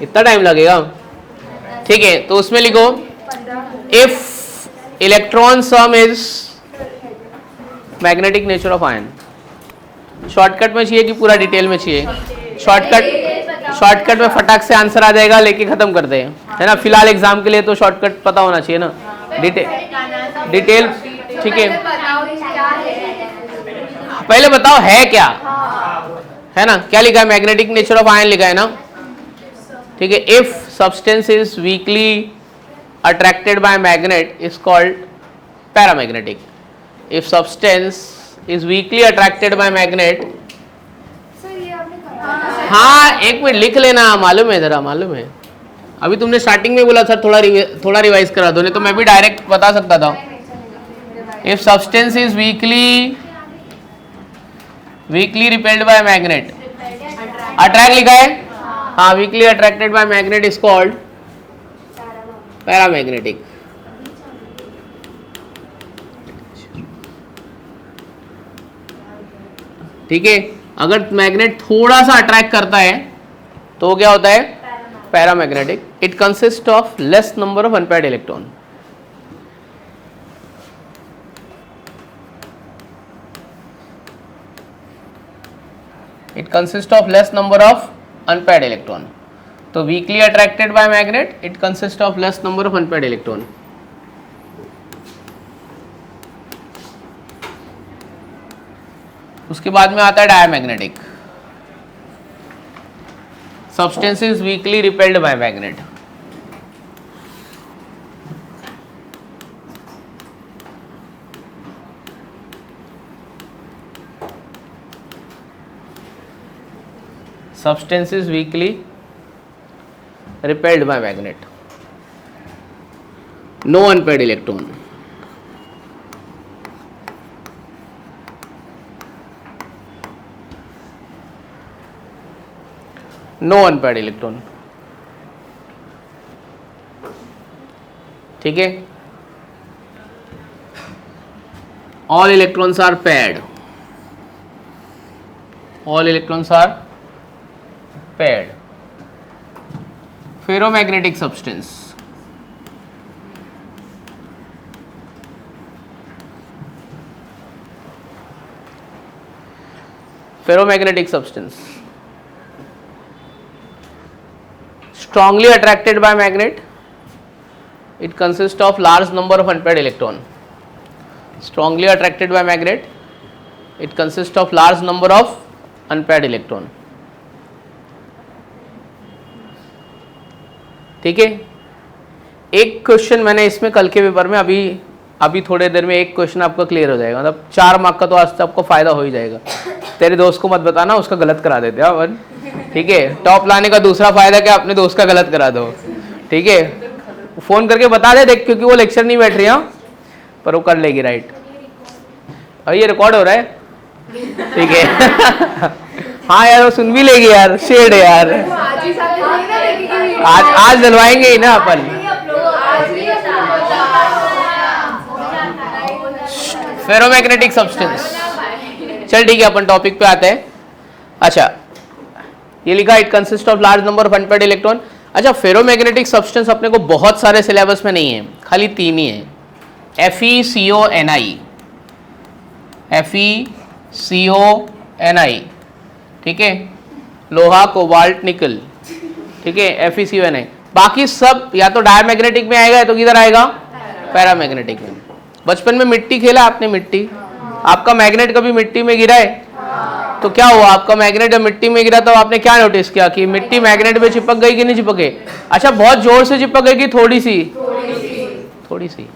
इतना टाइम लगेगा? ठीक है, तो उसमें लिखो if electron some is magnetic nature of ion. Shortcut में चाहिए कि पूरा डिटेल में चाहिए? शॉर्टकट में फटाक से आंसर आ जाएगा, लेके खत्म कर दे, है ना। फिलहाल एग्जाम के लिए तो शॉर्टकट पता होना चाहिए ना, डिटेल। ठीक है, पहले बताओ है क्या, है ना। क्या लिखा है? मैग्नेटिक नेचर ऑफ आयन लिखा है ना। ठीक है, if substance is weekly attracted by magnet is called paramagnetic. If substance is weekly attracted by magnet, हाँ एक मिनट लिख लेना, मालूम है, जरा मालूम है। अभी तुमने स्टार्टिंग में बोला सर थोड़ा रिवाइज करा दो, नहीं तो मैं भी डायरेक्ट बता सकता था। If substance is weakly repelled by magnet, attract लिखा है, हाँ, weekly attracted by magnet is called paramagnetic. ठीक है, अगर मैग्नेट थोड़ा सा अट्रैक्ट करता है तो क्या होता है? Paramagnetic. It consist of less number of unpaired electron. It consist of less number of unpaired electron. तो weakly attracted by magnet, it consist of less number of unpaired electron. उसके बाद में आता है diamagnetic. Substance is weakly repelled by magnet. Substance is weakly repelled by magnet. No unpaired electron. No unpaired electron. ठीक है, all electrons are paired. All electrons are paired. Ferromagnetic substance. Ferromagnetic substance. Strongly attracted by magnet. It consists of large number of unpaired electron. Strongly attracted by magnet. It consists of large number of unpaired electron. ठीक है, एक question मैंने इसमें कल के paper में अभी थोड़े देर में एक क्वेश्चन आपका क्लियर हो जाएगा, मतलब 4 मार्क का तो आज आपको फायदा हो ही जाएगा। तेरे दोस्त को मत बताना, उसका गलत करा देते हैं अपन। ठीक है, टॉप लाने का दूसरा फायदा क्या, अपने दोस्त का गलत करा दो। ठीक है, फोन करके बता दे देख, क्योंकि वो लेक्चर नहीं बैठ रही है, पर वो कर लेगी, राइट। और ये रिकॉर्ड हो रहा है, ठीक है। हाँ यार, वो सुन भी लेगी यार, शेड है यार। आज डलवाएंगे ही ना अपन। Ferromagnetic substance. चल ठीक है, अपन टॉपिक पे आते हैं। अच्छा, ये लिखा it consist of large number of unpaired electron. अच्छा, फेरोमैग्नेटिक सब्सटेंस अपने को बहुत सारे सिलेबस में नहीं है, खाली 3 ही है। FeCO Ni, ठीक है, लोहा, कोबाल्ट, निकल, ठीक है, FeCO। बाकी सब या तो डायमैग्नेटिक में आएगा या तो किधर आएगा? पैरामैग्नेटिक में। बचपन में मिट्टी खेला आपने? मिट्टी, आपका मैग्नेट कभी मिट्टी में गिरा है? तो क्या हुआ, आपका मैग्नेट जब मिट्टी में गिरा तो आपने क्या नोटिस किया कि मिट्टी मैग्नेट में चिपक गई कि नहीं चिपक गई? अच्छा, बहुत जोर से चिपक गई कि थोड़ी सी,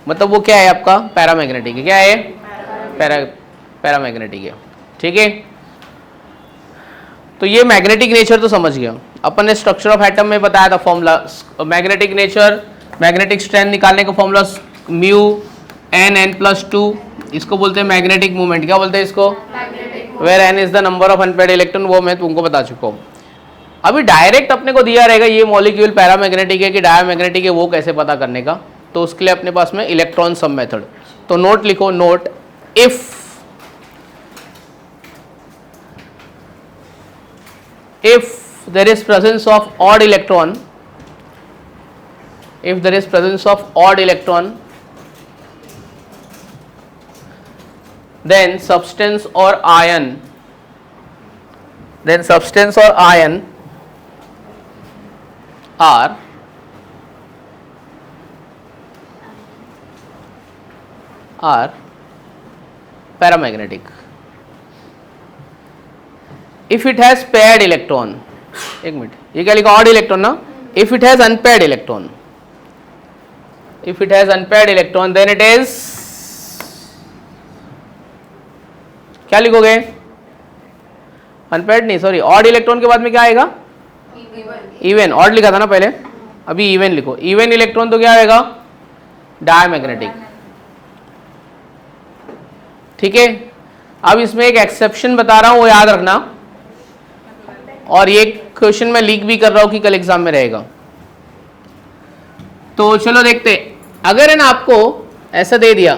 मतलब वो क्या है आपका? पैरामैग्नेटिक है। क्या है? पैरामैग्नेटिक है। ठीक है, तो ये मैग्नेटिक नेचर तो समझ गया अपन ने। स्ट्रक्चर ऑफ एटम में बताया था formula, magnetic nature, magnetic strength निकालने का फॉर्मूला म्यू n+2, इसको बोलते हैं मैग्नेटिक मूवमेंट। क्या बोलते हैं इसको? Where n is the number of unpaired electron, वो मैं तुमको बता चुका हूँ। अभी डायरेक्ट अपने को दिया रहेगा ये मॉलिक्यूल पैरामैग्नेटिक है कि डायमैग्नेटिक है, वो कैसे पता करने का? तो उसके लिए अपने पास में इलेक्ट्रॉन सम मेथड। तो नोट लिखो, note, if there is presence of odd electron if there is presence of odd electron, then substance or ion are paramagnetic. If it has paired electron, एक मिनट, ये क्या लिखा, odd electron ना. If it has unpaired electron, then it is, क्या लिखोगे, unpaired नहीं, sorry, odd electron के बाद में क्या आएगा, इवन. ऑड लिखा था ना पहले, अभी इवन लिखो. इवन इलेक्ट्रॉन तो क्या आएगा, डायमैग्नेटिक. ठीक है. अब इसमें एक एक्सेप्शन बता रहा हूं, वो याद रखना, और ये क्वेश्चन मैं लीक भी कर रहा हूं कि कल एग्जाम में रहेगा. तो चलो देखते. अगर है ना आपको ऐसा दे दिया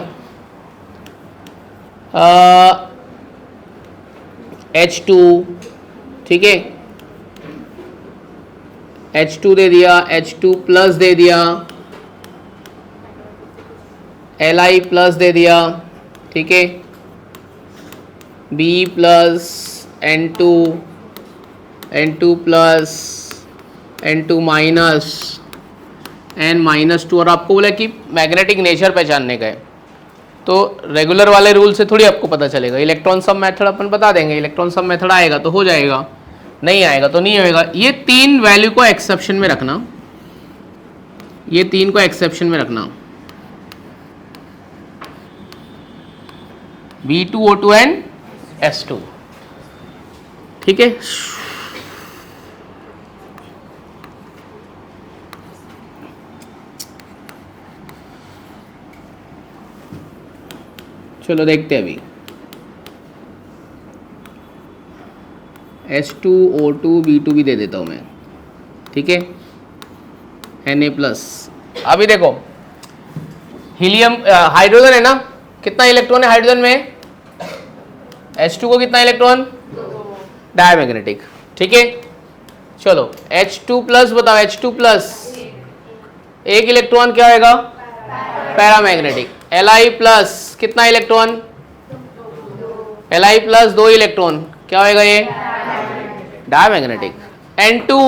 H2, ठीक है, H2 दे दिया, H2 प्लस दे दिया, Li प्लस दे दिया, ठीक है, B plus N2, N2 plus N2 minus N-2, और आपको बोला कि मैग्नेटिक नेचर पहचानने का है. तो रेगुलर वाले रूल से थोड़ी आपको पता चलेगा. इलेक्ट्रॉन सब मेथड अपन बता देंगे, इलेक्ट्रॉन सब मेथड आएगा तो हो जाएगा, नहीं आएगा तो नहीं होएगा. ये 3 वैल्यू को एक्सेप्शन में रखना, ये 3 को एक्सेप्शन में रखना, B2O2 एंड S2. ठीक है. चलो देखते हैं अभी. H2O2 B2 भी दे देता हूं मैं, ठीक है, Na+. अभी देखो, हीलियम हाइड्रोजन है ना, कितना इलेक्ट्रॉन है हाइड्रोजन में, H2 को कितना इलेक्ट्रॉन, डायमैग्नेटिक. ठीक है. चलो H2 प्लस बताओ, H2 प्लस एक इलेक्ट्रॉन क्या होगा, पैरामैग्नेटिक. Li प्लस कितना इलेक्ट्रॉन, Li प्लस 2 इलेक्ट्रॉन क्या होगा, ये डायमैग्नेटिक. N2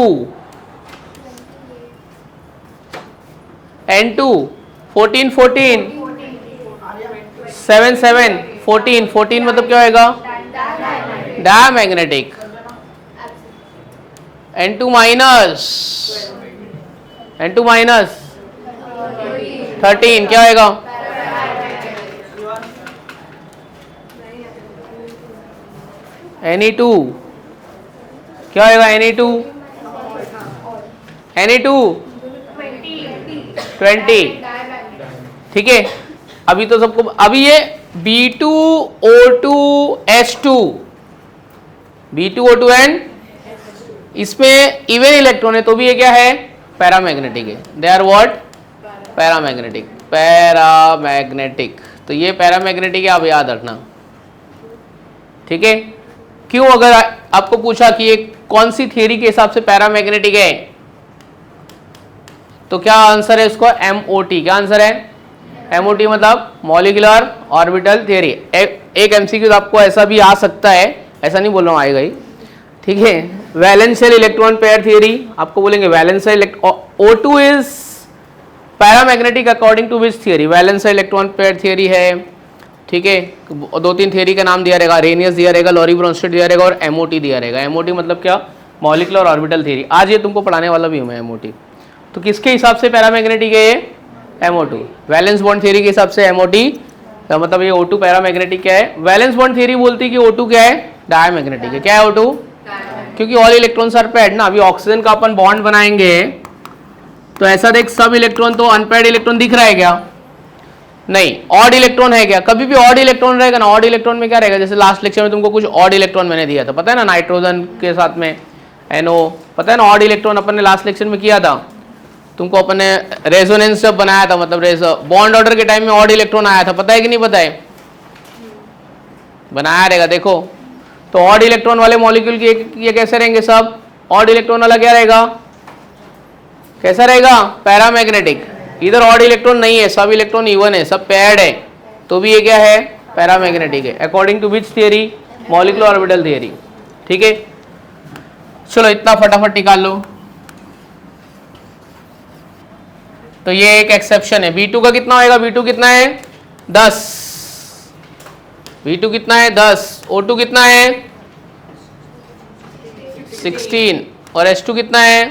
14 14 7 7 14 मतलब क्या होगा, डायमैग्नेटिक. N2 माइनस 13 क्या होगा, Ne2 क्या होगा, Ne2 20. ठीक है. अभी तो सबको, अभी ये B2O2 S2 एंड इसमें इवन इलेक्ट्रॉन है तो भी ये क्या है, पैरामैग्नेटिक है. They are what, paramagnetic. तो ये पैरामैग्नेटिक है, आप याद रखना. ठीक है. क्यों, अगर आपको पूछा कि ये कौन सी थियरी के हिसाब से पैरामैग्नेटिक है, तो क्या आंसर है इसको, MOT. क्या आंसर है, MOT मतलब मॉलिक्यूलर ऑर्बिटल थियरी. एक MCQ आपको ऐसा भी आ सकता है, ऐसा नहीं बोल रहा हूँ, आएगा ही. ठीक है. Valence shell electron pair theory, आपको बोलेंगे valence shell O2 is paramagnetic according to which theory, valence shell electron pair theory है. ठीक है. 2-3 थियरी का नाम दिया रहेगा, रेनियस दिया रहेगा, लॉरी ब्रोंस्टेड दिया रहेगा, और MOT दिया रहेगा. MOT मतलब क्या, मॉलिक्यूलर ऑर्बिटल थियरी. आज ये तुमको पढ़ाने वाला भी हूँ मैं, MOT. तो किसके हिसाब से पैरामैग्नेटिक है ये, MO2. वैलेंस बॉन्ड थियरी के हिसाब से MOT, तो मतलब ये O2 पैरामैग्नेटिक क्या है. वैलेंस बॉन्ड थियरी बोलती है कि O2 क्या है, डायमैग्नेटिक है. क्या है O2, क्योंकि ऑल इलेक्ट्रॉन्स आर पेयर्ड ना. अभी ऑक्सीजन का अपन बॉन्ड बनाएंगे तो ऐसा देख, सब इलेक्ट्रॉन तो अनपेयर्ड इलेक्ट्रॉन दिख रहा है क्या, नहीं. ऑड इलेक्ट्रॉन है क्या, कभी भी ऑड इलेक्ट्रॉन रहेगा ना. ऑड इलेक्ट्रॉन में क्या रहेगा, जैसे लास्ट लेक्चर में तुमको कुछ ऑड इलेक्ट्रॉन मैंने दिया था, पता है ना, नाइट्रोजन के साथ में NO, पता है ना, ऑड इलेक्ट्रॉन अपन ने लास्ट लेक्चर में किया था तुमको. अपन ने रेजोनेंस जब बनाया था, मतलब बॉन्ड ऑर्डर के टाइम में ऑड इलेक्ट्रॉन आया था, पता है कि नहीं पता है, बनाया रहेगा. देखो तो ऑड इलेक्ट्रॉन वाले मॉलिक्यूल की ये कैसे रहेंगे, सब ऑड इलेक्ट्रॉन वाला क्या रहेगा, कैसा रहेगा, पैरामैग्नेटिक. इधर ऑड इलेक्ट्रॉन नहीं है, सब इलेक्ट्रॉन इवन है, सब पेयर्ड है, तो भी ये क्या है, पैरामैग्नेटिक है, according to which theory, molecular orbital theory. ठीक है, चलो इतना फटाफट निकाल लो। तो ये एक एक्सेप्शन है। V2 का कितना होएगा, V2 कितना है 10, V2 कितना है 10, O2 कितना है 16 और H2 कितना है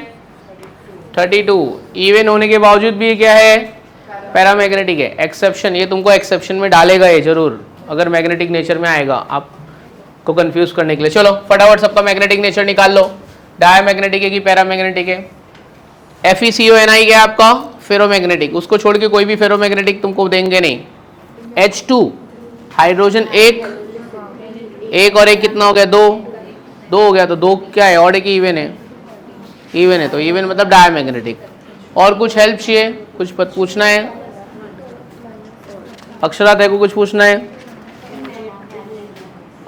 32। इवन होने के बावजूद भी ये क्या है, पैरामैग्नेटिक है। एक्सेप्शन, ये तुमको एक्सेप्शन में डालेगा ये जरूर, अगर मैग्नेटिक नेचर में आएगा आपको कंफ्यूज करने के लिए। चलो फटाफट सबका मैग्नेटिक नेचर निकाल लो, डायमैग्नेटिक है कि पैरामैग्नेटिक है। FeCO क्या है आपका, फेरोमैग्नेटिक, उसको छोड़ के कोई भी फेरोमैग्नेटिक तुमको देंगे नहीं। H2 हाइड्रोजन एक और एक कितना हो गया, दो हो गया, तो दो क्या है, ऑड है कि इवन है, इवन है, तो इवन मतलब डायमैग्नेटिक। और कुछ हेल्प चाहिए, कुछ पूछना है, अक्षरा तेरे को कुछ पूछना है,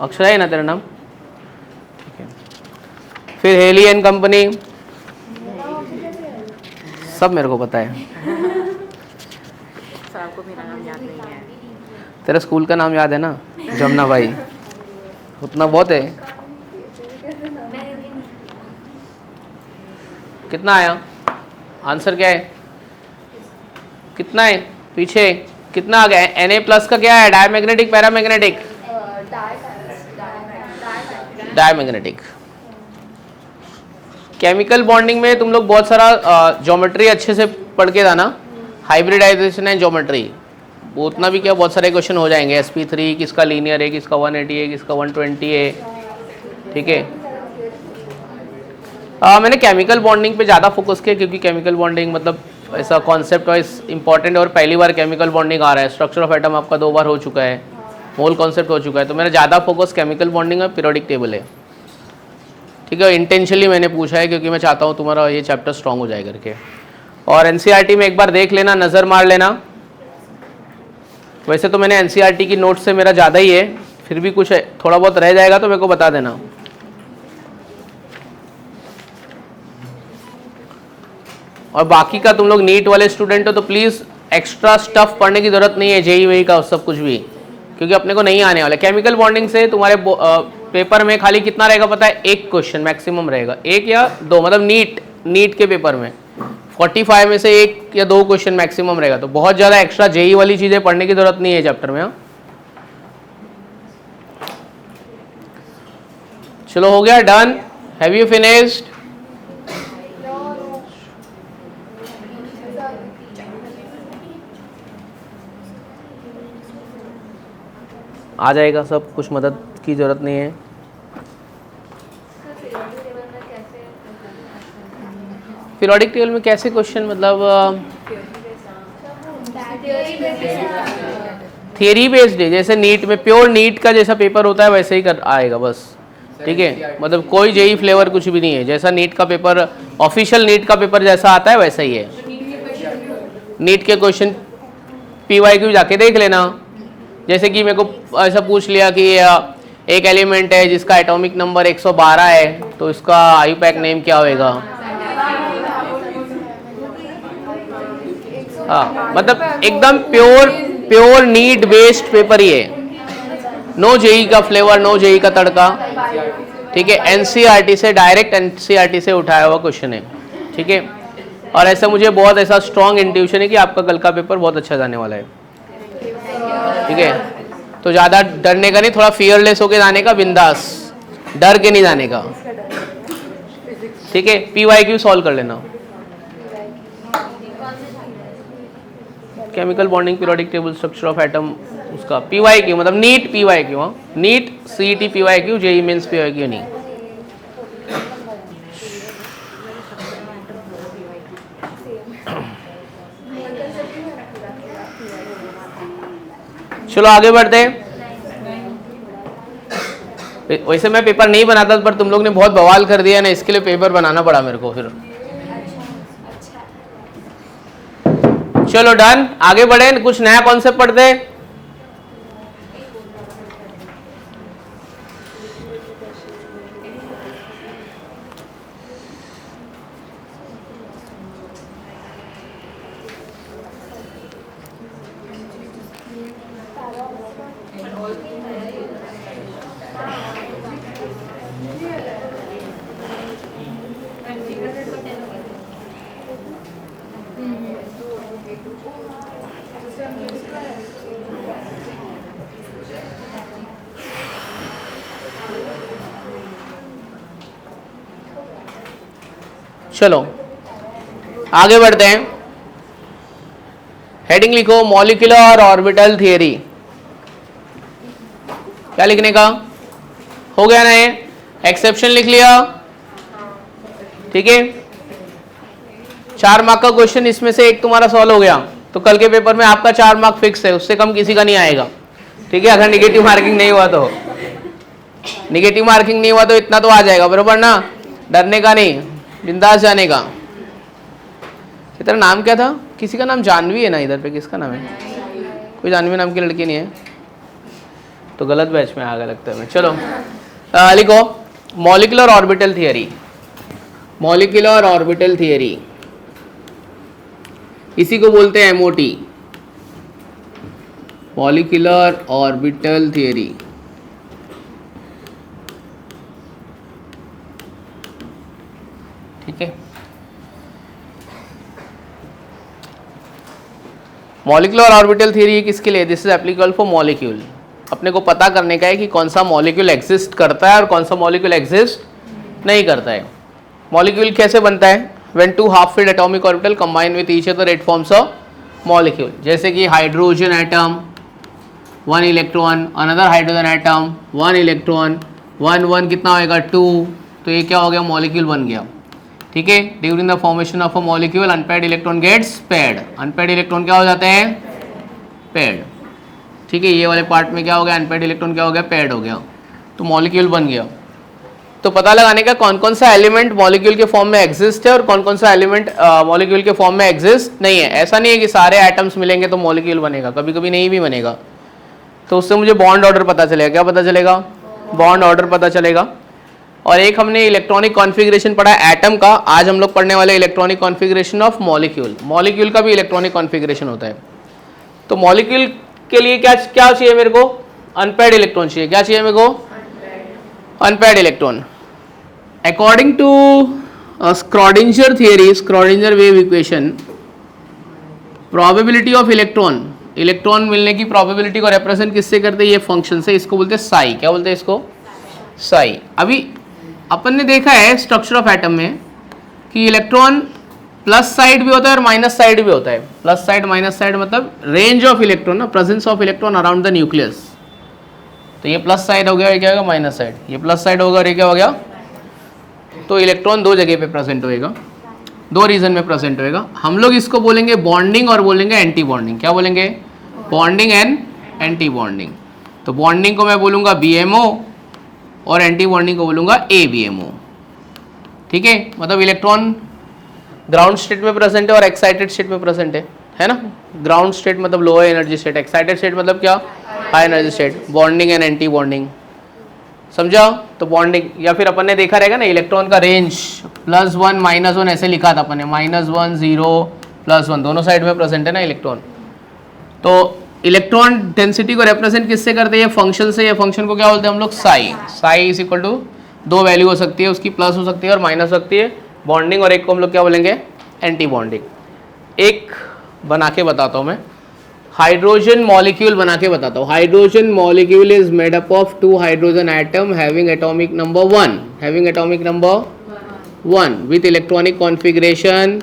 अक्षरा है ना तेरा नाम, ठीक है। फिर हेली एंड कंपनी, सब मेरे को पता है, आपको मेरा नाम याद नहीं है। तेरा स्कूल का नाम याद है ना, जमुना भाई, उतना बहुत है। कितना आया आंसर, क्या है, कितना है पीछे, कितना आ गया, Na+ का क्या है, diamagnetic paramagnetic, diamagnetic. Chemical bonding में तुम लोग बहुत सारा ज्योमेट्री अच्छे से पढ़ के था ना, हाइब्रिडाइजेशन एंड ज्योमेट्री, वो उतना भी क्या, बहुत सारे क्वेश्चन हो जाएंगे। sp3 किसका लीनियर है, किसका 180 है, किसका 120 है, ठीक है। मैंने केमिकल बॉन्डिंग पे ज़्यादा फोकस किया, क्योंकि केमिकल बॉन्डिंग मतलब ऐसा कॉन्सेप्ट वाइज इंपॉर्टेंट है, और पहली बार केमिकल बॉन्डिंग आ रहा है। स्ट्रक्चर ऑफ एटम आपका 2 बार हो चुका है, मोल कॉन्सेप्ट हो चुका है, तो मेरा ज़्यादा फोकस केमिकल बॉन्डिंग और पीरियोडिक टेबल है, ठीक है। इंटेंशनली मैंने पूछा है, क्योंकि मैं चाहता हूँ तुम्हारा ये चैप्टर स्ट्रॉन्ग हो जाए करके। और NCERT में एक बार देख लेना, नज़र मार लेना। वैसे तो मैंने NCERT की नोट्स से मेरा ज़्यादा ही है, फिर भी कुछ थोड़ा बहुत रह जाएगा तो मेरे को बता देना। और बाकी का तुम लोग नीट वाले स्टूडेंट हो तो प्लीज़ एक्स्ट्रा स्टफ पढ़ने की ज़रूरत नहीं है, जेई वेई का सब कुछ भी, क्योंकि अपने को नहीं आने वाला। केमिकल बॉन्डिंग से तुम्हारे पेपर में खाली कितना रहेगा पता है, एक क्वेश्चन मैक्सिमम रहेगा, एक या दो, मतलब नीट के पेपर में 45 में से एक या दो क्वेश्चन मैक्सिमम रहेगा, तो बहुत ज़्यादा एक्स्ट्रा जेई वाली चीज़ें पढ़ने की ज़रूरत नहीं है चैप्टर में। चलो हो गया, डन, हैव यू फिनिश्ड? आ जाएगा सब कुछ, मदद की ज़रूरत नहीं है। पीरियोडिक टेबल में कैसे क्वेश्चन, मतलब थियरी बेस्ड है, जैसे नीट में प्योर नीट का जैसा पेपर होता है वैसे ही कर आएगा बस, ठीक है। मतलब कोई जेई फ्लेवर कुछ भी नहीं है, जैसा नीट का पेपर, ऑफिशियल नीट का पेपर जैसा आता है वैसा ही है। नीट के क्वेश्चन PYQ जाके देख लेना, जैसे कि मेरे को ऐसा पूछ लिया कि एक एलिमेंट है जिसका एटॉमिक नंबर 112 है, तो इसका IUPAC नेम क्या होएगा। हाँ, मतलब एकदम प्योर नीट बेस्ड पेपर ही है, नो जेई का फ्लेवर, नो जेई का तड़का, ठीक है। NCERT से, डायरेक्ट NCERT से उठाया हुआ क्वेश्चन है, ठीक है। और ऐसा मुझे बहुत ऐसा स्ट्रॉन्ग इंट्यूशन है कि आपका कल का पेपर बहुत अच्छा जाने वाला है, ठीक है। तो ज़्यादा डरने का नहीं, थोड़ा फियरलेस होके जाने का, बिंदास, डर के नहीं जाने का, ठीक है। PYQ सॉल्व कर लेना, chemical bonding, periodic table, structure of atom, उसका PYQ मतलब नीट PYQ, हाँ, NEET CET PYQ, JEE mains PYQ नहीं। चलो आगे बढ़ते हैं। वैसे मैं पेपर नहीं बनाता, पर तुम लोग ने बहुत बवाल कर दिया ना, इसके लिए पेपर बनाना पड़ा मेरे को फिर। चलो डन, आगे बढ़े, कुछ नया कॉन्सेप्ट पढ़ते हैं। चलो आगे बढ़ते हैं। हेडिंग लिखो मॉलिक्यूलर ऑर्बिटल थियरी। क्या लिखने का हो गया ना? ये एक्सेप्शन लिख लिया, ठीक है। 4 मार्क का क्वेश्चन, इसमें से एक तुम्हारा सॉल्व हो गया तो कल के पेपर में आपका 4 मार्क फिक्स है, उससे कम किसी का नहीं आएगा, ठीक है। अगर निगेटिव मार्किंग नहीं हुआ तो, निगेटिव मार्किंग नहीं हुआ तो इतना तो आ जाएगा, बरोबर ना? डरने का नहीं, बिंदास जाने का। तेरा नाम क्या था? किसी का नाम जानवी है ना इधर पे? किसका नाम है? कोई जानवी नाम की लड़की नहीं है तो गलत बैच में आ गया लगता है मैं। चलो लिखो molecular orbital theory. Molecular orbital theory, इसी को बोलते हैं एमओटी, मॉलिक्यूलर ऑर्बिटल थियरी। ठीक है। मॉलिक्यूलर ऑर्बिटल थ्योरी किसके लिए? This is applicable for molecule. अपने को पता करने का है कि कौन सा मॉलिक्यूल एग्जिस्ट करता है और कौन सा मॉलिक्यूल एग्जिस्ट नहीं करता है। मॉलिक्यूल कैसे बनता है? When two half filled atomic orbital combine with each other it forms a molecule. जैसे कि hydrogen atom 1 electron, another hydrogen atom 1 electron, 1 1 कितना होएगा 2, तो ये क्या हो गया? मॉलिक्यूल बन गया, ठीक है। During the formation of a molecule unpaired electron gets paired. Unpaired electron क्या हो जाते हैं? पेयर्ड, ठीक है। ये वाले पार्ट में क्या हो गया? अनपेयर्ड इलेक्ट्रॉन क्या हो गया? पेयर्ड हो गया, तो मॉलिक्यूल बन गया। तो पता लगाने का कौन कौन सा एलिमेंट मॉलिक्यूल के फॉर्म में एग्जिस्ट है और कौन कौन सा एलिमेंट मॉलिक्यूल के फॉर्म में एग्जिस्ट नहीं है। ऐसा नहीं है कि सारे एटम्स मिलेंगे तो मॉलिक्यूल बनेगा, कभी कभी नहीं भी बनेगा। तो उससे मुझे बॉन्ड ऑर्डर पता चलेगा। क्या पता चलेगा? बॉन्ड ऑर्डर पता चलेगा। और एक हमने इलेक्ट्रॉनिक कॉन्फ़िगरेशन पढ़ा एटम का, आज हम लोग पढ़ने वाले electronic configuration of molecule. Molecule का भी इलेक्ट्रॉनिक कॉन्फ़िगरेशन होता है। तो मॉलिक्यूल के लिए क्या क्या चाहिए मेरे को? अनपेयर्ड इलेक्ट्रॉन चाहिए। क्या चाहिए मेरे को? Unpaired electron. According to Schrodinger theory, Schrodinger wave equation, probability of electron, electron मिलने की प्रोबेबिलिटी को रिप्रेजेंट किससे करते हैं? ये फंक्शन से। इसको बोलते हैं साई। क्या बोलते हैं इसको? साई। अभी अपन ने देखा है स्ट्रक्चर ऑफ एटम में कि इलेक्ट्रॉन प्लस साइड भी होता है और माइनस साइड भी होता है। प्लस साइड माइनस साइड मतलब रेंज ऑफ इलेक्ट्रॉन ना, presence of electron around the nucleus. तो ये प्लस साइड हो गया, ये क्या होगा? Minus side. ये प्लस साइड होगा और ये क्या हो गया? तो इलेक्ट्रॉन 2 जगह पे प्रेजेंट होएगा, 2 रीजन में प्रेजेंट होएगा। हम लोग इसको बोलेंगे बॉन्डिंग और बोलेंगे एंटी बॉन्डिंग। क्या बोलेंगे? Bonding and anti bonding. तो बॉन्डिंग को मैं बोलूँगा BMO और एंटी बॉन्डिंग को बोलूँगा ABMO, ठीक है। मतलब इलेक्ट्रॉन ग्राउंड स्टेट में प्रेजेंट है और एक्साइटेड स्टेट में प्रेजेंट है ना। ग्राउंड स्टेट मतलब lower energy state, excited state मतलब क्या? High energy state. Bonding and anti bonding, समझा? तो बॉन्डिंग, या फिर अपन ने देखा रहेगा ना इलेक्ट्रॉन का रेंज +1 -1 ऐसे लिखा था अपन ने, -1 0 +1 दोनों साइड में प्रेजेंट है ना इलेक्ट्रॉन। तो इलेक्ट्रॉन डेंसिटी को रिप्रेजेंट किससे करते हैं? फंक्शन से। ये फंक्शन को क्या बोलते हैं हम लोग? Psi. Psi is equal to 2 value हो सकती है उसकी, प्लस हो सकती है और माइनस हो सकती है, बॉन्डिंग, और एक को हम लोग क्या बोलेंगे? Anti bonding. एक बना के बताता हूँ मैं, हाइड्रोजन मॉलिक्यूल बना के बताता हूँ। Hydrogen molecule is made up of 2 hydrogen atom having atomic number 1, having atomic number 1 with electronic configuration,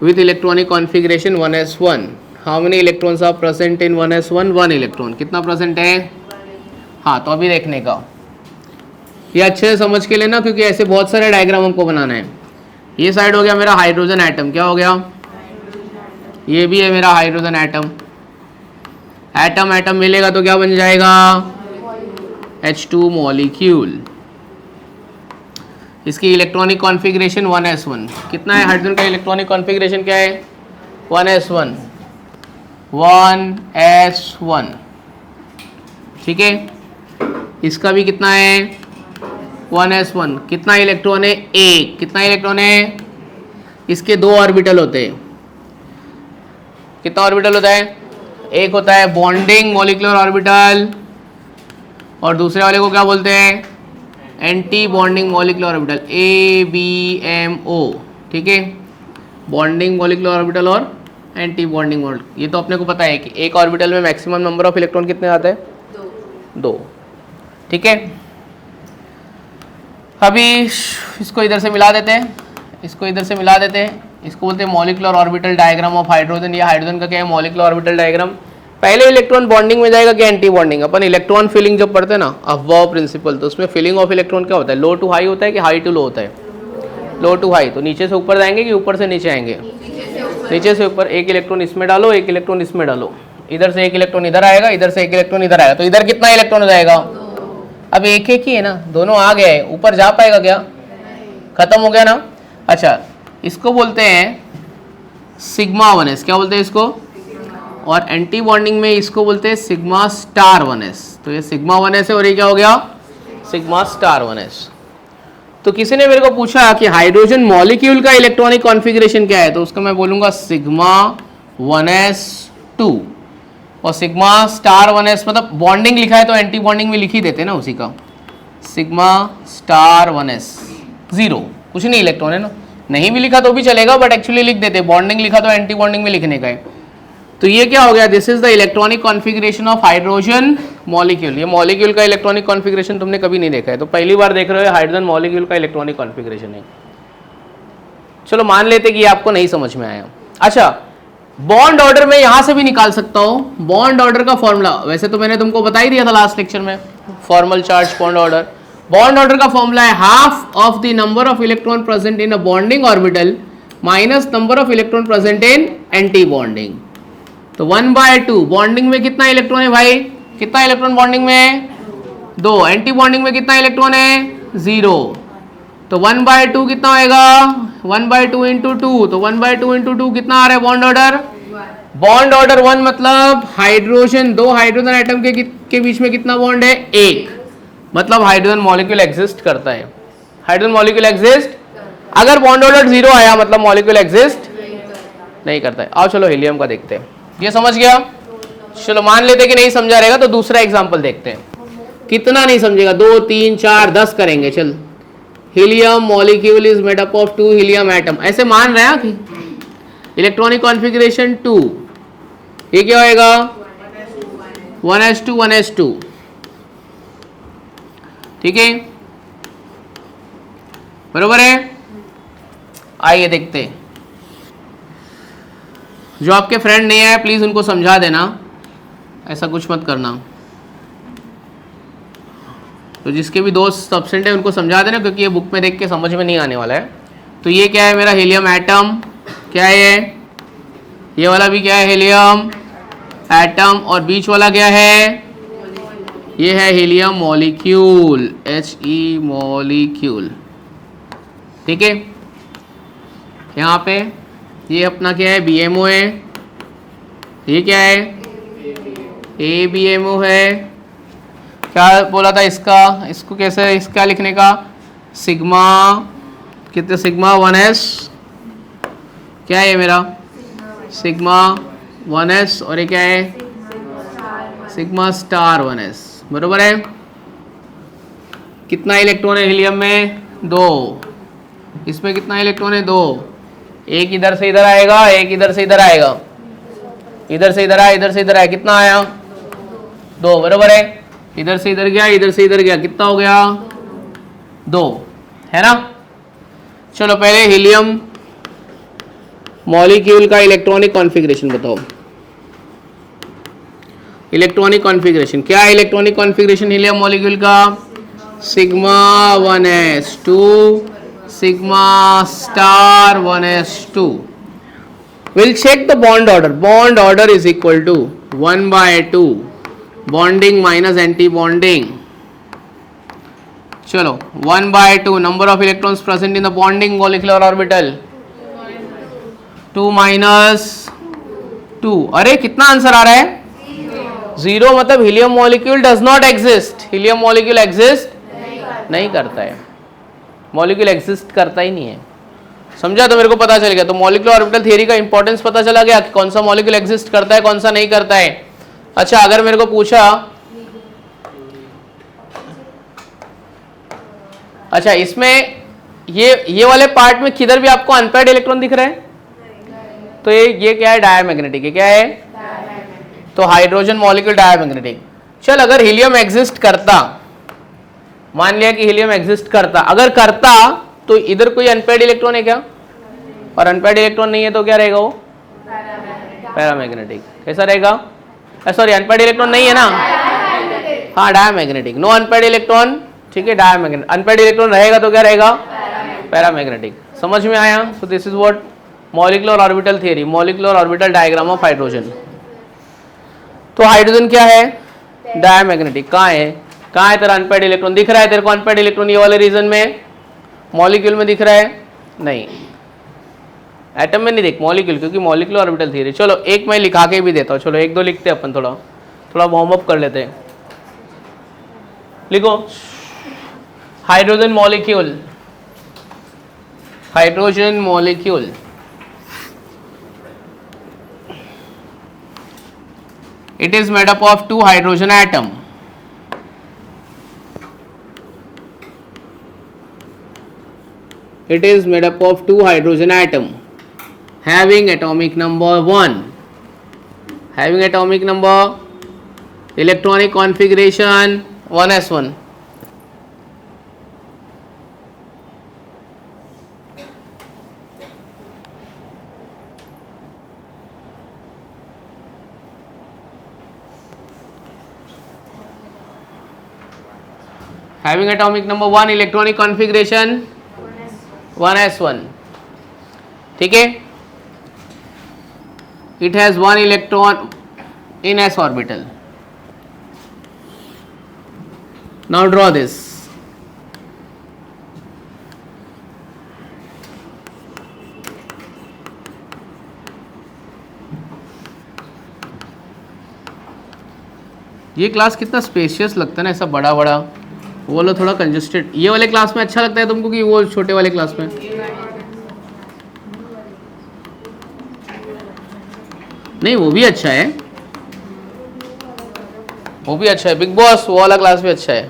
with electronic configuration 1s1। How many electrons are present in 1s1? 1 electron. कितना present है? हाँ, तो अभी देखने का, ये अच्छे से समझ के लेना क्योंकि ऐसे बहुत सारे डायग्राम हमको बनाना है। ये साइड हो गया मेरा हाइड्रोजन एटम। क्या हो गया? ये भी है मेरा हाइड्रोजन एटम। एटम एटम मिलेगा तो क्या बन जाएगा? H2 molecule. इसकी इलेक्ट्रॉनिक कॉन्फ़िगरेशन 1s1। कितना है हाइड्रोजन का इलेक्ट्रॉनिक कॉन्फ़िगरेशन? क्या है? 1s1, 1s1, ठीक है। इसका भी कितना है? 1s1। कितना इलेक्ट्रॉन है? 1। कितना इलेक्ट्रॉन है? इसके 2 ऑर्बिटल होते हैं। कितना ऑर्बिटल होता है? एक होता है बॉन्डिंग मॉलिक्यूलर ऑर्बिटल और दूसरे वाले को क्या बोलते हैं? Anti bonding molecular orbital, ABMO, ठीक है। बॉन्डिंग मॉलिक्यूलर ऑर्बिटल और एंटी बॉन्डिंग मोड। ये तो अपने को पता है कि एक ऑर्बिटल में मैक्सिमम नंबर ऑफ इलेक्ट्रॉन कितने आते हैं? 2। ठीक है, अभी इसको इधर से मिला देते हैं, इसको इधर से मिला देते हैं। इसको बोलते हैं molecular orbital diagram of hydrogen. या हाइड्रोजन का क्या है? Molecular orbital diagram. पहले इलेक्ट्रॉन बॉन्डिंग में जाएगा कि एंटी बॉन्डिंग? अपन इलेक्ट्रॉन फिलिंग जब पढ़ते हैं ना, अफवाह प्रिंसिपल, तो उसमें फिलिंग ऑफ इलेक्ट्रॉन क्या होता है? लो टू हाई होता है कि हाई टू लो होता है? लो टू हाई। तो नीचे से ऊपर जाएंगे कि ऊपर से नीचे आएंगे? नीचे से ऊपर। एक इलेक्ट्रॉन इसमें डालो, एक इलेक्ट्रॉन इसमें डालो, इधर से एक इलेक्ट्रॉन इधर आएगा, इधर से एक इलेक्ट्रॉन इधर आएगा, तो इधर कितना इलेक्ट्रॉन हो जाएगा? अब एक एक ही है ना, दोनों आ गए, ऊपर जा पाएगा क्या? खत्म हो गया ना। अच्छा, इसको बोलते हैं सिग्मा 1s। क्या बोलते हैं इसको? और एंटी बॉन्डिंग में इसको बोलते हैं सिग्मा स्टार 1s। तो ये सिग्मा 1s है और ये क्या हो गया? Sigma star 1s। तो किसी ने मेरे को पूछा कि हाइड्रोजन मॉलिक्यूल का इलेक्ट्रॉनिक कॉन्फ़िगरेशन क्या है, तो उसका मैं बोलूंगा सिग्मा 1s2। और सिग्मा स्टार 1s मतलब बॉन्डिंग लिखा है तो एंटी बॉन्डिंग में लिख ही देते हैं ना उसी का। सिग्मा स्टार 1s 0, कुछ नहीं इलेक्ट्रॉन है ना, नहीं भी लिखा तो भी चलेगा, बट एक्चुअली लिख देते। बॉन्डिंग लिखा तो एंटी बॉन्डिंग में लिखने का है। तो ये क्या हो गया? This is the electronic configuration of hydrogen molecule. ये मॉलिक्यूल का इलेक्ट्रॉनिक कॉन्फ़िगरेशन तुमने कभी नहीं देखा है, तो पहली बार देख रहे हो हाइड्रोजन मॉलिक्यूल का इलेक्ट्रॉनिक कॉन्फ़िगरेशन है। चलो मान लेते कि ये आपको नहीं समझ में आया। अच्छा, बॉन्ड ऑर्डर में यहां से भी निकाल सकता हूं। बॉन्ड ऑर्डर का फॉर्मूला वैसे तो मैंने तुमको बता ही दिया था लास्ट लेक्चर में, formal charge bond order. Bond order का फॉर्मूला है half of the number of electron present in a bonding orbital minus number of electron present in anti bonding. तो 1/2 बॉन्डिंग में कितना इलेक्ट्रॉन है भाई? कितना इलेक्ट्रॉन बॉन्डिंग में? 2। एंटी बॉन्डिंग में कितना इलेक्ट्रॉन है? 0। तो 1/2 कितना होएगा? 1/2 इंटू 2, तो 1/2 इंटू 2 कितना आ रहा है बॉन्ड ऑर्डर? बॉन्ड ऑर्डर 1 मतलब हाइड्रोजन, 2 हाइड्रोजन एटम के बीच में कितना बॉन्ड है? 1। मतलब हाइड्रोजन मॉलिक्यूल एग्जिस्ट करता है। Hydrogen molecule exist. अगर बॉन्ड ऑर्डर 0 आया मतलब मॉलिक्यूल एग्जिस्ट नहीं करता है। आओ चलो हीलियम का देखते हैं। ये समझ गया? चलो मान लेते कि नहीं समझा रहेगा तो दूसरा एग्जांपल देखते हैं। कितना नहीं समझेगा? 2 3 4 10 करेंगे। चल, helium molecule is made up of 2 helium atom, ऐसे मान रहे हैं कि इलेक्ट्रॉनिक कॉन्फ़िगरेशन 2। ये क्या होएगा? 1s2 1s2। ठीक है, बरोबर है। आइए देखते हैं। जो आपके फ्रेंड नहीं आए प्लीज उनको समझा देना, ऐसा कुछ मत करना। तो जिसके भी दोस्त एब्सेंट है उनको समझा देना, क्योंकि ये बुक में देख के समझ में नहीं आने वाला है। तो ये क्या है? मेरा हीलियम एटम। क्या है ये वाला भी? क्या है? Helium atom. और बीच वाला क्या है? ये है हीलियम मॉलिक्यूल, He मॉलिक्यूल। ठीक है, यहाँ पे ये अपना क्या है? BMO है। ये क्या है? ABMO है। क्या बोला था इसका? इसको कैसे इसका लिखने का? सिग्मा कितने? Sigma 1s। क्या है ये मेरा? Sigma 1s। और ये क्या है? Sigma star 1s। बरोबर है। कितना इलेक्ट्रॉन है हीलियम में? 2। इसमें कितना इलेक्ट्रॉन है? 2। एक इधर से इधर आएगा, एक इधर से इधर आएगा, इधर से इधर आया, इधर से इधर आया, कितना आया? 2। बरोबर है। इधर से इधर गया, इधर से इधर गया, कितना हो गया? 2, है ना। चलो पहले हीलियम मॉलिक्यूल का इलेक्ट्रॉनिक कॉन्फ़िगरेशन बताओ। इलेक्ट्रॉनिक कॉन्फ़िगरेशन क्या है? इलेक्ट्रॉनिक कॉन्फ़िगरेशन हीलियम मॉलिक्यूल का sigma 1s2 sigma star 1s2। We'll check the bond order. Bond order is equal to 1/2 bonding minus anti-bonding. चलो 1/2 number of electrons present in the bonding molecular orbital 2 minus 2। अरे कितना answer आ रहा है? 0। मतलब helium molecule does not exist. Helium molecule exist नहीं करता है। Molecule exist करता ही नहीं है। समझा? तो मेरे को पता चल गया। तो मॉलिक्यूलर ऑर्बिटल थ्योरी का इंपॉर्टेंस पता चला गया कि कौन सा मॉलिक्यूल एग्जिस्ट करता है, कौन सा नहीं करता है। अच्छा, अगर मेरे को पूछा, अच्छा इसमें ये वाले पार्ट में किधर भी आपको अनपेयर्ड इलेक्ट्रॉन दिख रहा है? तो ये क्या है, डायमैग्नेटिक है। क्या है? तो हाइड्रोजन मॉलिक्यूल डायमैग्नेटिक। चल अगर हीलियम एग्जिस्ट करता, मान लिया कि हीलियम एग्जिस्ट करता, अगर करता तो इधर कोई अनपेयर्ड इलेक्ट्रॉन है क्या? और अनपेयर्ड इलेक्ट्रॉन नहीं है तो क्या रहेगा वो? पैरामैग्नेटिक। कैसा रहेगा? सॉरी, अनपेयर्ड इलेक्ट्रॉन नहीं है ना, हाँ डायमैग्नेटिक। नो अनपेयर्ड इलेक्ट्रॉन, ठीक है, डायमैग्नेटिक। अनपेयर्ड इलेक्ट्रॉन रहेगा तो क्या रहेगा? पैरामैग्नेटिक। समझ में आया? So this is what molecular orbital theory, molecular orbital diagram of hydrogen. तो हाइड्रोजन क्या है? डायमैग्नेटिक। कहाँ है? कहाँ है तेरा अनपेयर्ड इलेक्ट्रॉन? दिख रहा है तेरे को अनपेयर्ड इलेक्ट्रॉन ये वाले रीजन में? मॉलिक्यूल में दिख रहा है? नहीं, एटम में नहीं देख, मॉलिक्यूल, क्योंकि मॉलिक्यूलर ऑर्बिटल थ्योरी। चलो एक मैं लिखा के भी देता हूँ, चलो एक दो लिखते हैं अपन, थोड़ा थोड़ा वार्म अप कर लेते हैं। लिखो hydrogen molecule, hydrogen molecule it is made up of two hydrogen atom. It is made up of two hydrogen atom having atomic number 1, having atomic number, electronic configuration 1s1. Having atomic number 1, electronic configuration 1s1, ठीक है। It has one electron in s orbital. Now draw this. ये class कितना spacious लगता है ना, ऐसा बड़ा बड़ा। वो वाला थोड़ा कंजस्टेड। ये वाले क्लास में अच्छा लगता है तुमको कि वो छोटे वाले क्लास में? नहीं, वो भी अच्छा है, वो भी अच्छा है बिग बॉस, वो वाला क्लास भी अच्छा है,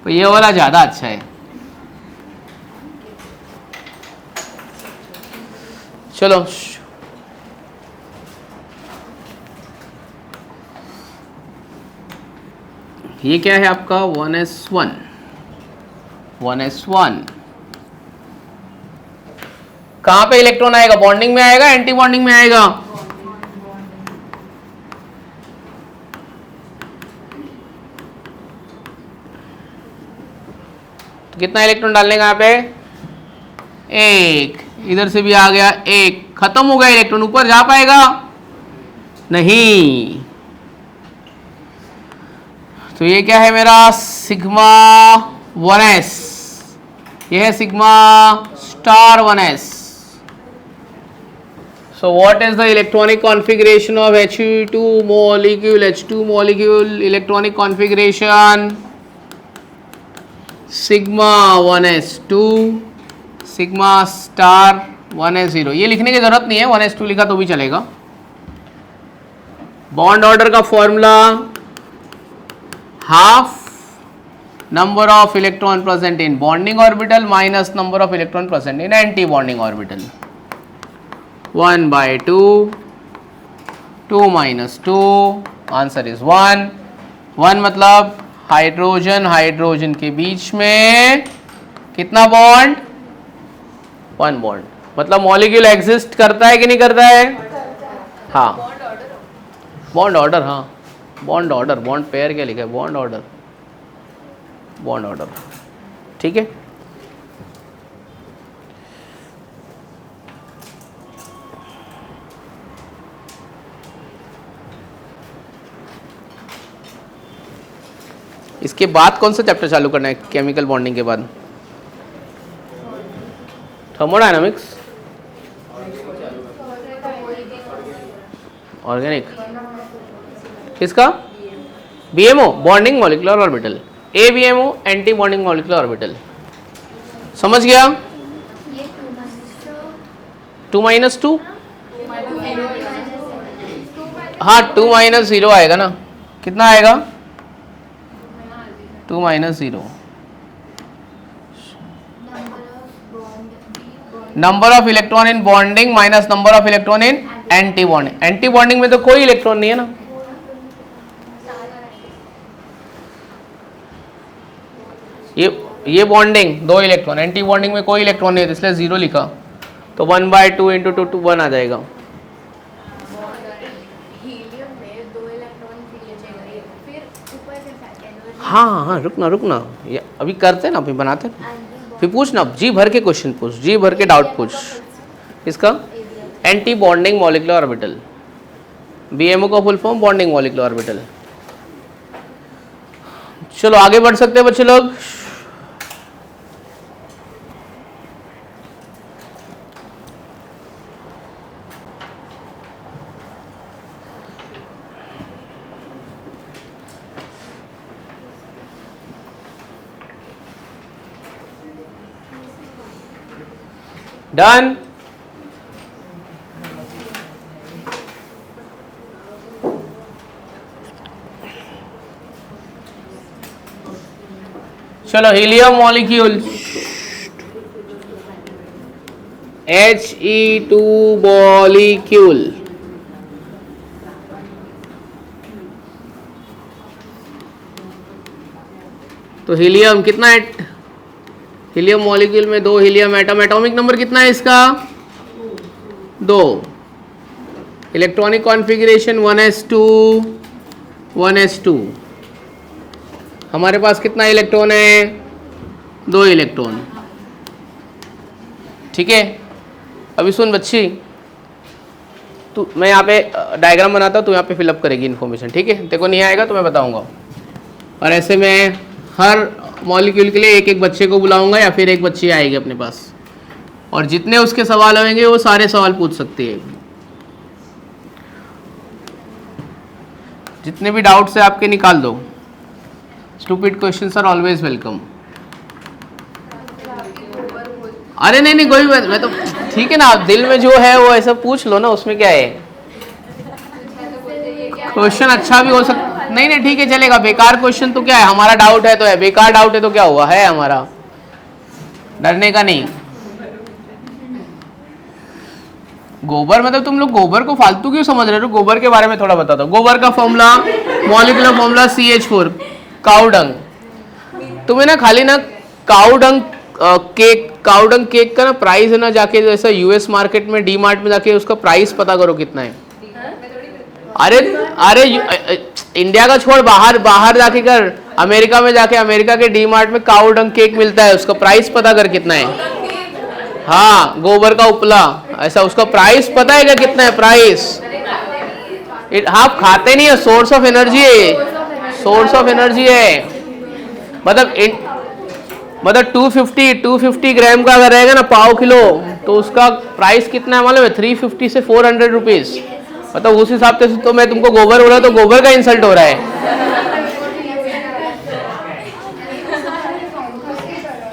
तो ये वाला ज्यादा अच्छा है। चलो ये क्या है आपका? 1s1, 1s1। कहां पे इलेक्ट्रॉन आएगा? बॉन्डिंग में आएगा, एंटी बॉन्डिंग में आएगा? तो कितना इलेक्ट्रॉन डालने का यहाँ पे? एक। इधर से भी आ गया एक, खत्म हो गया इलेक्ट्रॉन। ऊपर जा पाएगा? नहीं। तो ये क्या है मेरा? सिग्मा 1s, ये है sigma star 1s। So what is the electronic configuration of H2 molecule? H2 molecule electronic configuration sigma 1s2 sigma star 1s0। ये लिखने की जरूरत नहीं है, 1s2 लिखा तो भी चलेगा। बॉन्ड ऑर्डर का formula half number of electron present in bonding orbital minus number of electron present in anti bonding orbital, 1 by 2, 2 minus 2, answer is 1। 1 मतलब हाइड्रोजन हाइड्रोजन के बीच में कितना बॉन्ड? 1 बॉन्ड। मतलब मॉलिक्यूल एग्जिस्ट करता है कि नहीं करता है? हाँ, बॉन्ड ऑर्डर, हाँ बॉन्ड ऑर्डर, बॉन्ड पेयर क्या लिखा है? बॉन्ड ऑर्डर, बॉन्ड ऑर्डर, ठीक है। इसके बाद कौन सा चैप्टर चालू करना है? केमिकल बॉन्डिंग के बाद थर्मोडायनामिक्स, ऑर्गेनिक, किसका? BMO, bonding molecular orbital, ABMO anti bonding molecular orbital. समझ गया? 2 - 2, हाँ 2 - 0 आएगा ना। कितना आएगा? 2 - 0। Number of electron in bonding minus number of electron in anti bonding. Anti bonding में तो कोई इलेक्ट्रॉन नहीं है ना, ये बॉन्डिंग 2 इलेक्ट्रॉन, एंटी बॉन्डिंग में कोई इलेक्ट्रॉन नहीं है, इसलिए 0 लिखा, तो 1/2 इंटू 2 to 1 आ जाएगा। हीलियम में 2 इलेक्ट्रॉन चाहिए, फिर ऊपर से हाँ, रुकना, ये अभी करते ना, अभी बनाते ना, फिर पूछना, जी भर के क्वेश्चन पूछ, जी भर के डाउट पूछ। इसका anti bonding molecular orbital, BMO का full form bonding molecular orbital. चलो आगे बढ़ सकते हैं बच्चे लोग। डन। चलो हीलियम मॉलिक्यूल He2 मॉलिक्यूल, तो हीलियम कितना है? हीलियम मॉलिक्यूल में 2 हीलियम एटम, एटॉमिक नंबर कितना है इसका? 2। Electronic configuration 1s2 1s2। हमारे पास कितना इलेक्ट्रॉन है? 2 इलेक्ट्रॉन। ठीक है, अभी सुन बच्ची, तू मैं यहाँ पे डायग्राम बनाता हूँ, तो यहाँ पे फिलअप करेगी इन्फॉर्मेशन, ठीक है? तेरे को नहीं आएगा तो मैं बताऊँगा। और ऐसे मैं हर मॉलिक्यूल के लिए एक एक बच्चे को बुलाऊंगा या फिर एक बच्ची आएगी अपने पास, और जितने उसके सवाल होंगे वो सारे सवाल पूछ सकती है। जितने भी डाउट्स है आपके निकाल दो। Stupid questions are always welcome. अरे नहीं कोई बात, मैं तो ठीक है ना, दिल में जो है वो ऐसा पूछ लो ना, उसमें क्या है। क्वेश्चन अच्छा भी हो सकता, नहीं ठीक है चलेगा। बेकार क्वेश्चन तो क्या है, हमारा डाउट है तो है, बेकार डाउट है तो क्या हुआ, है हमारा, डरने का नहीं। गोबर मतलब तुम लोग गोबर को फालतू क्यों समझ रहे हो? गोबर के बारे में थोड़ा बता दो। गोबर का formula, molecular formula CH4, cow dung. तुम्हें ना खाली ना काउडंग केक का ना प्राइस है ना, जाके जैसा US मार्केट में डी मार्ट में जाके उसका प्राइस पता करो कितना है। अरे इंडिया का छोड़, बाहर जाके कर, अमेरिका में जाके अमेरिका के डी मार्ट में काउडंग केक मिलता है, उसका प्राइस पता कर कितना है। हाँ, गोबर का उपला, ऐसा उसका प्राइस पता है क्या कितना है प्राइस? आप खाते नहीं है, सोर्स ऑफ एनर्जी है, सोर्स ऑफ एनर्जी है। मतलब 250 ग्राम का अगर रहेगा ना पाव किलो, तो उसका प्राइस कितना है मालूम है? 350 से 400 रुपीज। मतलब उस हिसाब से तो मैं तुमको गोबर बोला तो गोबर का इंसल्ट हो रहा है।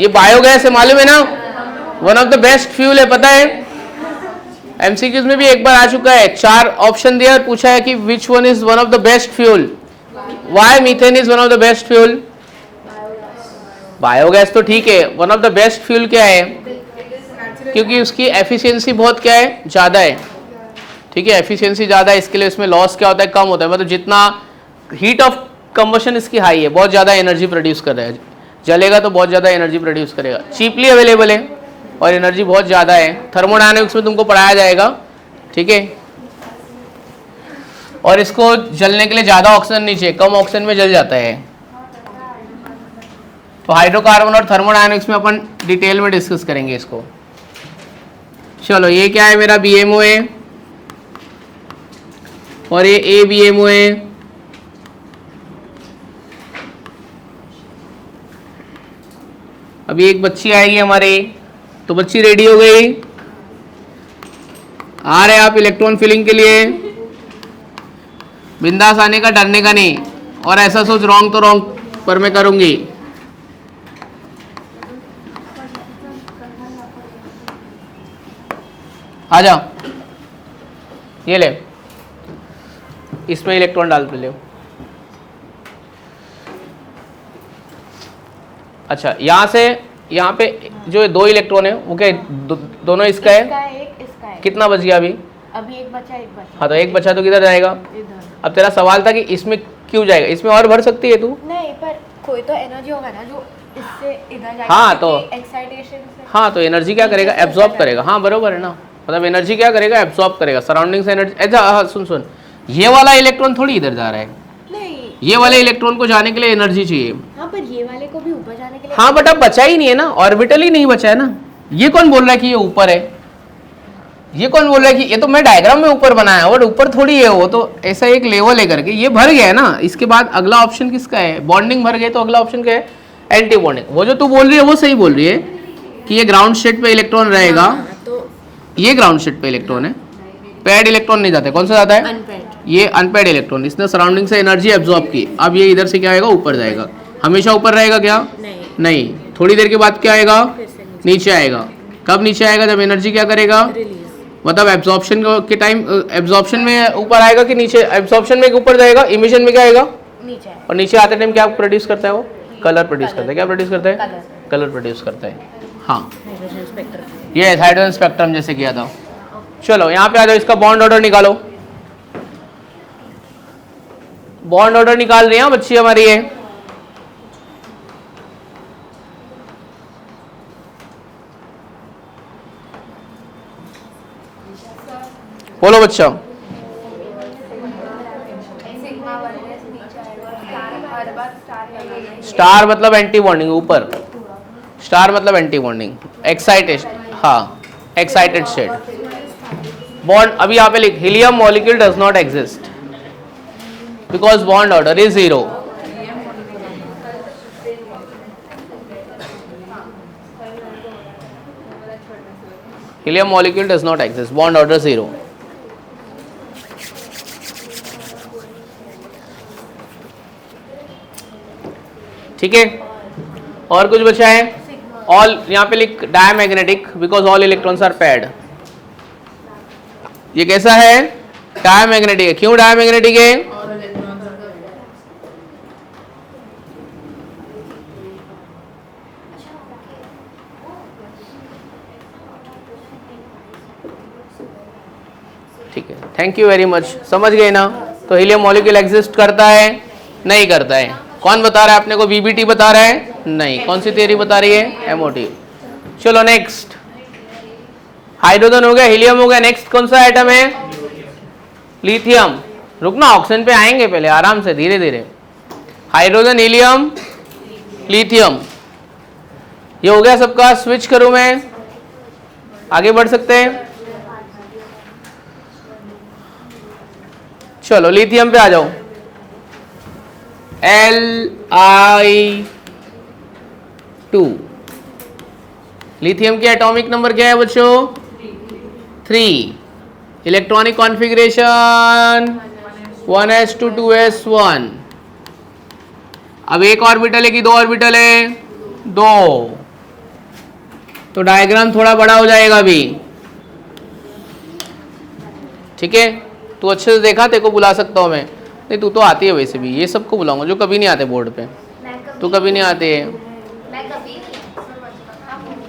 ये बायोगैस है, मालूम है ना, one of the best fuel है, पता है? एमसीक्यूज में भी एक बार आ चुका है, 4 ऑप्शन दिया और पूछा है कि which one is one of the best fuel, why methane is one of the best fuel. Biogas तो ठीक है, one of the best fuel क्या है? क्योंकि उसकी एफिशिएंसी बहुत क्या है, ज़्यादा है। ठीक है, एफिशिएंसी ज़्यादा है, इसके लिए इसमें लॉस क्या होता है, कम होता है। मतलब जितना हीट ऑफ कंबशन इसकी हाई है, बहुत ज़्यादा एनर्जी प्रोड्यूस कर रहा है, जलेगा तो बहुत ज़्यादा एनर्जी प्रोड्यूस करेगा, चीपली अवेलेबल है और एनर्जी बहुत ज़्यादा है। थर्मोडायनेमिक्स में तुमको पढ़ाया जाएगा, ठीक है? और इसको जलने के लिए ज़्यादा ऑक्सीजन नहीं चाहिए, कम ऑक्सीजन में जल जाता है। तो हाइड्रोकार्बन और थर्मोडायनेमिक्स में अपन डिटेल में डिस्कस करेंगे इसको। चलो, ये क्या है मेरा BMO है और ये ABMO है। अभी एक बच्ची आएगी हमारे, तो बच्ची रेडी हो गई, आ रहे आप इलेक्ट्रॉन फिलिंग के लिए, बिंदास आने का, डरने का नहीं। और ऐसा सोच रॉन्ग तो रॉन्ग पर मैं करूंगी। आ जाओ, ये ले, इसमें इलेक्ट्रॉन डाल ले। अच्छा, यहाँ से यहाँ पे जो 2 इलेक्ट्रॉन है वो क्या दोनों इसका है, इसका है। कितना बच गया अभी? अभी एक बचा। हाँ तो एक बचा तो किधर जाएगा? इधर। अब तेरा सवाल था कि इसमें क्यों जाएगा, इसमें और भर सकती है तू। नहीं पर कोई तो एनर्जी होगा ना जो इससे इधर जाएगा। हाँ, तो एक्साइटेशन से। हाँ तो एनर्जी क्या करेगा? एब्जॉर्ब करेगा। हाँ बरोबर है ना, मतलब एनर्जी क्या करेगा? एब्जॉर्ब करेगा सराउंडिंग से एनर्जी। ऐसा हाँ सुन, ये वाला इलेक्ट्रॉन थोड़ी इधर जा रहा है, नहीं ये वाले इलेक्ट्रॉन को जाने के लिए एनर्जी चाहिए। हाँ पर ये वाले को भी ऊपर जाने के लिए। हाँ बट अब बचा ही नहीं है ना, ऑर्बिटल ही नहीं बचा है ना। ये कौन बोल रहा है कि ये ऊपर है? ये कौन बोल रहा है कि ये तो मैं डायग्राम में ऊपर बनाया और ऊपर थोड़ी है वो, तो ऐसा एक लेवल है करके ये भर गया है ना। इसके बाद अगला ऑप्शन किसका है? बॉन्डिंग भर गए तो अगला ऑप्शन क्या है? Anti bonding. वो जो तू बोल रही है वो सही बोल रही है कि ये ग्राउंड स्टेट पे इलेक्ट्रॉन रहेगा, तो ये ग्राउंड स्टेट पे इलेक्ट्रॉन है, पैड इलेक्ट्रॉन नहीं जाता है। कौन सा जाता है? अनपेड। ये अनपेड इलेक्ट्रॉन, इसने सराउंडिंग से एनर्जी एब्जॉर्ब की, अब ये इधर से क्या आएगा? ऊपर जाएगा। हमेशा ऊपर रहेगा क्या? नहीं, थोड़ी देर के बाद क्या आएगा? फिर से नीचे आएगा। कब नीचे आएगा? जब एनर्जी क्या करेगा? रिलीज। मतलब एब्जॉर्प्शन के टाइम एब्जॉर्प्शन में ऊपर आएगा कि नीचे? एब्जॉर्प्शन में ऊपर जाएगा, इमिशन में क्या आएगा? नीचे आएगा। और नीचे आते टाइम क्या प्रोड्यूस करता है वो? कलर प्रोड्यूस करता है। क्या प्रोड्यूस करता है? कलर। कलर प्रोड्यूस करता है। हाँ हाइड्रोजन स्पेक्ट्रम। ये हाइड्रोजन स्पेक्ट्रम जैसे किया था। चलो यहाँ पे आ जाओ, इसका बॉन्ड ऑर्डर निकालो। बॉन्ड ऑर्डर निकाल रही हैं बच्ची हमारी ये। बोलो बच्चा। स्टार मतलब एंटी बॉन्डिंग, ऊपर स्टार मतलब एंटी बॉन्डिंग। एक्साइटेड, हाँ एक्साइटेड स्टेट। बॉन्ड अभी यहाँ पे लिख, helium molecule does not exist because bond order is 0। Helium molecule does not exist, bond order 0। ठीक है, और कुछ बचा है? ऑल, यहाँ पे लिख diamagnetic because all electrons are paired. ये कैसा है? डायमैग्नेटिक है। क्यों डायमैग्नेटिक है? ठीक है, थैंक यू वेरी मच। समझ गए ना? तो हीलियम मॉलिक्यूल एग्जिस्ट करता है? नहीं करता है। कौन बता रहा है अपने को? बीबीटी बता रहा है? नहीं। कौन सी थियरी बता रही है? एमओटी। चलो नेक्स्ट, हाइड्रोजन हो गया, हीलियम हो गया, नेक्स्ट कौन सा आइटम है? लिथियम। रुकना, ऑक्सीजन पे आएंगे, पहले आराम से धीरे धीरे। हाइड्रोजन, हीलियम, लिथियम, ये हो गया सबका। स्विच करूं मैं, आगे बढ़ सकते हैं? चलो लिथियम पे आ जाओ। Li2। लिथियम की एटॉमिक नंबर क्या है बच्चों? 3। Electronic configuration 1s2 2s1। अब एक ऑर्बिटल है कि 2 ऑर्बिटल है? 2। तो डायग्राम थोड़ा बड़ा हो जाएगा अभी। ठीक है, तू अच्छे से देखा, तेरे को बुला सकता हूँ मैं? नहीं, तू तो आती है वैसे भी, ये सबको बुलाऊंगा जो कभी नहीं आते बोर्ड पे। तू कभी नहीं आती है,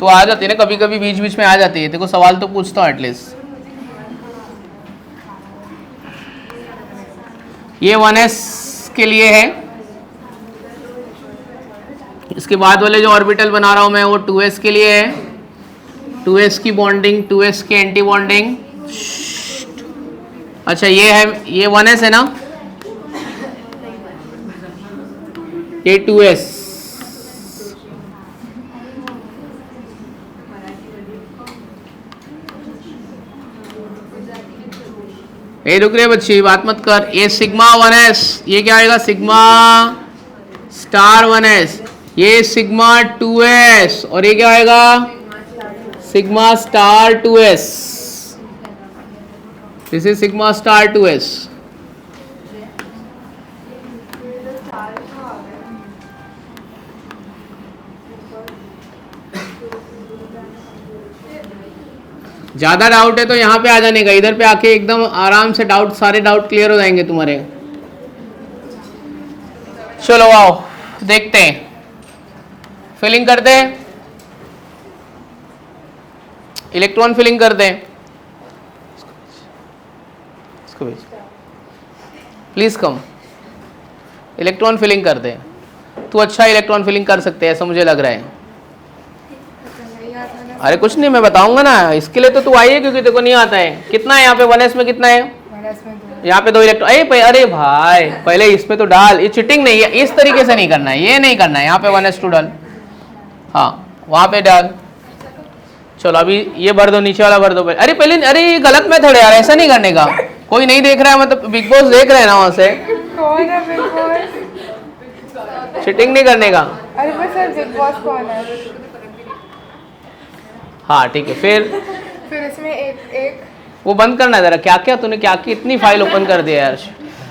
तू आ जाती है ना कभी कभी, बीच बीच में आ जाती है। तेरे को सवाल तो पूछता हूँ एटलीस्ट। ये 1s के लिए है। इसके बाद वाले जो ऑर्बिटल बना रहा हूं मैं वो 2s के लिए है। 2s की बॉन्डिंग, 2s की एंटी बॉन्डिंग। अच्छा ये है, ये 1s है ना, ये 2s। ये रुक रहे बच्ची, बात मत कर। ये सिग्मा 1s, ये क्या आएगा? Sigma star 1s। ये सिग्मा 2s, और ये क्या आएगा? Sigma star 2s। This is sigma star 2s। ज्यादा डाउट है तो यहाँ पे आ जाने का, इधर पे आके एकदम आराम से डाउट, सारे डाउट क्लियर हो जाएंगे तुम्हारे। चलो आओ देखते हैं, फिलिंग करते हैं। इलेक्ट्रॉन फिलिंग करते हैं, इसको भेज, प्लीज कम, इलेक्ट्रॉन फिलिंग करते हैं। तू अच्छा इलेक्ट्रॉन फिलिंग कर सकते हैं ऐसा मुझे लग रहा है। अरे कुछ नहीं, मैं बताऊंगा ना, इसके लिए तो तू आई है क्योंकि तेरे को नहीं आता है। कितना है यहाँ पे 1s में कितना है? यहाँ पे 2 इलेक्ट्रॉन। अरे भाई पहले इसमें तो डाल, ये चीटिंग नहीं है, इस तरीके से नहीं करना है, ये नहीं करना है। यहाँ पे 1s2 डाल, हाँ वहाँ पे डाल। चलो अभी ये भर दो, नीचे वाला भर दो। अरे पहले, अरे ये गलत मेथड है यार, ऐसा नहीं करने का। कोई नहीं देख रहा है, मतलब बिग बॉस देख रहे हैं ना वहाँ से। कौन है बिग बॉस? चीटिंग नहीं करने का। अरे बस सर बिग बॉस कौन है? हाँ ठीक है, फिर इसमें एक वो बंद करना है जरा। क्या क्या तूने क्या की इतनी फाइल ओपन कर दिया यार।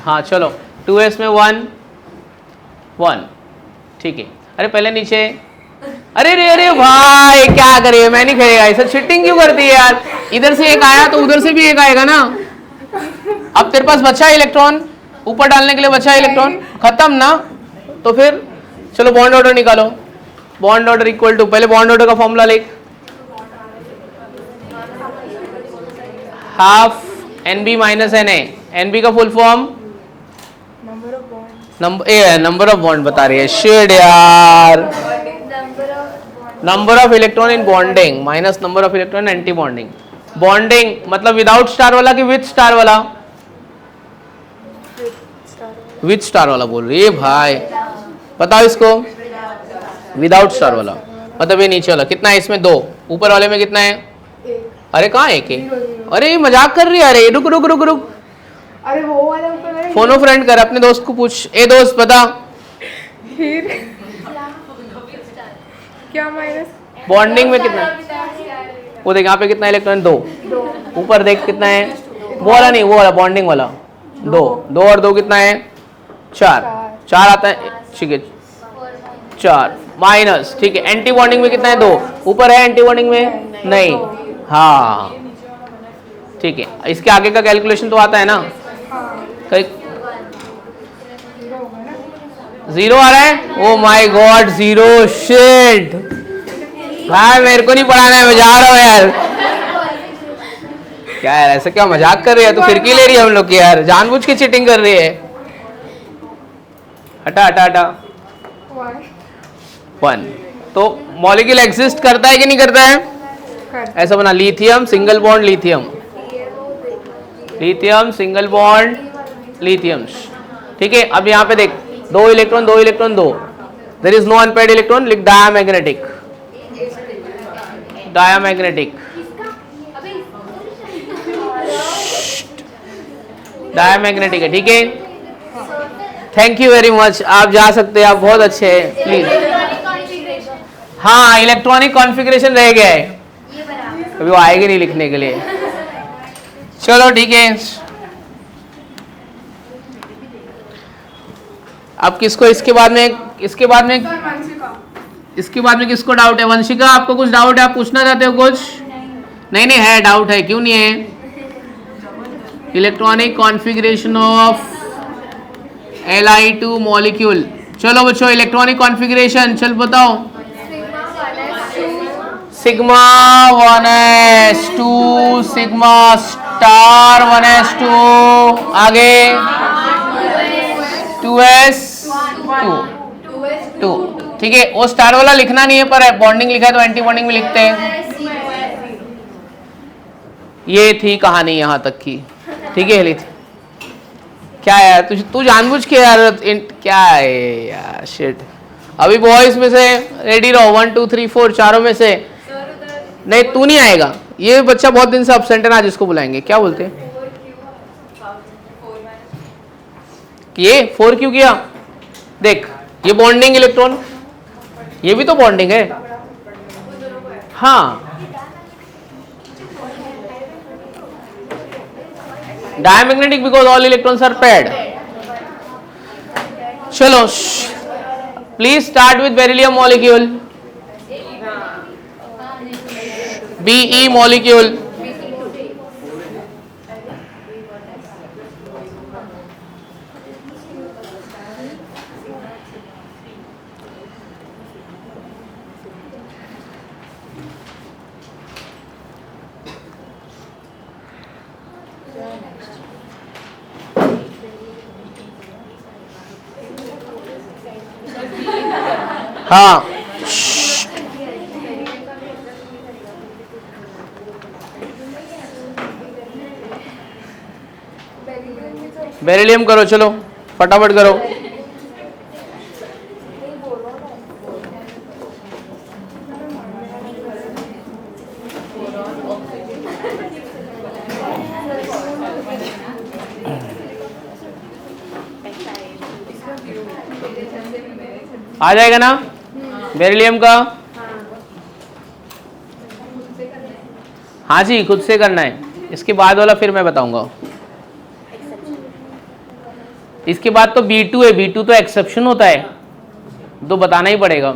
हाँ चलो 2s में 1 1, ठीक है। अरे पहले नीचे, अरे रे अरे भाई क्या करिए, मैं नहीं खेलेगा ऐसा। चीटिंग क्यों करती है यार? इधर से एक आया तो उधर से भी एक आएगा ना। अब तेरे पास बचा है इलेक्ट्रॉन, ऊपर डालने के लिए बचा है इलेक्ट्रॉन, खत्म ना। तो फिर चलो बॉन्ड ऑर्डर निकालो। बॉन्ड ऑर्डर इक्वल टू, पहले बॉन्ड ऑर्डर का फॉर्मूला लिख, half NB minus NA। NB का full form number of bond बता रही है, शेड यार। Number of electron in bonding minus number of electron anti bonding. Bonding मतलब विदाउट स्टार वाला कि विथ स्टार वाला? विथ स्टार वाला बोल रही है भाई, बताओ इसको। विदाउट स्टार वाला मतलब ये नीचे वाला। कितना है इसमें? 2। ऊपर वाले में कितना है? अरे कहाँ एक है? अरे ये मजाक कर रही है। अरे रुक रुक रुक रुक, अरे वो वाला ऊपर वाला फोनो फ्रेंड कर, अपने दोस्त को पूछ। ए दोस्त बता, हीर क्या माइनस बॉन्डिंग में कितना है? वो देख यहाँ पे कितना इलेक्ट्रॉन? 2। ऊपर देख कितना है? वो वाला नहीं, वो वाला बॉन्डिंग वाला 2। 2 और 2 कितना है? 4। 4 आता है, ठीक है 4 माइनस, ठीक है। एंटी बॉन्डिंग में कितना है? 2। ऊपर है एंटी बॉन्डिंग में? नहीं, हाँ ठीक है। इसके आगे का कैलकुलेशन तो आता है ना? कहीं 0 आ रहा है? ओ माय गॉड 0, शिट भाई मेरे को नहीं पढ़ाना है, मैं जा रहा हूँ यार। क्या यार ऐसा क्या मजाक कर रही है? तू फिरकी ले रही है हम लोग की यार, जानबूझ के चीटिंग कर रही है। हटा हटा हटा। 1 तो मॉलिक्यूल एग्जिस्ट करता है कि नहीं करता है? ऐसा बना, lithium single bond lithium, lithium single bond lithium, ठीक है। अब यहाँ पे देख 2 electron 2 electron 2, there is no unpaired electron, लिख डायमैग्नेटिक। डायमैग्नेटिक, डायमैग्नेटिक है, ठीक है। थैंक यू वेरी मच, आप जा सकते हैं, आप बहुत अच्छे हैं, प्लीज। हाँ इलेक्ट्रॉनिक कॉन्फ़िगरेशन रह गया है, अभी वो आएगी नहीं लिखने के लिए। चलो ठीक है। अब किसको इसके बाद में किसको डाउट है? वंशिका आपको कुछ डाउट है, आप पूछना चाहते हो कुछ? नहीं नहीं है, डाउट है, क्यों नहीं है? Electronic configuration of Li2 molecule. चलो बच्चों इलेक्ट्रॉनिक कॉन्फ़िगरेशन, चल बताओ। Sigma 1s2, sigma star 1s2, आगे 2s2, 2, ठीक है। वो स्टार वाला लिखना नहीं है, पर बॉन्डिंग लिखा है तो एंटी बॉन्डिंग में लिखते हैं। ये थी कहानी यहाँ तक की, ठीक है। लिख क्या यार तू जानबूझ के यार क्या है यार, शिट। अभी बॉयज में से रेडी रहो, 1 2 3 4 चारों में से। नहीं तू नहीं आएगा, ये बच्चा बहुत दिन से अब्सेंट है ना, आज इसको बुलाएंगे। क्या बोलते हैं? ये 4 क्यों किया? देख ये बॉन्डिंग इलेक्ट्रॉन, ये भी तो बॉन्डिंग है। हाँ diamagnetic because all electrons are paired. चलो please start with beryllium molecule, Be molecule, हाँ बेरिलियम करो, चलो फटाफट करो। आ जाएगा ना बेरिलियम का? हाँ जी, खुद से करना है। इसके बाद वाला फिर मैं बताऊंगा। इसके बाद तो B2 है, B2 तो एक्सेप्शन होता है, तो बताना ही पड़ेगा।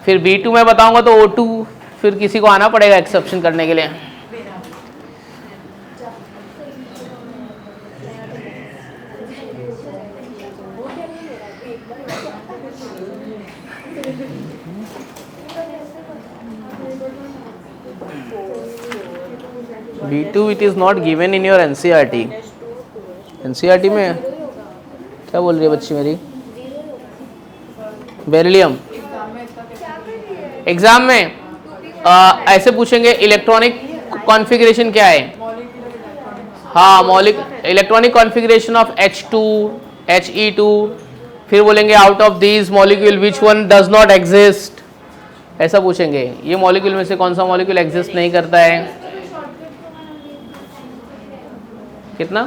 फिर B2 में बताऊंगा तो O2 फिर किसी को आना पड़ेगा एक्सेप्शन करने के लिए। B2 it is not given in your NCERT। NCERT में क्या बोल रही है बच्ची मेरी? बेरिलियम एग्जाम में ऐसे पूछेंगे इलेक्ट्रॉनिक कॉन्फ़िगरेशन क्या है। हाँ, मौलिक electronic configuration of H2 He2, फिर बोलेंगे out of these molecule which one does not exist, ऐसा पूछेंगे। ये मॉलिक्यूल में से कौन सा मॉलिक्यूल एग्जिस्ट नहीं करता है। कितना?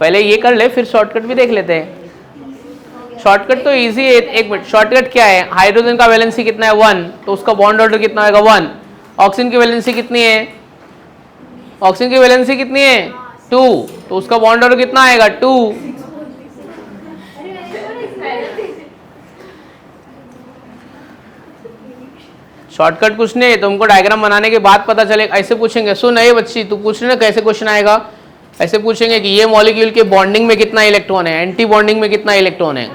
पहले ये कर ले, फिर शॉर्टकट भी देख लेते हैं। शॉर्टकट तो इजी है। एक मिनट, शॉर्टकट क्या है? हाइड्रोजन का वैलेंसी कितना है? 1, तो उसका बॉन्ड ऑर्डर कितना होगा? 1। ऑक्सीजन की वैलेंसी कितनी है? ऑक्सीजन की वैलेंसी कितनी है? 2, तो उसका बॉन्ड ऑर्डर कितना आएगा? 2। शॉर्टकट कुछ नहीं है, तुमको डायग्राम बनाने के बाद पता चलेगा। ऐसे पूछेंगे, सुन ये बच्ची तू पूछ रही ना कैसे क्वेश्चन आएगा, ऐसे पूछेंगे कि ये मॉलिक्यूल के बॉन्डिंग में कितना इलेक्ट्रॉन है, एंटी बॉन्डिंग में कितना इलेक्ट्रॉन है।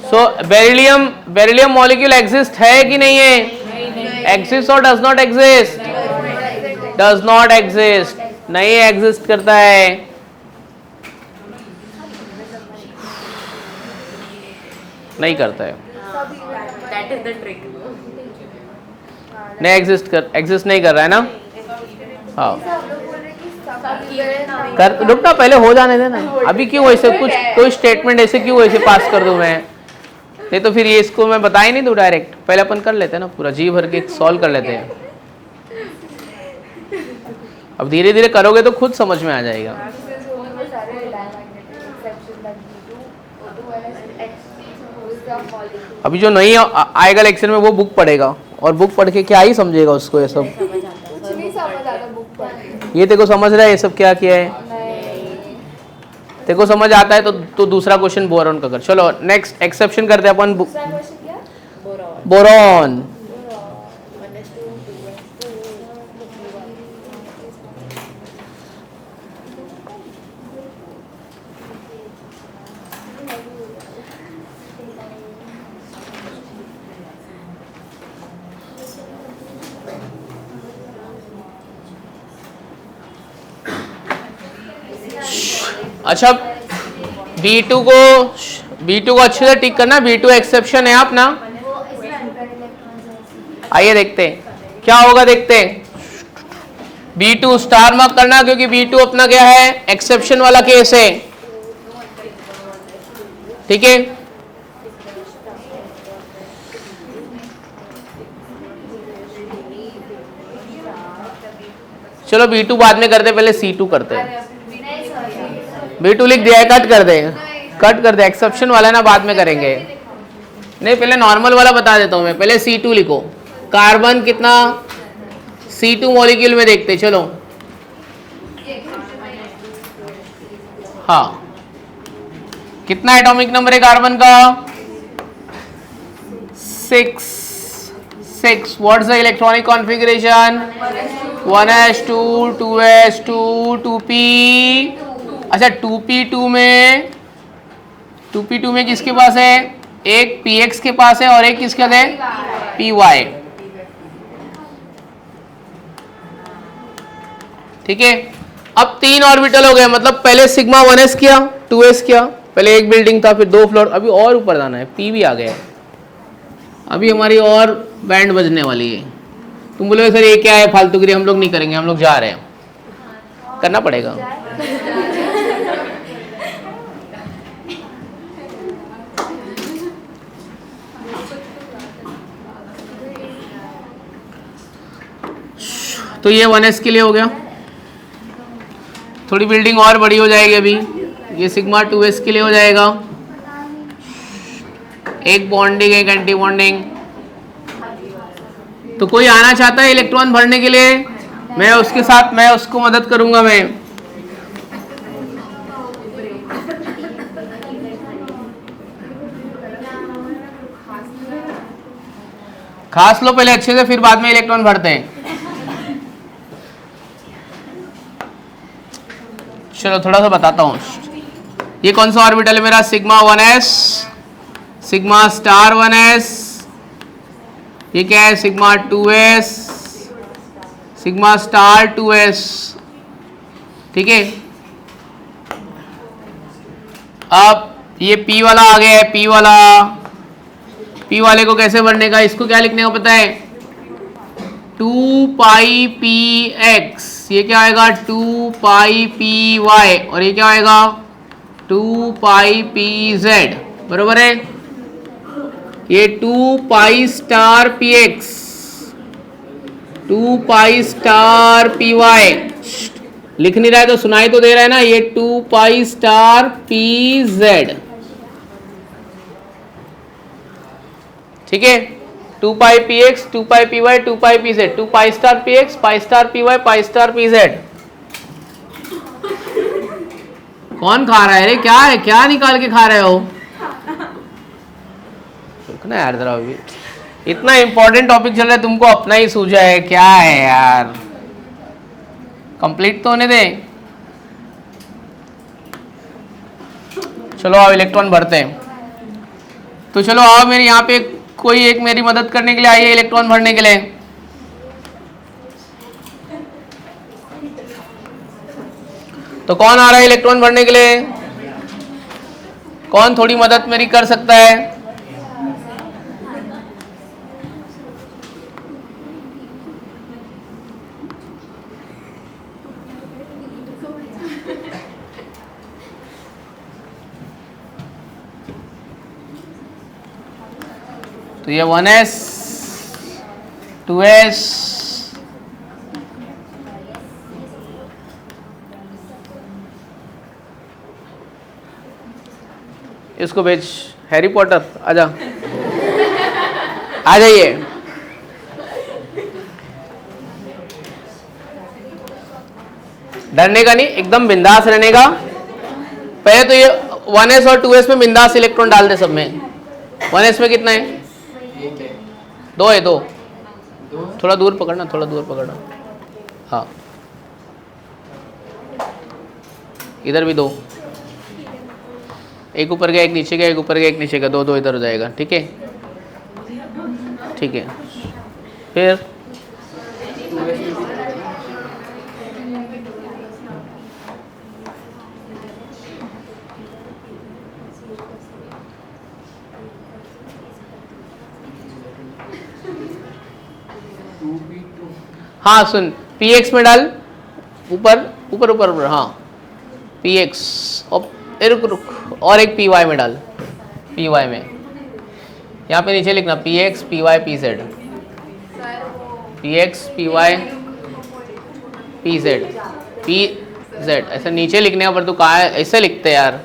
सो बेरिलियम मॉलिक्यूल एग्जिस्ट है कि नहीं है? एग्जिस्ट और does not exist? Does not exist, नहीं एग्जिस्ट करता है। नहीं करता है, That is the trick. नहीं एग्जिस्ट नहीं कर रहा है ना। हाँ कर, रुकना पहले हो जाने देना। अभी क्यों ऐसे कुछ कोई स्टेटमेंट ऐसे क्यों ऐसे पास कर दूं मैं? नहीं तो फिर ये इसको मैं बता ही नहीं दूं डायरेक्ट। पहले अपन कर लेते हैं ना, पूरा जी भर के सॉल्व कर लेते हैं। अब धीरे धीरे करोगे तो खुद समझ में आ जाएगा। अभी जो नहीं आएगा लेक्चर में वो बुक पढ़ेगा, और बुक पढ़ के क्या ही समझेगा उसको ये सब। कुछ नहीं समझ आता बुक पढ़। ये तेको समझ रहा है ये सब क्या किया है? तेको समझ आता है तो दूसरा क्वेश्चन बोरॉन का कर। चलो नेक्स्ट एक्सेप्शन करते हैं अपन। बोरॉन अच्छा, B2 को अच्छे से टिक करना। B2 एक्सेप्शन है अपना। आइए देखते हैं क्या होगा, देखते हैं। B2 स्टार मार्क करना, क्योंकि B2 अपना क्या है? एक्सेप्शन वाला केस है। ठीक है, चलो B2 बाद में करते, पहले C2 करते हैं। B2 लिख दिया है, कट कर दे। एक्सेप्शन वाला ना बाद में करेंगे। नहीं, पहले नॉर्मल वाला बता देता हूं मैं। पहले C2 लिखो। कार्बन कितना? C2 मॉलिक्यूल में देखते चलो। हाँ, कितना एटॉमिक नंबर है कार्बन का? 6। What's the electronic configuration? 1s2 2s2 2p। अच्छा, 2p2 में किसके पास है? एक px के पास है और एक किसके पास है? py। ठीक है, अब 3 ऑर्बिटल हो गए, मतलब पहले सिग्मा 1s किया, 2s किया, पहले एक बिल्डिंग था, फिर 2 फ्लोर, अभी और ऊपर जाना है, p भी आ गया है, अभी हमारी और बैंड बजने वाली है। तुम बोलोगे सर ये क्या है फालतूगिरी, हम लोग नहीं करेंगे, हम लोग जा रहे हैं, करना पड़ेगा। तो ये 1s के लिए हो गया, थोड़ी बिल्डिंग और बड़ी हो जाएगी अभी, ये सिग्मा 2s के लिए हो जाएगा, एक बॉन्डिंग एक एंटी बॉन्डिंग। तो कोई आना चाहता है इलेक्ट्रॉन भरने के लिए, मैं उसके साथ, मैं उसको मदद करूंगा। मैं खास लो पहले अच्छे से, फिर बाद में इलेक्ट्रॉन भरते हैं। चलो थोड़ा सा बताता हूँ। ये कौन सा ऑर्बिटल है मेरा, sigma 1s, sigma star 1s, ये क्या है sigma 2s, sigma star 2s, ठीक है। अब ये p वाला आ गया है, p वाला, p वाले को कैसे भरने का, इसको क्या लिखने का पता है, 2 पाई पी एक्स, ये क्या आएगा 2 पाई पी वाई, और ये क्या आएगा 2 पाई पी जेड, बरोबर है। ये 2 pi star P X, 2 pi star P Y, लिख नहीं रहा है तो सुनाई तो दे रहा है ना, ये 2 पाई स्टार पी जेड, ठीक है। 2 pi P X, 2 pi P Y, 2 pi P Z, 2 pi star P X, pi star P Y, pi star P Z. कौन खा रहा है रे, क्या है, क्या निकाल के खा रहे हो, ना यार जरा, अभी इतना इंपॉर्टेंट टॉपिक चल रहा है, तुमको अपना ही सूझा है, क्या है यार, कंप्लीट तो होने दे। चलो आओ इलेक्ट्रॉन भरते हैं। तो चलो आओ, मेरे यहाँ पे कोई एक मेरी मदद करने के लिए आई है इलेक्ट्रॉन भरने के लिए। तो कौन आ रहा है इलेक्ट्रॉन भरने के लिए, कौन थोड़ी मदद मेरी कर सकता है। तो ये 1s 2s, इसको भेज, हैरी पॉटर आजा, आ जाइए। डरने का नहीं, एकदम बिंदास रहने का। पहले तो ये 1s और 2s में बिंदास इलेक्ट्रॉन डाल दे सब में। 1s में कितना है, 2 है, 2, थोड़ा दूर पकड़ना, थोड़ा दूर पकड़ना, हाँ इधर भी 2, एक ऊपर गया एक नीचे गया, एक ऊपर गया एक नीचे गया, 2 2 इधर हो जाएगा, ठीक है, ठीक है। फिर हाँ सुन, px में डाल, ऊपर ऊपर ऊपर ऊपर, हाँ px, और रुक रुक, और एक py में डाल, py में, यहाँ पे नीचे लिखना px py pz, px py pz pz, ऐसा नीचे लिखने का, पर तू कहाँ है, ऐसे लिखते हैं यार,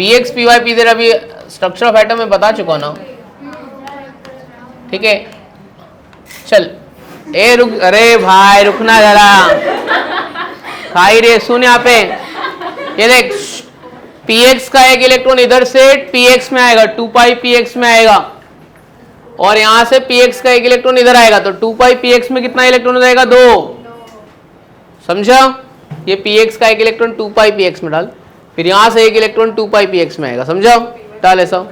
px py pz। अभी स्ट्रक्चर ऑफ एटम में बता चुका ना, ठीक है। चल ए रुक, अरे भाई रुकना जरा, खाई रे, सुन यहाँ पे, ये देख px का एक इलेक्ट्रॉन इधर से px में आएगा, 2 पाई px में आएगा, और यहां से px का एक इलेक्ट्रॉन इधर आएगा, तो 2 पाई px में कितना इलेक्ट्रॉन हो जाएगा, 2, समझा। ये px का एक इलेक्ट्रॉन 2 पाई px में डाल, फिर यहां से एक इलेक्ट्रॉन 2 पाई px में आएगा, समझा, डाल ऐसा,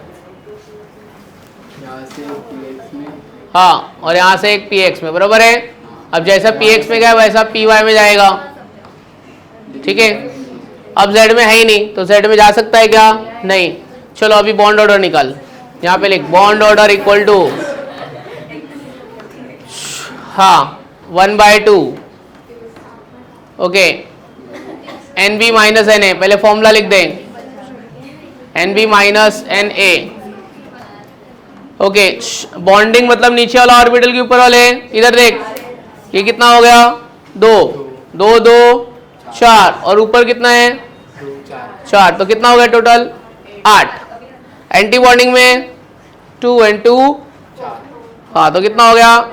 हाँ, और यहाँ से एक px में, बराबर है। अब जैसा px में गया वैसा py में जाएगा, ठीक है, अब Z में है ही नहीं तो Z में जा सकता है क्या? नहीं। चलो अभी बॉन्ड ऑर्डर निकाल, यहाँ पे लिख बॉन्ड ऑर्डर इक्वल टू, हाँ 1/2, ओके, NB माइनस NA, पहले फॉर्मूला लिख दें, NB minus NA, okay. Bonding मतलब नीचे वाला ऑर्बिटल के ऊपर वाले, इधर देख, ये कितना हो गया? 2 2 2 4, और ऊपर कितना है? 4, तो कितना हो गया टोटल? 8। एंटी बॉन्डिंग में 2 and 2, हाँ तो कितना हो गया?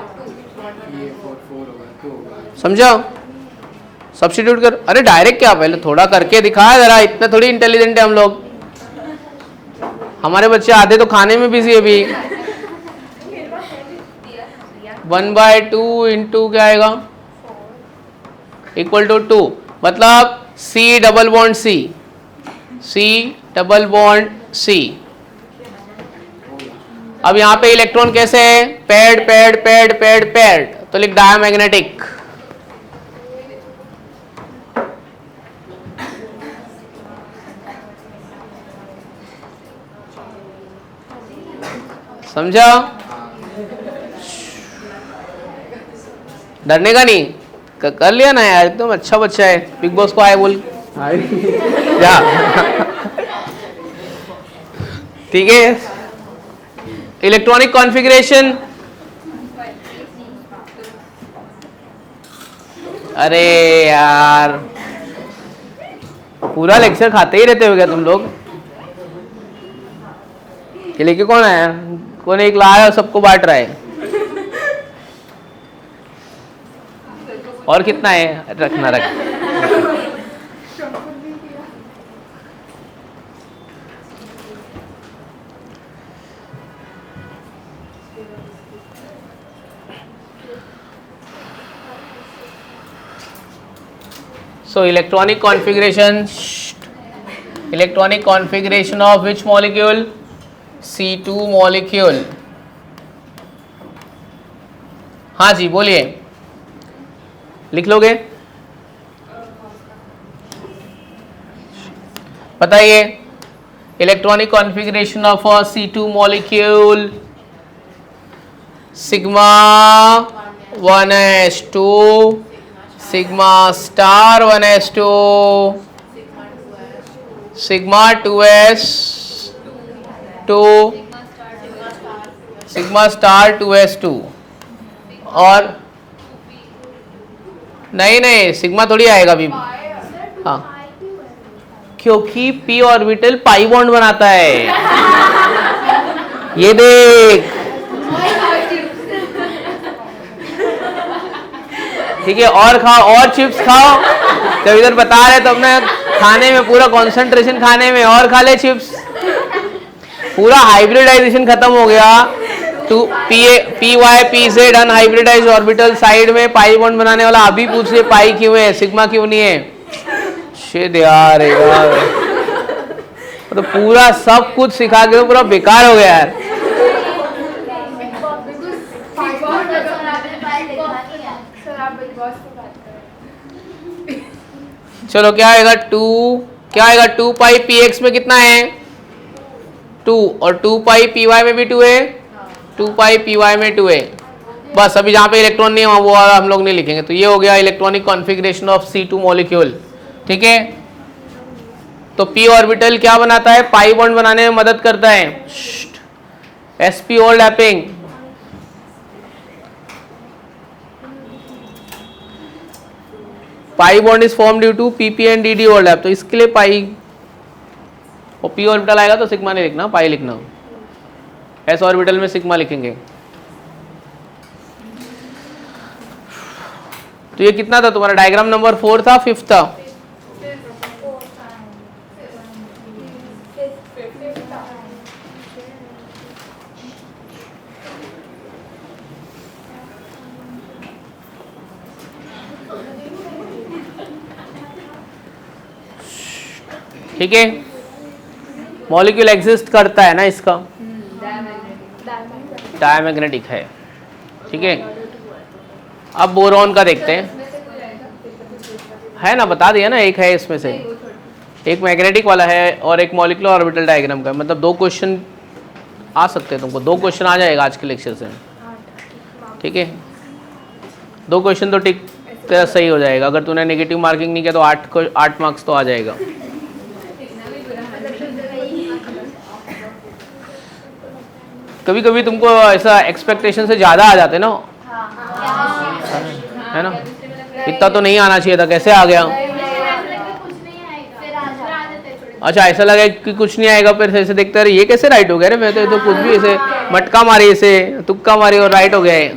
समझा? सब्स्टिट्यूट कर, अरे डायरेक्ट क्या, पहले थोड़ा करके दिखाया जरा, इतना थोड़ी इंटेलिजेंट है हम लोग, हमारे बच्चे आधे तो खाने में बिजी है अभी। 1/2 इंटू क्या आएगा? इक्वल टू 2, मतलब C double bond C, C double bond C। अब यहाँ पे इलेक्ट्रॉन कैसे है? Paid paid paid paid paid, तो लिख डायमैग्नेटिक। समझा? डरने का नहीं, कर लिया ना यार, एकदम अच्छा बच्चा है, बिग बॉस को आए बोल जा। ठीक है, इलेक्ट्रॉनिक कॉन्फ़िगरेशन, अरे यार पूरा लेक्चर खाते ही रहते हो क्या तुम लोग? ये लेके कौन आया? कौन एक लाया और सबको बांट रहा है? और कितना है? रखना रख। So electronic configuration of which molecule? C2 molecule। हाँ जी बोलिए, लिख लोगे? बताइए, electronic configuration of a C2 molecule, sigma 1s2, sigma star 1s2, sigma 2s2, sigma star 2s2, और नहीं सिग्मा थोड़ी आएगा अभी, हाँ क्योंकि p ऑर्बिटल पाई बॉन्ड बनाता है। ये देख, ठीक है, और खाओ, और चिप्स खाओ, जब इधर बता रहे तो अपने खाने में पूरा कंसंट्रेशन, खाने में, और खा ले चिप्स। पूरा हाइब्रिडाइजेशन खत्म हो गया। P Y P Z unhybridised orbital side में पाई बॉन्ड बनाने वाला अभी पूछ रहे पाई क्यों है, सिग्मा क्यों नहीं है? शिट यार, तो पूरा सब कुछ सिखा के पूरा बेकार हो गया यार। चलो क्या आएगा? 2 पाई पी एक्स में कितना है? 2, और 2 पाई पी वाई में भी 2 है, 2 पाई पी वाई में 2 है। बस अभी जहाँ पे इलेक्ट्रॉन नहीं है वो हम लोग नहीं लिखेंगे। तो ये हो गया electronic configuration of C2 molecule. ठीक है, तो p ऑर्बिटल क्या बनाता है? पाई बॉन्ड बनाने में मदद करता है, sp overlapping. Pi bond is form due to pp and dd overlap, तो इसके लिए पाई, और p ऑर्बिटल आएगा तो सिग्मा नहीं लिखना, पाई लिखना। s ऑर्बिटल में सिग्मा लिखेंगे। तो ये कितना था तुम्हारा? डायग्राम नंबर 4 था, 5 था? ठीक है, मॉलिक्यूल एग्जिस्ट करता है ना, इसका डायमैग्नेटिक है। ठीक है, अब बोरॉन का देखते हैं, है ना, बता दिया ना, एक है इसमें से, एक मैग्नेटिक वाला है और एक मॉलिक्यूलर ऑर्बिटल डायग्राम का। मतलब 2 क्वेश्चन आ सकते हैं तुमको, 2 क्वेश्चन आ जाएगा आज के लेक्चर से, ठीक है। 2 क्वेश्चन तो टिक तेरा सही हो जाएगा। अगर तूने नेगेटिव मार्किंग नहीं किया तो 8 मार्क्स तो आ जाएगा। कभी कभी तुमको ऐसा एक्सपेक्टेशन से ज़्यादा आ जाते ना, है ना, इतना तो नहीं आना चाहिए था, कैसे आ गया। अच्छा, ऐसा लगा कि कुछ नहीं आएगा, फिर ऐसे देखते रहे ये कैसे राइट हो गया रे, मैं तो कुछ भी ऐसे मटका मारी, ऐसे तुक्का मारी और राइट हो गया है।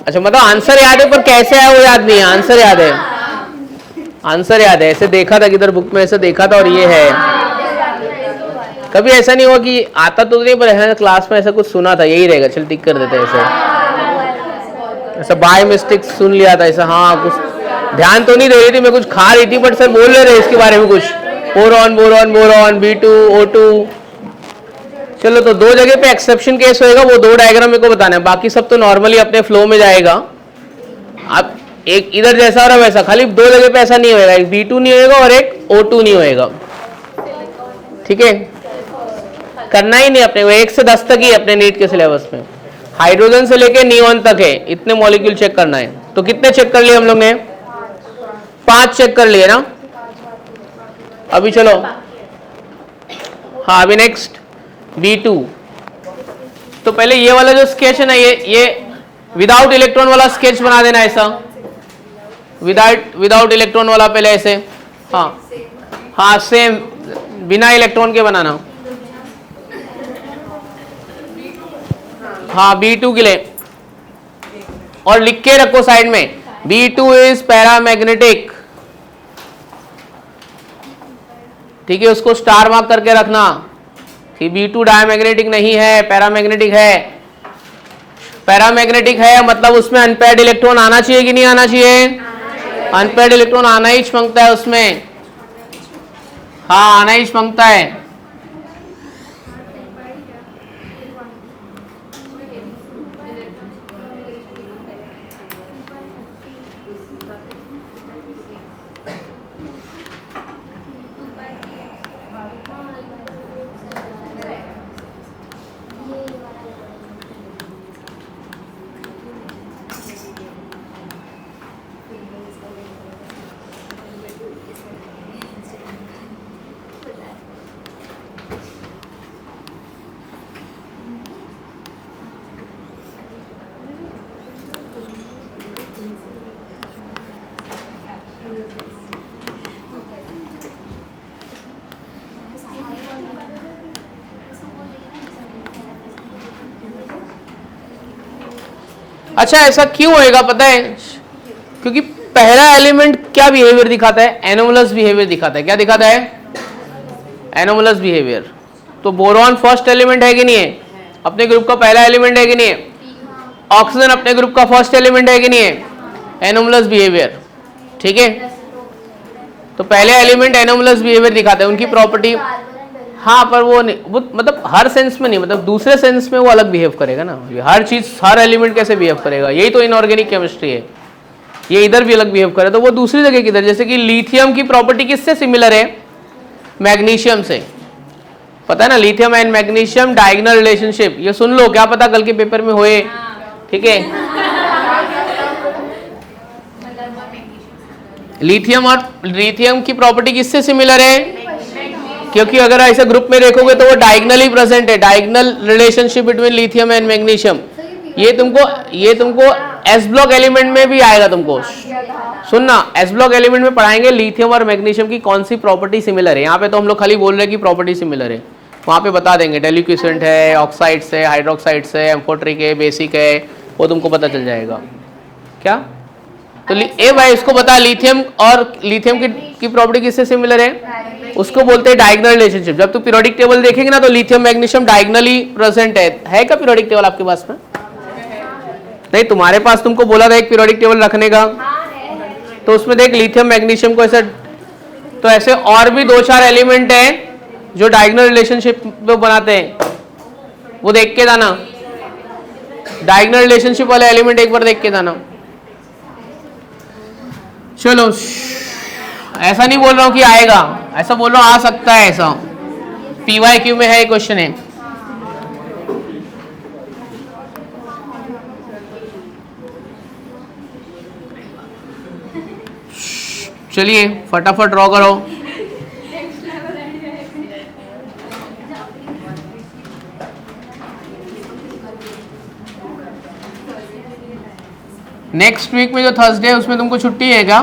अच्छा, मतलब आंसर याद है पर कैसे आया वो याद नहीं है, आंसर याद है, आंसर याद है, ऐसे देखा था किधर बुक में, ऐसे देखा था और ये है। कभी ऐसा नहीं हुआ कि आता तो नहीं, पर है क्लास में ऐसा कुछ सुना था, यही रहेगा, चल टिक कर देते हैं ऐसे, ऐसा बाय मिस्टेक सुन लिया था ऐसा। हाँ, कुछ ध्यान तो नहीं दे रही थी, मैं कुछ खा रही थी, बट सर बोल ले रहे इसके बारे में कुछ, boron boron boron B2 O2। चलो, तो 2 जगह पे एक्सेप्शन केस होएगा, वो 2 डायग्राम मेरे को बताना है, बाकी सब तो नॉर्मली अपने फ्लो में जाएगा। अब एक इधर जैसा और वैसा, खाली 2 जगह पे ऐसा नहीं होएगा, एक B2 नहीं होएगा और एक O2 नहीं होएगा, ठीक है। करना ही नहीं अपने को, 1 से 10 तक ही अपने नीट के सिलेबस में, हाइड्रोजन से लेके नियॉन तक है, इतने मॉलिक्यूल चेक करना है। तो कितने चेक कर लिए हम लोग ने? 5 चेक कर लिए ना। अभी चलो, हाँ, अभी नेक्स्ट B2। तो पहले ये वाला जो स्केच है ना, ये विदाउट इलेक्ट्रॉन वाला स्केच बना देना ऐसा, विदाउट इलेक्ट्रॉन वाला पहले ऐसे, हाँ हाँ, सेम बिना इलेक्ट्रॉन के बनाना। हाँ, B2 के लिए, और लिख के रखो साइड में, B2 इज पैरामैग्नेटिक, ठीक है, उसको स्टार मार्क करके रखना कि B2 डायमैग्नेटिक नहीं है, पैरामैग्नेटिक है। पैरामैग्नेटिक है मतलब उसमें अनपेयर्ड इलेक्ट्रॉन आना चाहिए कि नहीं आना चाहिए? अनपेयर्ड इलेक्ट्रॉन आना ही मांगता है उसमें, हाँ, आना ही मांगता है। अच्छा, ऐसा क्यों होएगा पता है? क्योंकि पहला एलिमेंट क्या बिहेवियर दिखाता है? एनोमलस बिहेवियर दिखाता है। क्या दिखाता है? Anomalous behaviour. तो बोरॉन फर्स्ट एलिमेंट है कि नहीं है? अपने ग्रुप का पहला एलिमेंट है कि नहीं है? ऑक्सीजन अपने ग्रुप का फर्स्ट एलिमेंट है कि नहीं है? एनोमलस बिहेवियर, ठीक है। तो पहले एलिमेंट एनोमलस बिहेवियर दिखाते हैं, उनकी प्रॉपर्टी, हाँ, पर वो नहीं, वो मतलब हर सेंस में नहीं, मतलब दूसरे सेंस में वो अलग बिहेव करेगा ना। हर चीज, हर एलिमेंट कैसे बिहेव करेगा, यही तो इनऑर्गेनिक केमिस्ट्री है। ये इधर भी अलग बिहेव करे तो वो दूसरी जगह किधर, जैसे कि लिथियम की प्रॉपर्टी किससे सिमिलर है? मैग्नीशियम से। पता है ना, lithium and magnesium diagonal relationship, ये सुन लो, क्या पता कल के पेपर में होए, ठीक है। लिथियम और लिथियम की प्रॉपर्टी किससे सिमिलर है? क्योंकि अगर ऐसे ग्रुप में देखोगे तो वो डायगोनली प्रेजेंट है, diagonal relationship between lithium and magnesium. ये तुमको एस ब्लॉक एलिमेंट में भी आएगा। तुमको सुनना, एस ब्लॉक एलिमेंट में पढ़ाएंगे लिथियम और मैग्नीशियम की कौन सी प्रॉपर्टी सिमिलर है। यहाँ पे तो हम लोग खाली बोल रहे हैं कि प्रॉपर्टी सिमिलर है, वहाँ पे बता देंगे डेलिक्विसेंट है, ऑक्साइड्स है, हाइड्रोक्साइड्स है, एम्फोट्रिक है, बेसिक है, वो तुमको पता चल जाएगा। क्या तो ए भाई इसको बता, लिथियम और लिथियम की प्रॉपर्टी किससे सिमिलर है? उसको बोलते हैं डायगोनल रिलेशनशिप। जब तू पीरियोडिक टेबल देखेंगे ना तो लिथियम मैग्नीशियम डायगोनली प्रेजेंट है क्या पीरियोडिक टेबल आपके पास में? नहीं, तुम्हारे पास तुमको बोला था एक पीरियोडिक टेबल रखने का, तो उसमें देख लिथियम मैग्नीशियम को ऐसे, तो ऐसे और भी 2-4 एलिमेंट हैं जो डायगोनल रिलेशनशिप बनाते हैं, वो देख के जाना। डायगोनल रिलेशनशिप वाले एलिमेंट एक बार देख के जाना। चलो, ऐसा नहीं बोल रहा हूँ कि आएगा, ऐसा बोल रहा हूँ आ सकता है, ऐसा PYQ में है क्वेश्चन है। चलिए फटाफट ड्रॉ करो। नेक्स्ट वीक में जो थर्सडे है उसमें तुमको छुट्टी है क्या?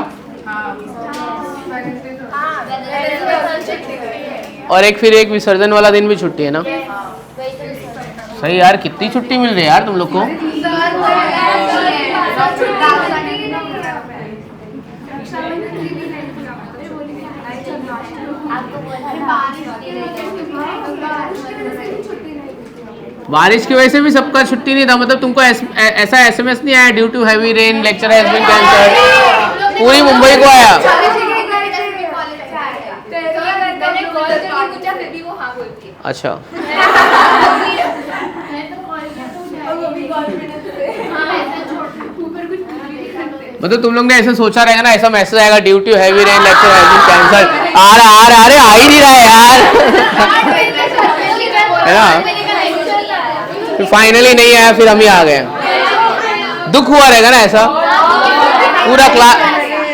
और एक फिर एक विसर्जन वाला दिन भी छुट्टी है ना? सही यार, कितनी छुट्टी मिल रही है यार तुम लोग को। बारिश की वजह से भी सबका छुट्टी नहीं था, मतलब तुमको ऐसा SMS नहीं आया due to heavy rain lecture has been cancelled? पूरी मुंबई को आया। अच्छा, मतलब तुम लोग ने ऐसे सोचा रहेगा ना, ऐसा मैसेज आएगा due to heavy rain lecture has been cancelled, आ ही नहीं रहा है यार है ना? फिर फाइनली नहीं आया, फिर हम ही आ गए। दुख हुआ रहेगा ना ऐसा,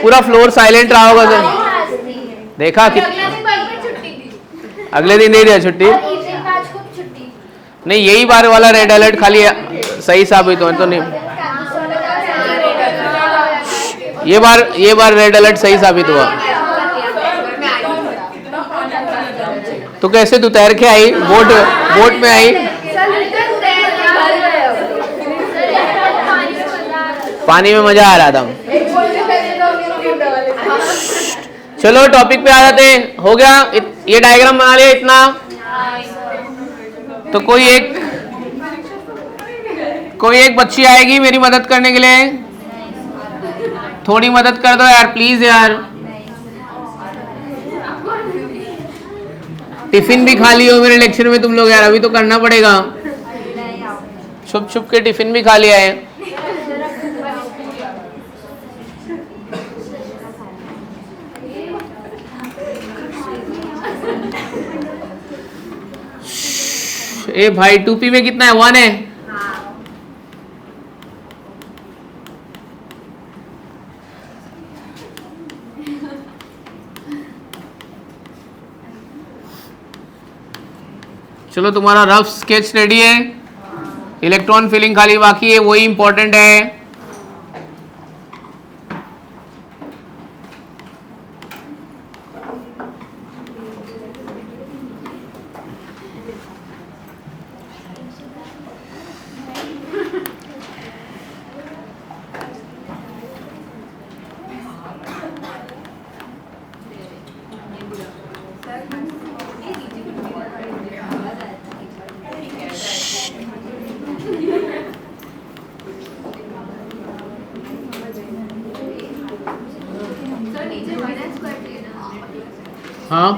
पूरा फ्लोर साइलेंट रहा होगा। तो देखा कि अगले दिन नहीं दिया छुट्टी। नहीं, यही बार वाला रेड अलर्ट खाली सही साबित हो तो नहीं, ये बार रेड अलर्ट सही साबित हुआ। तो कैसे तू तैर के आई, बोट में आई? पानी में मजा आ रहा था। चलो टॉपिक पे आ जाते हैं। हो गया, ये डायग्राम बना लिया इतना। तो कोई एक बच्ची आएगी मेरी मदद करने के लिए। थोड़ी मदद कर दो यार प्लीज यार। टिफिन भी खा लियो मेरे लेक्चर में तुम लोग यार, अभी तो करना पड़ेगा। छुप छुप के टिफिन भी खा लिया है। ए भाई 2P में कितना है? 1 है। चलो तुम्हारा रफ स्केच रेडी है, इलेक्ट्रॉन फिलिंग खाली बाकी है, वही इंपॉर्टेंट है। हाँ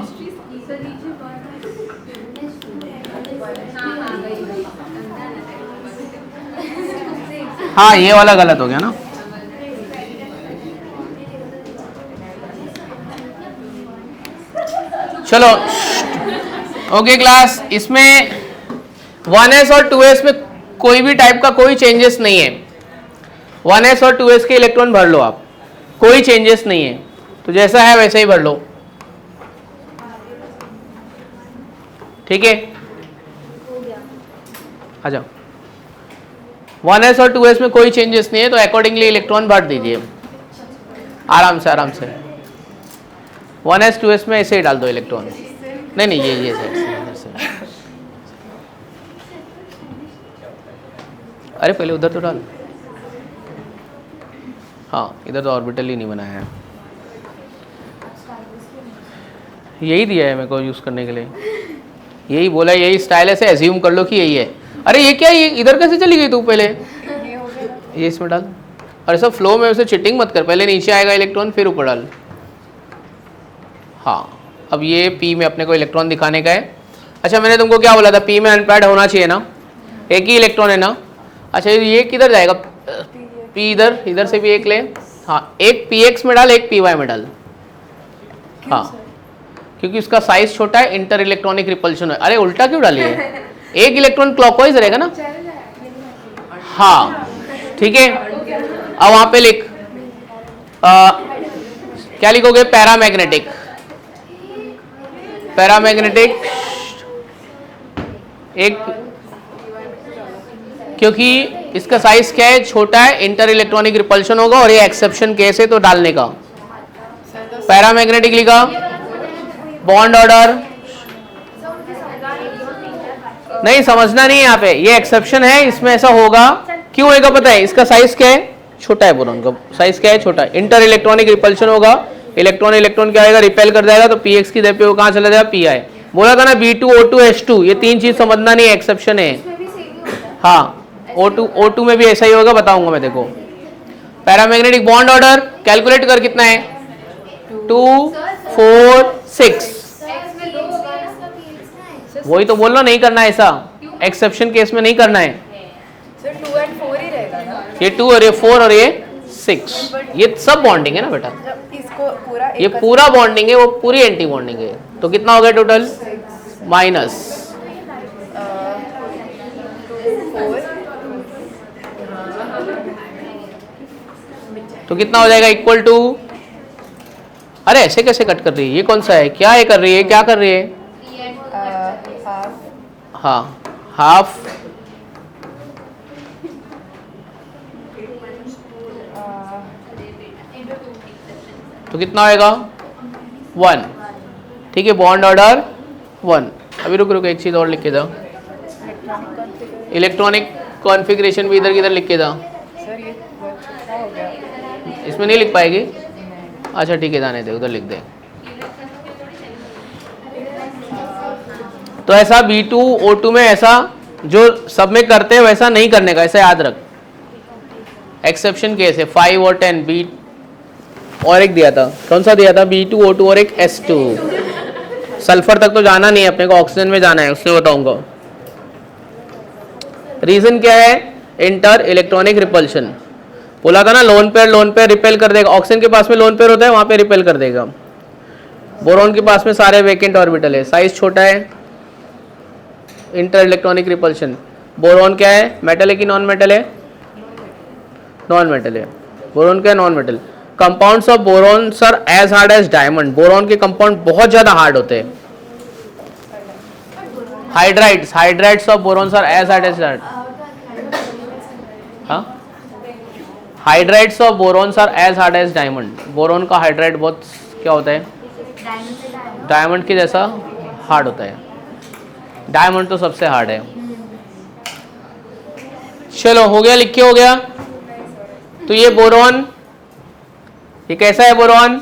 हाँ, ये वाला गलत हो गया ना। चलो ओके क्लास, इसमें 1s और 2s में कोई भी टाइप का कोई चेंजेस नहीं है। 1s और 2s के इलेक्ट्रॉन भर लो आप, कोई चेंजेस नहीं है, तो जैसा है वैसे ही भर लो। ठीक है, आ जाओ। 1s और 2s में कोई चेंजेस नहीं है, तो अकॉर्डिंगली इलेक्ट्रॉन भर दीजिए आराम से आराम से। 1s 2s में ऐसे ही डाल दो इलेक्ट्रॉन। नहीं ये साइड से, इधर से। अरे पहले उधर तो डाल। हाँ, इधर तो ऑर्बिटल ही नहीं बनाया है। यही दिया है मेरे को यूज़ करने के लिए, यही बोला, यही स्टाइल है, से एज्यूम कर लो कि यही है। अरे ये क्या, ये इधर कैसे चली गई तू? पहले ये इसमें डाल। अरे सब फ्लो में, उसे चिटिंग मत कर, पहले नीचे आएगा इलेक्ट्रॉन फिर ऊपर डाल। हाँ, अब ये P में अपने को इलेक्ट्रॉन दिखाने का है। अच्छा मैंने तुमको क्या बोला था, P में अनपैड होना चाहिए ना, एक ही इलेक्ट्रॉन है ना। अच्छा ये किधर जाएगा? P इधर से भी एक ले, हाँ, एक px में डाल, एक py में डाल। हाँ, क्योंकि उसका साइज छोटा है, इंटर इलेक्ट्रॉनिक रिपल्शन है। अरे उल्टा क्यों डाली है? एक इलेक्ट्रॉन क्लॉकवाइज रहेगा ना। हाँ ठीक है, अब वहां पे लिख क्या लिखोगे? पैरामैग्नेटिक। पैरामैग्नेटिक एक, क्योंकि इसका साइज क्या है? छोटा है, इंटर इलेक्ट्रॉनिक रिपल्शन होगा और ये एक्सेप्शन केस है तो डालने का। पैरामैग्नेटिक लिखा, बॉन्ड ऑर्डर नहीं समझना नहीं है यहाँ पे, ये एक्सेप्शन है, इसमें ऐसा होगा। क्यों होगा पता है? इसका साइज क्या है? छोटा है। बोरॉन का साइज क्या है? छोटा है। इंटर इलेक्ट्रॉनिक रिपल्शन होगा, इलेक्ट्रॉन इलेक्ट्रॉन क्या आएगा? रिपेल कर जाएगा, तो px की जगह पे वो कहाँ चला जाएगा? pi। बोला था ना B2O2H2, ये तीन चीज समझना नहीं है, एक्सेप्शन है। हाँ, O2 में भी ऐसा ही होगा, बताऊंगा मैं। देखो पैरामैग्नेटिक बॉन्ड ऑर्डर कैलकुलेट कर, कितना है? 2 4 6। वही तो बोल रहा, नहीं करना है ऐसा, एक्सेप्शन केस में नहीं करना है। सर 2 और 4 ही रहेगा ना? ये 2 और ये 4 और ये 6, ये सब बॉन्डिंग है ना बेटा। इसको पूरा ये पूरा बॉन्डिंग है, वो पूरी एंटी बॉन्डिंग है। तो कितना हो गया टोटल? माइनस 4। तो कितना हो जाएगा? इक्वल टू, अरे ऐसे कैसे कट कर रही है? ये कौन सा है? क्या ये कर रही है? क्या कर रही है? हाँ, हाफ तो कितना होएगा? 1। ठीक है, बॉन्ड ऑर्डर 1। अभी रुक रुक, एक चीज और लिख के जाओ, इलेक्ट्रॉनिक कॉन्फ़िगरेशन भी इधर किधर लिख के जाओ। सर ये बहुत छोटा हो गया, इसमें नहीं लिख पाएगी? अच्छा ठीक है, जाने दे, उधर लिख दे। तो ऐसा B2O2 में ऐसा जो सब में करते हैं वैसा नहीं करने का, ऐसा याद रख। एक्सेप्शन केस है 5 और 10। B और एक दिया था, कौन सा दिया था? B2O2 और एक S2। सल्फर तक तो जाना नहीं है अपने को, ऑक्सीजन में जाना है, उससे बताऊंगा। रीजन क्या है? Inter electronic repulsion. बोला था ना, लोन पेयर रिपेल कर देगा। ऑक्सीजन के पास में लोन पेयर होता है, वहां पे रिपेल कर देगा। बोरॉन के पास में सारे वेकेंट ऑर्बिटल है, साइज छोटा है, इंटर इलेक्ट्रॉनिक रिपल्शन। बोरॉन क्या है? मेटल है कि नॉन मेटल है? नॉन मेटल है। बोरॉन क्या है? Non metal. Compounds of boron sir as hard as diamond. Boron के कंपाउंड बहुत ज्यादा हार्ड होते हैं। Hydrides of boron sir as hard as hydrides of boron sir as hard as diamond. Boron का hydride बहुत क्या होता है? डायमंड के जैसा हार्ड होता है। डायमंड तो सबसे हार्ड है। चलो हो गया, लिख के हो गया। तो ये बोरॉन, ये कैसा है बोरॉन?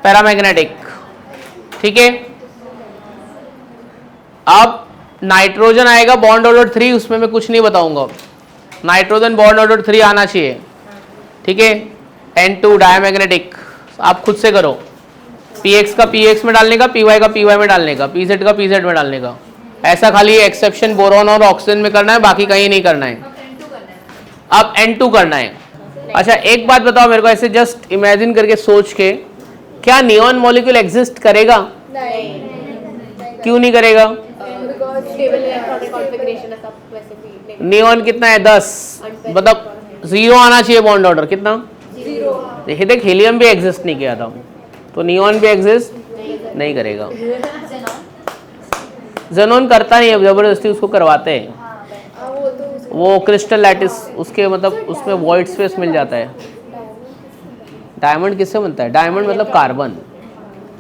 पैरामैग्नेटिक। ठीक है, अब नाइट्रोजन आएगा बॉन्ड ऑर्डर 3, उसमें मैं कुछ नहीं बताऊंगा। नाइट्रोजन बॉन्ड ऑर्डर 3 आना चाहिए। ठीक है, N2 डायमैग्नेटिक, आप खुद से करो। px का px में डालने का, py का py में डालने का, pz का pz में डालने का। ऐसा खाली एक्सेप्शन बोरॉन और ऑक्सीजन में करना है, बाकी कहीं नहीं करना है। अब N2 करना है। अच्छा एक बात बताओ मेरे को, ऐसे जस्ट इमेजिन करके सोच के, क्या नियॉन मॉलिक्यूल एग्जिस्ट करेगा? नहीं। क्यों नहीं करेगा? स्टेबल इलेक्ट्रॉनिक कॉन्फ़िगरेशन है सब वैसे भी। नियॉन कितना है? 10। मतलब 0 आना चाहिए बॉन्ड ऑर्डर। कितना? 0। देखिए देख, हीलियम भी एग्जिस्ट नहीं किया था, तो नियॉन भी एग्जिस्ट नहीं करेगा। ज़ेनॉन करता नहीं है, जबरदस्ती उसको करवाते हैं। वो क्रिस्टल लैटिस, उसके मतलब उसमें वॉइड स्पेस मिल जाता है। डायमंड किससे बनता है? डायमंड मतलब कार्बन।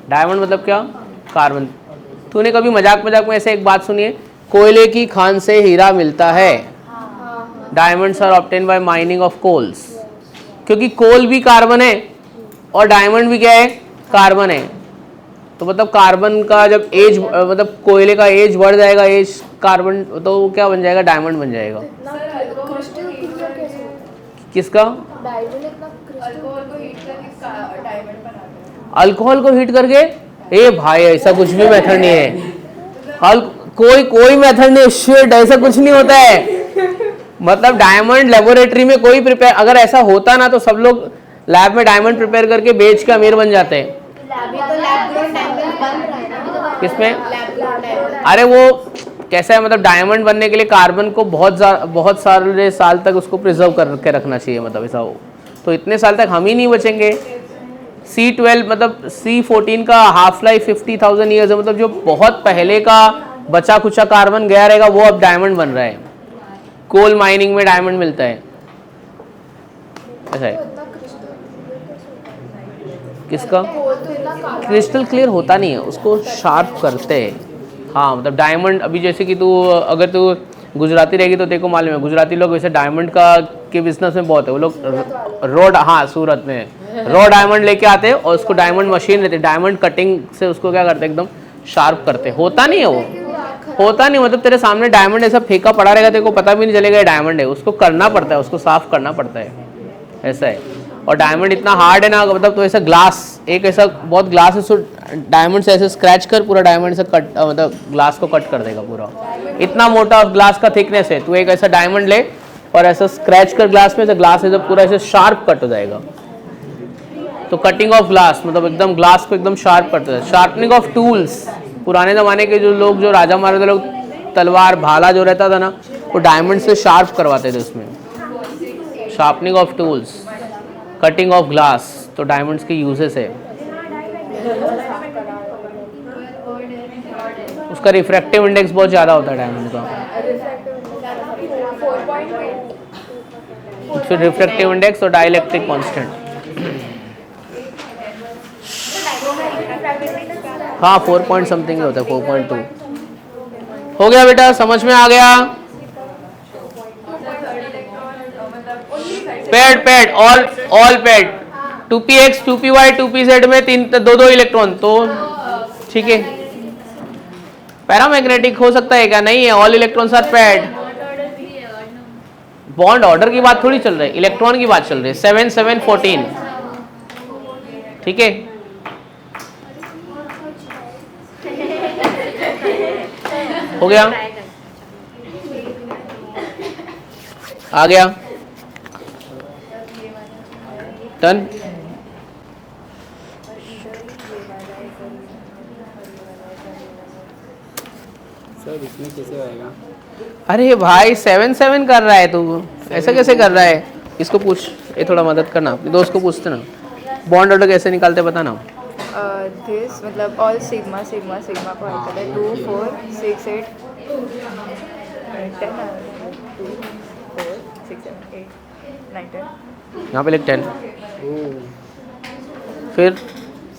डायमंड मतलब क्या? कार्बन। तूने कभी मजाक में ऐसे एक बात सुनी है, कोयले की खान से हीरा मिलता है। Diamonds are obtain by mining of coals. क्योंकि कोल भी कार्बन है और डायमंड भी क्या है? कार्बन है। तो मतलब कार्बन का जब एज, मतलब कोयले का एज बढ़ जाएगा, एज कार्बन, तो वो क्या बन जाएगा? डायमंड बन जाएगा। किसका? अल्कोहल को हीट करके? ए भाई ऐसा कुछ भी मेथड नहीं है। कोई मेथड नहीं, शिट, ऐसा कुछ नहीं होता है। मतलब डायमंड लेबोरेटरी में कोई प्रिपेयर, अगर ऐसा होता ना तो सब लोग लैब में डायमंड प्रिपेयर करके बेच के अमीर बन जाते हैं। अभी तो लैब ग्रोथ डायमंड बन रहा है ना। किसमें? Lab growth diamond. अरे वो कैसा है, मतलब डायमंड बनने के लिए कार्बन को बहुत सारे साल तक उसको प्रिजर्व करके रखना चाहिए, मतलब ऐसा हो। तो इतने साल तक हम ही नहीं बचेंगे। C12 मतलब C14 का हाफ लाइफ 50,000 ईयर्स है, मतलब जो बहुत पहले का बचा खुचा कार्बन गया रहेगा वो अब डायमंड बन रहा है। कोल माइनिंग में डायमंड मिलता है, ऐसा है। किसका? क्रिस्टल क्लियर होता नहीं है, उसको शार्प करते हैं। हाँ मतलब डायमंड, अभी जैसे कि तू अगर तू गुजराती रहेगी तो तेरे को मालूम है, गुजराती लोग वैसे डायमंड का के बिजनेस में बहुत है। वो लोग रोड, हाँ सूरत में रॉ डायमंड लेके आते हैं और उसको डायमंड मशीन रहती है, डायमंड कटिंग से उसको क्या करते हैं, एकदम शार्प करते हैं। होता नहीं है वो, होता नहीं, मतलब तेरे सामने डायमंड ऐसा फेंका पड़ा रहेगा, तेरे को पता भी नहीं चलेगा ये डायमंड है। उसको करना पड़ता है, उसको साफ करना पड़ता है, ऐसा है। और डायमंड इतना हार्ड है ना, मतलब तो ऐसा ग्लास, एक ऐसा बहुत ग्लास है, सो डायमंड से ऐसे स्क्रैच कर पूरा डायमंड से कट, मतलब ग्लास को कट कर देगा पूरा। इतना मोटा ग्लास का थिकनेस है। तू एक ऐसा डायमंड ले और ऐसा स्क्रैच कर ग्लास में, तो ग्लास ऐसा पूरा ऐसे शार्प कट हो जाएगा। तो कटिंग ऑफ ग्लास मतलब एकदम ग्लास को एकदम शार्प करते हैं। शार्पनिंग ऑफ टूल्स, पुराने ज़माने के जो लोग, जो राजा महाराजा लोग, तलवार भाला जो रहता था ना, वो डायमंड से शार्प करवाते थे उसमें। Sharpening of tools, cutting of glass, तो डायमंड्स के यूजेस है। उसका रिफ्रैक्टिव इंडेक्स बहुत ज़्यादा होता है डायमंड का। फिर रिफ्रैक्टिव इंडेक्स और डाइलेक्ट्रिक कांस्टेंट। हाँ 4 पॉइंट समथिंग होता है, 4.2 हो गया बेटा, समझ में आ गया? Paid all paid, 2px 2py 2pz में दो इलेक्ट्रॉन, तो ठीक है। पैरामैग्नेटिक हो सकता है क्या? नहीं है, all electrons are paired. Bond order की बात थोड़ी चल रही है, इलेक्ट्रॉन की बात चल रही है। 7 7 14, ठीक है। हो गया, आ गया, डन। सर इसमें कैसे आएगा? अरे भाई 7 7 कर रहा है तू, ऐसा कैसे कर रहा है? इसको पूछ, ये थोड़ा मदद करना, अपने दोस्त को पूछते ना, बॉन्ड ऑर्डर कैसे निकालते बता ना। दिस मतलब ऑल सिग्मा सिग्मा सिग्मा को आता है 2 4 6 8 10 2 4 6 7 8 9 10। यहाँ पे लिख 10, फिर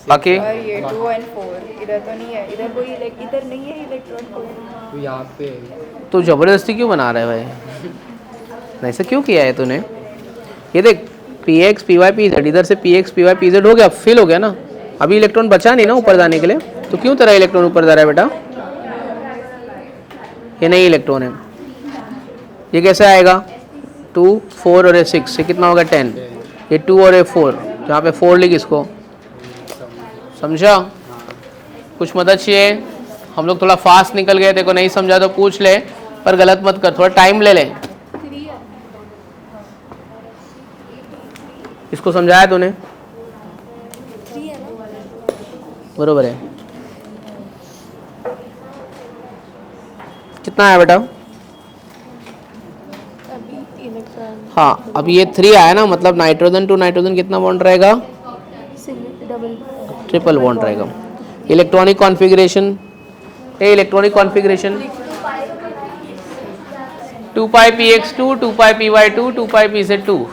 बाकी और ये 2 और 4 इधर तो नहीं है, इधर कोई इधर नहीं है इलेक्ट्रॉन कोई। तो यहाँ पे तो जबरदस्ती क्यों बना रहा है भाई? ऐसा क्यों किया है तूने? ये देख px py pz, इधर से px py pz हो गया, फिल हो गया ना। अभी इलेक्ट्रॉन बचा नहीं ना ऊपर जाने के लिए, तो क्यों तेरा इलेक्ट्रॉन ऊपर जा रहा है बेटा? ये नहीं इलेक्ट्रॉन है, ये कैसे आएगा? 2 4 और 6, ये कितना होगा? 10। ये 2 और 4, जहाँ पे 4 लिख इसको, समझा? कुछ मदद चाहिए? हम लोग थोड़ा फास्ट निकल गए, देखो नहीं समझा तो पूछ ले, पर गलत मत कर, थोड़ा टाइम ले ले। इसको समझाया तूने? बरोबर है। कितना आया बेटा? हाँ अब ये 3 आया ना, मतलब नाइट्रोजन टू नाइट्रोजन कितना बॉन्ड रहेगा? ट्रिपल बॉन्ड रहेगा। Electronic configuration, electronic configuration 2πpx2 2πpy2 2πpz2,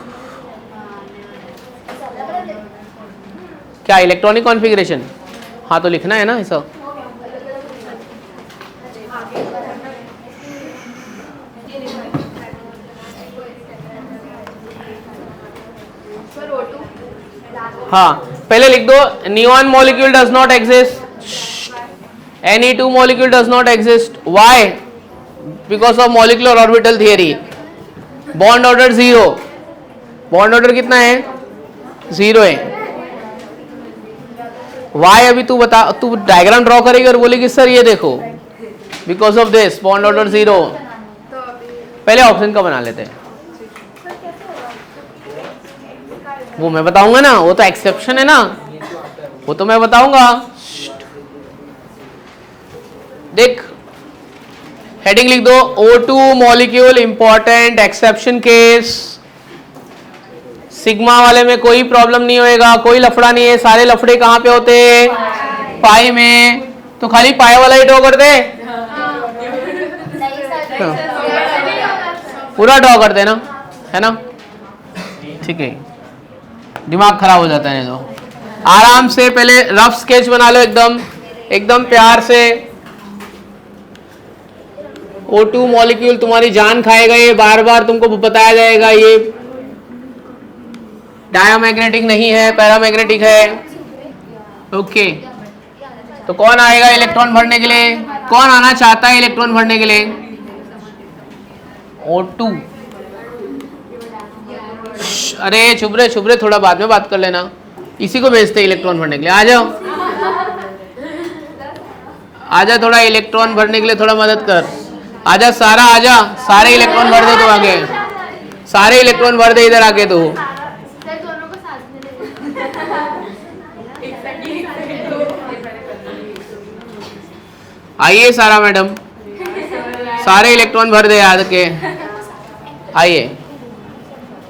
क्या इलेक्ट्रॉनिक कॉन्फ़िगरेशन? हाँ तो लिखना है ना ऐसा। हाँ पहले लिख दो, neon molecule does not exist, Ne2 molecule does not exist. Why? Because of molecular orbital theory. Bond order 0, bond order कितना है? 0 है। वाई अभी तू बता, तू डायग्राम ड्रॉ करेगी और बोलेगी सर ये देखो, because of this bond order 0। पहले ऑप्शन का बना लेते हैं। वो मैं बताऊंगा ना, वो तो एक्सेप्शन है ना, वो तो मैं बताऊंगा। देख हेडिंग लिख दो, O2 molecule important exception case. Sigma वाले में कोई प्रॉब्लम नहीं होएगा, कोई लफड़ा नहीं है। सारे लफड़े कहाँ पे होते हैं? पाई में। तो खाली पाई वाला ही ड्रॉ कर दे, पूरा ड्रॉ कर देना, है ना? ठीक है, दिमाग खराब हो जाता है तो आराम से पहले रफ स्केच बना लो, एकदम एकदम प्यार से। O2 मॉलिक्यूल तुम्हारी जान खाएगा, ये बार बार तुमको बताया जाएगा। ये डायमैग्नेटिक नहीं है, पैरामैग्नेटिक है। ओके, तो कौन आएगा इलेक्ट्रॉन भरने के लिए? कौन आना चाहता है इलेक्ट्रॉन भरने के लिए? O2। अरे चुप रहे, थोड़ा बाद में बात कर लेना। इसी को भेजते हैं इलेक्ट्रॉन भरने के लिए। आ जाओ आजा, थोड़ा इलेक्ट्रॉन भरने के लिए थोड़ा मदद कर। आजा सारा, आजा, सारे इलेक्ट्रॉन भर दे। तो आगे सारे इलेक्ट्रॉन भर दे इधर आके। तो सर दोनों को साथ में आइए सारा मैडम, सारे इलेक्ट्रॉन भर दे याद के। आइए,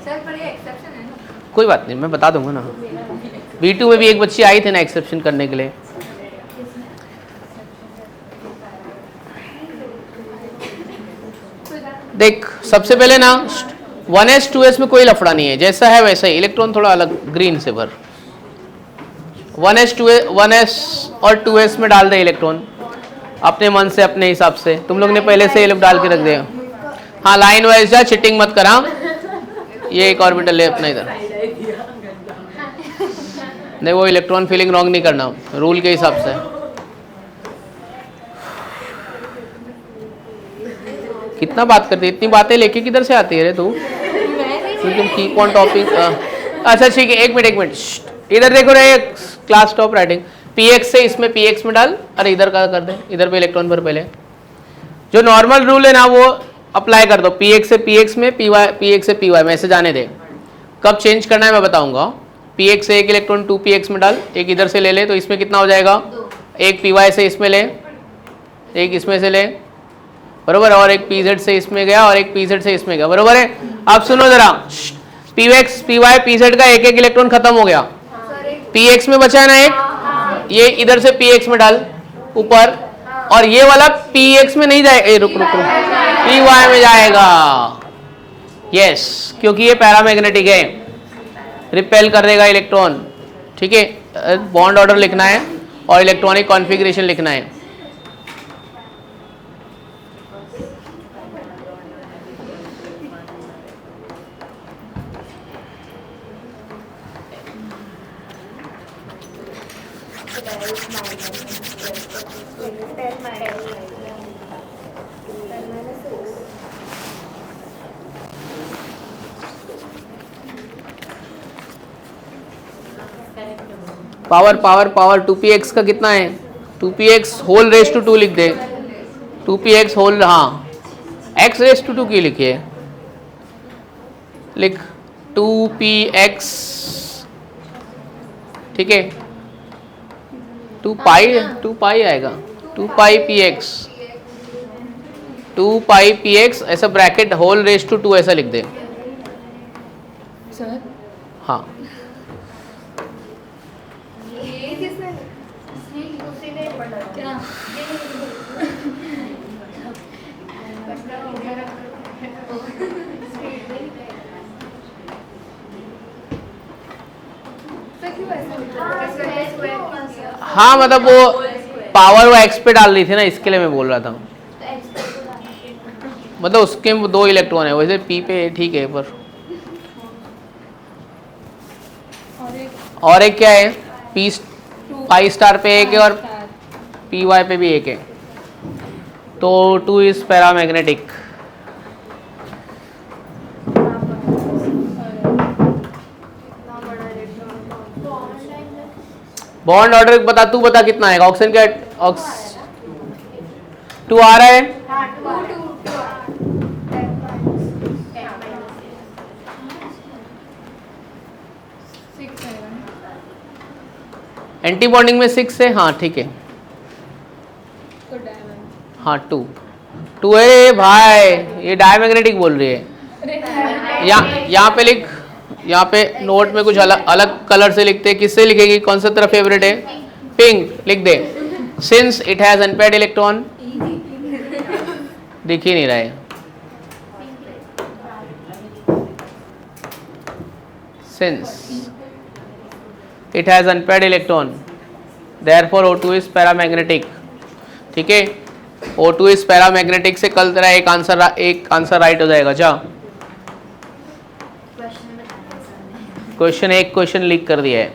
सर पर ये एक्सेप्शन है ना? कोई बात नहीं, मैं बता दूंगा ना। V2 में भी एक बच्ची आई थी ना एक्सेप्शन करने के लिए। देख सबसे पहले ना 1s 2s में कोई लफड़ा नहीं है, जैसा है वैसा ही। इलेक्ट्रॉन थोड़ा अलग ग्रीन से भर। 1s और 2s में डाल दे इलेक्ट्रॉन अपने मन से, अपने हिसाब से। तुम लोग ने पहले से ये डाल के रख दिया। हाँ, लाइन वाइज जा, चिटिंग मत करा। ये एक ऑर्बिटल ले अपना इधर। नहीं, वो इलेक्ट्रॉन फीलिंग रॉन्ग नहीं करना, रूल के हिसाब से। कितना बात करती है, इतनी बातें लेके किधर से आती है रे तू? तुम कीप ऑन टॉपिक। अच्छा ठीक है, एक मिनट इधर देखो रे, क्लास टॉप राइटिंग। px से इसमें px में डाल। अरे इधर का कर दे, इधर पे इलेक्ट्रॉन भर पहले। जो नॉर्मल रूल है ना वो अप्लाई कर दो। px से px में, px से py में, ऐसे जाने दे। कब चेंज करना है मैं बताऊंगा। px से एक इलेक्ट्रॉन 2px में डाल, एक इधर से ले ले, तो इसमें कितना हो जाएगा? एक py से इसमें ले, एक इसमें से ले, बरोबर। और एक pz से इसमें गया और एक pz से इसमें गया, बरोबर है। अब सुनो जरा, px py pz का एक एक इलेक्ट्रॉन खत्म हो गया। px में बचा है ना एक, ये इधर से px में डाल ऊपर, और ये वाला px में नहीं जाएगा, रुक py में जाएगा। यस, क्योंकि ये पैरामैग्नेटिक है, रिपेल कर देगा इलेक्ट्रॉन। ठीक है, बॉन्ड ऑर्डर लिखना है और इलेक्ट्रॉनिक कॉन्फ़िगरेशन लिखना है। पावर पावर पावर 2px का कितना है? 2px होल रेस टू 2 लिख दे। 2px होल, हाँ x रेस टू 2 की लिखिए, लिख 2px। ठीक है, 2 पाई आएगा, 2 पाई px, 2 पाई px, ऐसा ब्रैकेट होल रेस टू 2 ऐसा लिख दे। सर हाँ, हाँ मतलब वो पावर वो एक्स पे डाल रही थी ना, इसके लिए मैं बोल रहा था। मतलब उसके 2 इलेक्ट्रॉन है, वैसे पी पे ठीक है, पर और एक क्या है? पी पाई स्टार पे एक है और पी वाई पे भी एक है, तो 2 इज पैरामैग्नेटिक। बॉन्ड ऑर्डर बता, तू बता कितना है ऑक्सीजन का? 2 आ रहा है। एंटी बॉन्डिंग में 6 है, हाँ ठीक है, हाँ 2 है भाई, ये डायमैग्नेटिक बोल रही है। यहाँ पे लिख, यहाँ पे नोट में कुछ अलग अलग कलर से लिखते हैं, किससे लिखेगी, कौन सा तेरा फेवरेट है, पिंक लिख दे। Since it has unpaired electron, दिख ही नहीं रहा है, since it has unpaired electron therefore O2 is paramagnetic. ठीक है, O2 इज पैरामैग्नेटिक से कल तेरा एक आंसर राइट हो जाएगा। जा क्वेश्चन एक क्वेश्चन लीक कर दिया है।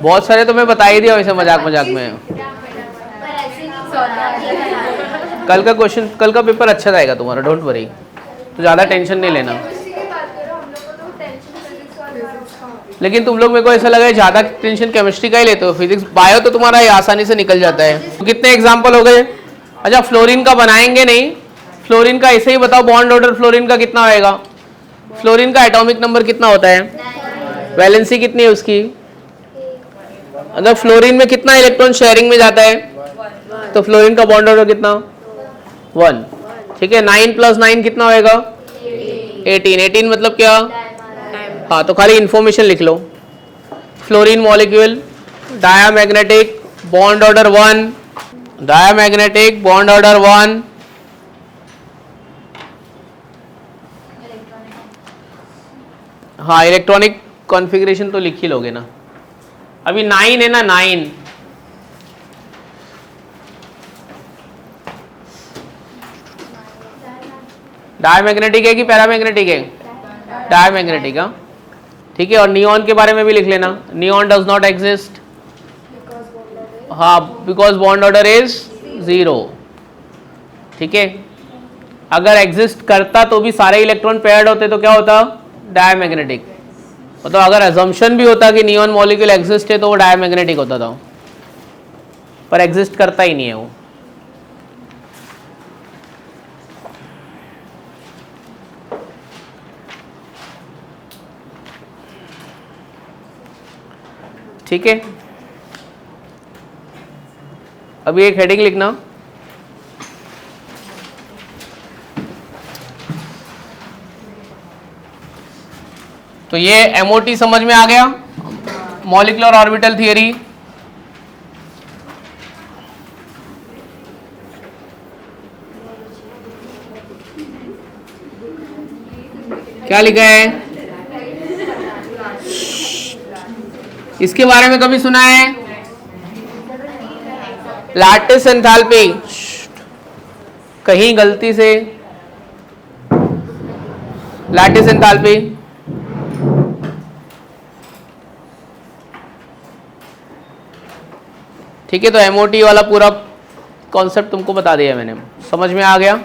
बहुत सारे तो मैं बता ही दिया वैसे मजाक मजाक में। कल का क्वेश्चन, कल का पेपर अच्छा जाएगा तुम्हारा, डोंट वरी, तो ज़्यादा टेंशन नहीं लेना। लेकिन तुम लोग, मेरे को ऐसा लगा है ज़्यादा टेंशन केमिस्ट्री का ही लेते हो, फिजिक्स बायो तो तुम्हारा ये आसानी से निकल जाता है। तो कितने एग्जाम्पल हो गए? अच्छा फ्लोरीन का बनाएंगे नहीं, फ्लोरीन का ऐसे ही बताओ, बॉन्ड ऑर्डर फ्लोरीन का कितना होएगा? फ्लोरीन का एटॉमिक नंबर कितना होता है? वैलेंसी कितनी है उसकी? अगर फ्लोरीन में कितना इलेक्ट्रॉन शेयरिंग में जाता है, तो फ्लोरीन का बॉन्ड ऑर्डर कितना? 1। ठीक है, 9 + 9 कितना होएगा? 18। 18 मतलब क्या? हाँ, तो खाली इंफॉर्मेशन लिख लो। Fluorine molecule diamagnetic, bond order 1, diamagnetic bond order 1, हाँ इलेक्ट्रॉनिक कॉन्फ़िगरेशन तो लिख ही लोगे ना। अभी 9 है ना, 9 डायमैग्नेटिक है कि पैरामैग्नेटिक है? डायमैग्नेटिक। हाँ ठीक है, और नियॉन के बारे में भी लिख लेना, नियॉन डज नॉट एग्जिस्ट, हाँ बिकॉज बॉन्ड ऑर्डर इज 0। ठीक है, अगर एग्जिस्ट करता तो भी सारे इलेक्ट्रॉन पेयर्ड होते तो क्या होता? डायमैग्नेटिक। मतलब अगर अजम्पशन भी होता कि नियॉन मॉलिक्यूल एग्जिस्ट है तो वो डायमैग्नेटिक होता था, पर एग्जिस्ट करता ही नहीं है वो। ठीक है, अभी एक हेडिंग लिखना, तो ये MOT समझ में आ गया, मॉलिक्यूलर ऑर्बिटल थियरी। क्या लिखा है? इसके बारे में कभी सुना है? लैटिस एंथैल्पी, कहीं गलती से लैटिस एंथैल्पी, ठीक है, तो MOT वाला पूरा कॉन्सेप्ट तुमको बता दिया मैंने, समझ में आ गया।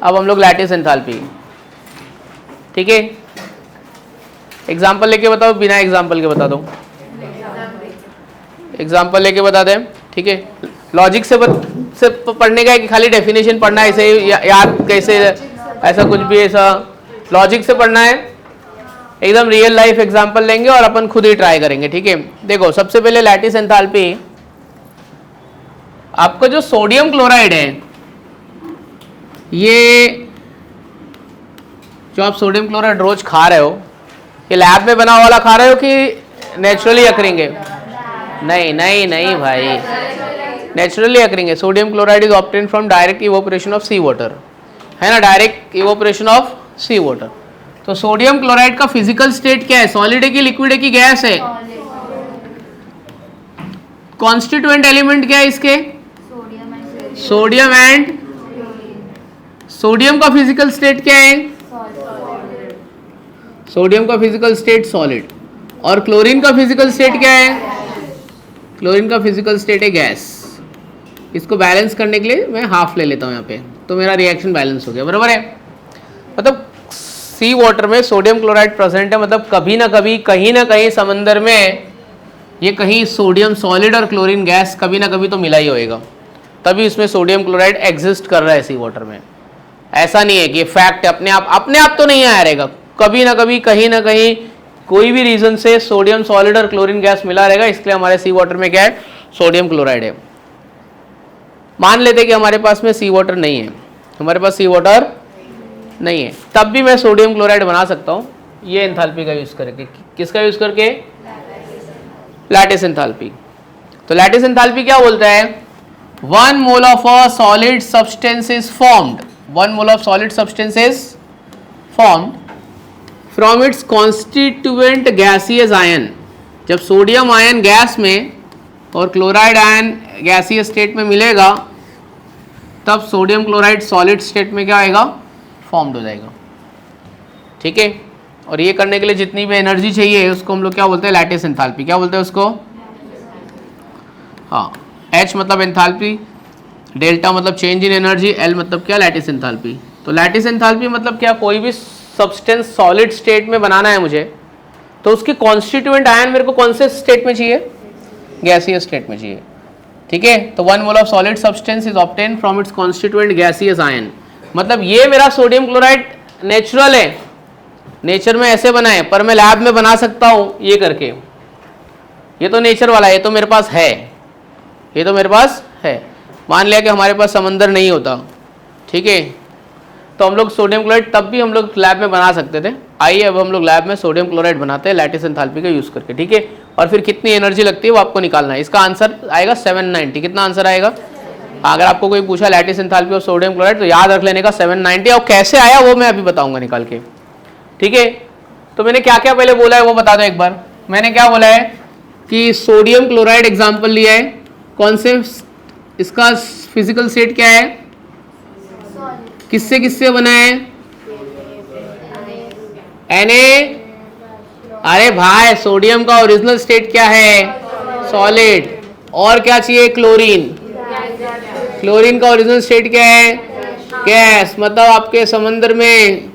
अब हम लोग लैटिस एंथैल्पी, ठीक है, एग्जाम्पल लेके बताओ, बिना एग्जाम्पल के बता दो, एग्जाम्पल लेके बता दें। ठीक है, लॉजिक से पढ़ने का है कि खाली डेफिनेशन पढ़ना है, ऐसे याद कैसे, ऐसा कुछ भी, ऐसा लॉजिक से पढ़ना है। एकदम रियल लाइफ एग्जाम्पल लेंगे और अपन खुद ही ट्राई करेंगे। ठीक है, देखो सबसे पहले लैटिस एंथैल्पी, आपका जो सोडियम क्लोराइड है, ये जो आप सोडियम क्लोराइड रोज खा रहे हो, ये लैब में बना हुआ वाला खा रहे हो कि नेचुरली अकरिंग है? नहीं नहीं नहीं भाई, नेचुरली अकरिंग है। Sodium chloride is obtain from direct evaporation of sea water, है ना, direct evaporation of sea water. तो सोडियम क्लोराइड का फिजिकल स्टेट क्या है? सॉलिड है कि लिक्विड है कि गैस है? कॉन्स्टिट्यूएंट एलिमेंट क्या है इसके? सोडियम एंड सोडियम का फिजिकल स्टेट क्या है? सोडियम का फिजिकल स्टेट सॉलिड। और क्लोरीन का फिजिकल स्टेट क्या है? क्लोरीन का फिजिकल स्टेट है गैस। इसको बैलेंस करने के लिए मैं हाफ ले लेता हूँ यहाँ पे, तो मेरा रिएक्शन बैलेंस हो गया, बराबर है। मतलब सी वाटर में सोडियम क्लोराइड प्रेजेंट है, मतलब कभी ना कभी कहीं ना कहीं समंदर में ये कहीं सोडियम सॉलिड और क्लोरीन गैस कभी ना कभी तो मिला ही होएगा, तभी इसमें सोडियम क्लोराइड एग्जिस्ट कर रहा है सी वाटर में। ऐसा नहीं है कि ये फैक्ट अपने आप तो नहीं आया रहेगा, कभी ना कभी कहीं ना कहीं कोई भी रीजन से सोडियम सॉलिड और क्लोरीन गैस मिला रहेगा, इसलिए हमारे सी वाटर में क्या है, सोडियम क्लोराइड है। मान लेते कि हमारे पास में सी वाटर नहीं है, हमारे पास सी वाटर नहीं है, तब भी मैं सोडियम क्लोराइड बना सकता हूँ ये एंथैल्पी का यूज करके। किसका यूज करके? Lattice enthalpy. तो लैटिस एंथैल्पी क्या बोलता है? 1 mole of a solid substance is formed, 1 mole of solid substance is formed from its constituent gaseous ion. जब सोडियम आयन गैस में और क्लोराइड आयन गैसियस स्टेट में मिलेगा, तब सोडियम क्लोराइड सॉलिड स्टेट में क्या आएगा, फॉर्म्ड हो जाएगा। ठीक है, और ये करने के लिए जितनी भी एनर्जी चाहिए उसको हम लोग क्या बोलते हैं, लैटिस एंथैल्पी। क्या बोलते हैं उसको? हाँ, H मतलब एंथैल्पी, डेल्टा मतलब चेंज इन एनर्जी, L मतलब क्या, लैटिस एंथैल्पी। तो लैटिस एंथैल्पी मतलब क्या, कोई भी सब्सटेंस सॉलिड स्टेट में बनाना है मुझे, तो उसके कॉन्स्टिट्यूएंट आयन मेरे को कौन से स्टेट में चाहिए, गैसियस स्टेट में चाहिए। ठीक है, तो 1 mole of solid substance is obtain from its constituent gaseous ion. मतलब ये मेरा सोडियम क्लोराइड नेचुरल है, नेचर में ऐसे बना है, पर मैं लैब में बना सकता हूँ ये करके। ये तो नेचर वाला है, ये तो मेरे पास है, ये तो मेरे पास है। मान लिया कि हमारे पास समंदर नहीं होता, ठीक है, तो हम लोग सोडियम क्लोराइड तब भी हम लोग लैब में बना सकते थे। आइए अब हम लोग लैब में सोडियम क्लोराइड बनाते हैं लैटिस एंथैल्पी का यूज करके। ठीक है, और फिर कितनी एनर्जी लगती है वो आपको निकालना है। इसका आंसर आएगा 790। कितना आंसर आएगा? अगर आपको कोई पूछा लैटिस एंथैल्पी और सोडियम क्लोराइड, तो याद रख लेने का 790। और कैसे आया वो मैं अभी बताऊंगा निकाल के। ठीक है, तो मैंने क्या क्या पहले बोला है वो बता दो एक बार। मैंने क्या बोला है कि सोडियम क्लोराइड एग्जाम्पल लिया है, कौन से, इसका फिजिकल स्टेट क्या है, किससे किससे बना है, Na। अरे भाई, सोडियम का ओरिजिनल स्टेट क्या है, सॉलिड। और क्या चाहिए, क्लोरीन। क्लोरीन का ओरिजिनल स्टेट क्या है, गैस। मतलब आपके समंदर में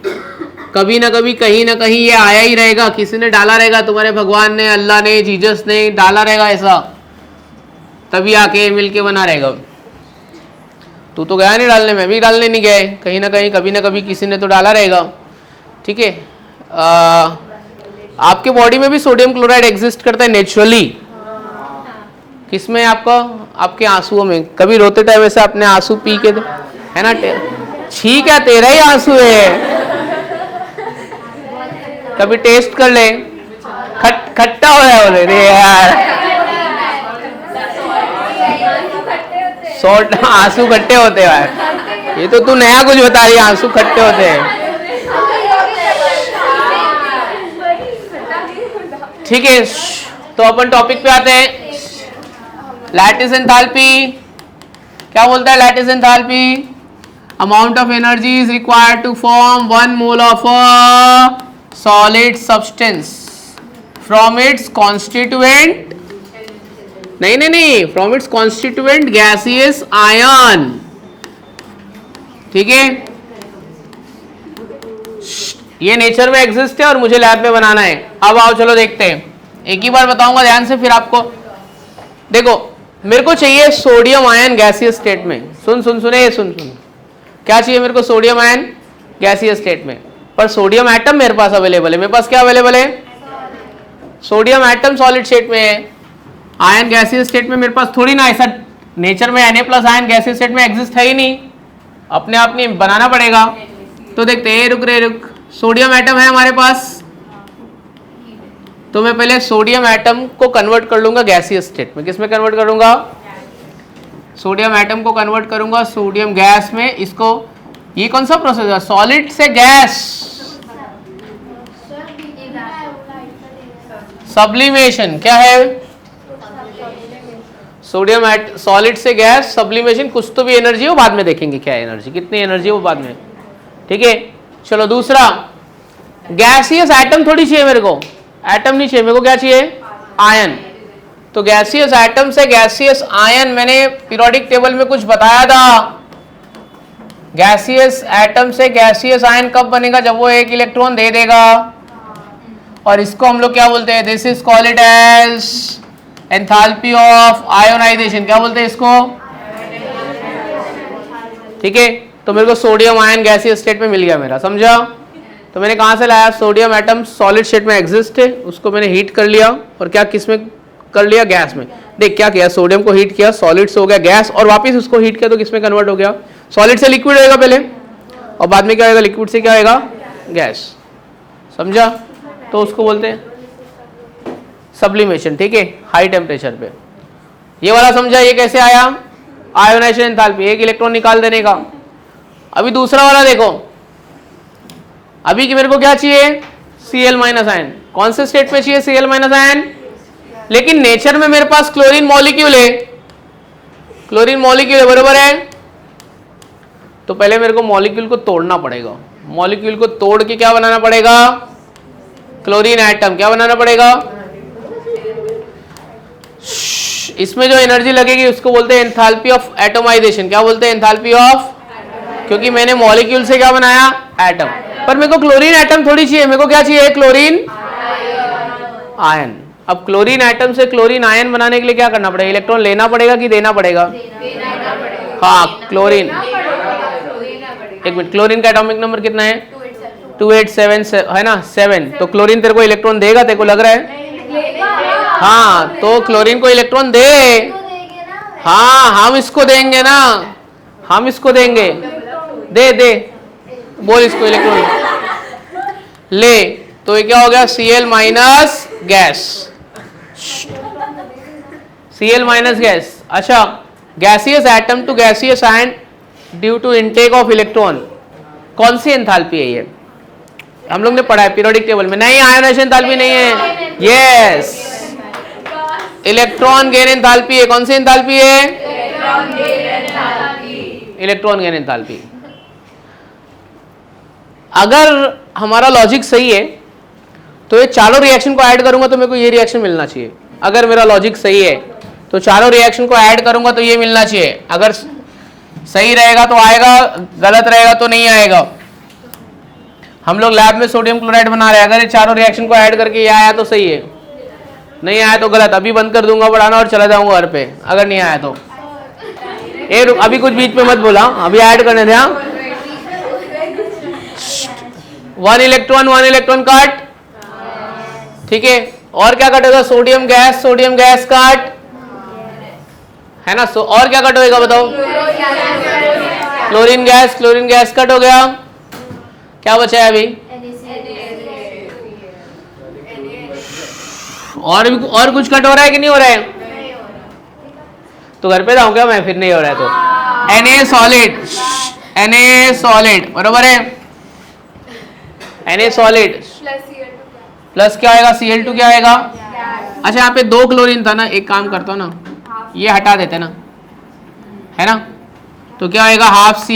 कभी ना कभी कहीं ना कहीं ये आया ही रहेगा, किसी ने डाला रहेगा, तुम्हारे भगवान ने, अल्लाह ने, जीसस ने डाला रहेगा ऐसा, तभी आके मिलके बना रहेगा। तू तो गया नहीं डालने, में भी डालने नहीं गए, कहीं ना कहीं कभी ना कभी किसी ने तो डाला रहेगा। ठीक है, आपके बॉडी में भी सोडियम क्लोराइड एग्जिस्ट करता है नेचुरली। किसमें? आपका, आपके आंसुओं में। कभी रोते टाइम ऐसे अपने आंसू पी के, है ना, ठीक है तेरा ही आंसू है, कभी टेस्ट कर ले, खट्टा हो रहा है। बोले यार, सॉल्ट, आंसू खट्टे होते हैं। ये तो तू नया कुछ बता रही है, आंसू खट्टे होते हैं। ठीक है, तो अपन टॉपिक पे आते हैं। लैटिस एंथैल्पी क्या बोलता है? Lattice enthalpy, amount of energy is required to form 1 mole of a solid substance from its constituent, नहीं, from its constituent gaseous ion. ठीक है, ये नेचर में एग्जिस्ट है और मुझे लैब में बनाना है। अब आओ चलो देखते हैं, एक ही बार बताऊंगा ध्यान से, फिर आपको देखो। मेरे को चाहिए सोडियम आयन गैसियस स्टेट में। सुन, क्या चाहिए मेरे को? सोडियम आयन गैसियस स्टेट में। पर सोडियम एटम मेरे पास अवेलेबल है। मेरे पास क्या अवेलेबल है? सोडियम एटम सॉलिड स्टेट में है। आयन गैसियस स्टेट में मेरे पास थोड़ी ना, ऐसा नेचर में Na+ आयन गैसियस स्टेट में एग्जिस्ट है ही नहीं, अपने आप नहीं बनाना पड़ेगा। तो देखते हैं, रुक, सोडियम एटम है हमारे पास, तो मैं पहले सोडियम एटम को कन्वर्ट कर लूंगा गैसियस स्टेट में। किस में कन्वर्ट करूंगा? सोडियम एटम को कन्वर्ट करूंगा सोडियम गैस में। इसको, ये कौन सा प्रोसेस है? सॉलिड से गैस, सब्लिमेशन। क्या है? सोडियम सॉलिड से गैस, सब्लिमेशन। कुछ तो भी एनर्जी हो, बाद में देखेंगे क्या एनर्जी, कितनी एनर्जी हो बाद में। ठीक है, चलो दूसरा, गैसियस एटम थोड़ी चाहिए मेरे को, एटम नहीं चाहिए मेरे को, क्या चाहिए? आयन। तो गैसियस एटम से गैसियस आयन, मैंने पीरियोडिक टेबल में कुछ बताया था। गैसियस एटम से गैसियस आयन कब बनेगा? जब वो एक इलेक्ट्रॉन दे देगा। और इसको हम लोग क्या बोलते हैं? This is called it as enthalpy of ionisation. क्या बोलते हैं इसको? ठीक है, तो मेरे को सोडियम आयन गैसियस स्टेट में मिल गया मेरा, समझा? तो मैंने कहाँ से लाया, सोडियम एटम सॉलिड स्टेट में एग्जिस्ट है, उसको मैंने हीट कर लिया और क्या किस में कर लिया, गैस में। देख क्या किया, सोडियम को हीट किया, सॉलिड से हो गया गैस, और वापस उसको हीट किया तो किस में कन्वर्ट हो गया, सॉलिड से लिक्विड होएगा पहले और बाद में क्या होएगा, लिक्विड से क्या होएगा, गैस। समझा? तो उसको बोलते हैं सब्लिमेशन। ठीक है, हाई टेम्परेचर पे। ये वाला समझा, ये कैसे आया, आयोनाइजेशन एंथैल्पी, एक इलेक्ट्रॉन निकाल देने का। अभी दूसरा वाला देखो, अभी कि मेरे को क्या चाहिए, Cl माइनस आयन। कौन से स्टेट में चाहिए Cl माइनस आयन, लेकिन नेचर में मेरे पास क्लोरीन मॉलिक्यूल है, क्लोरीन मॉलिक्यूल है, बरोबर है। तो पहले मेरे को मॉलिक्यूल को तोड़ना पड़ेगा, मॉलिक्यूल को तोड़ के क्या बनाना पड़ेगा, क्लोरीन एटम। क्या बनाना पड़ेगा, इसमें जो एनर्जी लगेगी उसको बोलते हैं एंथैल्पी ऑफ एटमाइजेशन। क्या बोलते हैं, एंथैल्पी ऑफ, क्योंकि मैंने मॉलिक्यूल से क्या बनाया, एटम। पर मेरे को क्लोरीन एटम थोड़ी चाहिए, मेरे को क्या चाहिए, क्लोरीन आयन। अब क्लोरीन एटम से क्लोरीन आयन बनाने के लिए क्या करना पड़ेगा, इलेक्ट्रॉन लेना पड़ेगा कि देना पड़ेगा, हाँ क्लोरीन। एक मिनट, क्लोरीन का एटॉमिक नंबर कितना है, 2877 है ना, 7। तो क्लोरीन तेरे को इलेक्ट्रॉन देगा, तेरे को लग रहा है, हाँ तो क्लोरीन को इलेक्ट्रॉन दे, हाँ हम इसको देंगे ना, हम इसको देंगे, दे दे, बोल इसको इलेक्ट्रॉन ले। तो ये क्या हो गया, Cl minus gas, Cl minus gas. अच्छा, gaseous atom to gaseous ion due to intake of electron, कौन सी एंथैल्पी है ये, हम लोग ने पढ़ा है पीरियोडिक टेबल में। नहीं, आयोनाइजेशन एंथैल्पी नहीं है, यस इलेक्ट्रॉन गेन एंथैल्पी है। कौन सी एंथैल्पी है, इलेक्ट्रॉन गेन एंथैल्पी। अगर हमारा लॉजिक सही है तो ये चारों रिएक्शन को ऐड करूंगा तो मेरे को ये रिएक्शन मिलना चाहिए। अगर मेरा लॉजिक सही है तो चारों रिएक्शन को ऐड करूंगा तो ये मिलना चाहिए। अगर सही रहेगा तो आएगा, गलत रहेगा तो नहीं आएगा। हम लोग लैब में सोडियम क्लोराइड बना रहे हैं, अगर ये चारों रिएक्शन को ऐड करके ये आया तो सही है, नहीं आया तो गलत। अभी बंद कर दूंगा पढ़ाना और चला जाऊंगा घर पे, अगर नहीं आया तो। ए रुक, अभी कुछ बीच में मत बोला, अभी ऐड करने दे। 1 इलेक्ट्रॉन काट, ठीक है। और क्या कटेगा, सोडियम गैस काट, है ना। और क्या कट होएगा बताओ, क्लोरीन गैस कट हो गया। क्या बचा है अभी, और कुछ कट हो रहा है कि नहीं हो रहा है, तो घर पे जाऊं क्या मैं, फिर नहीं हो रहा है तो Na सॉलिड बरोबर है, Na सॉलिड प्लस क्या आएगा, Cl2 क्या आएगा। अच्छा, यहाँ पे 2 क्लोरीन था ना, एक काम करता हूँ ना, ये हटा देते ना, है ना। तो क्या आएगा, हाफ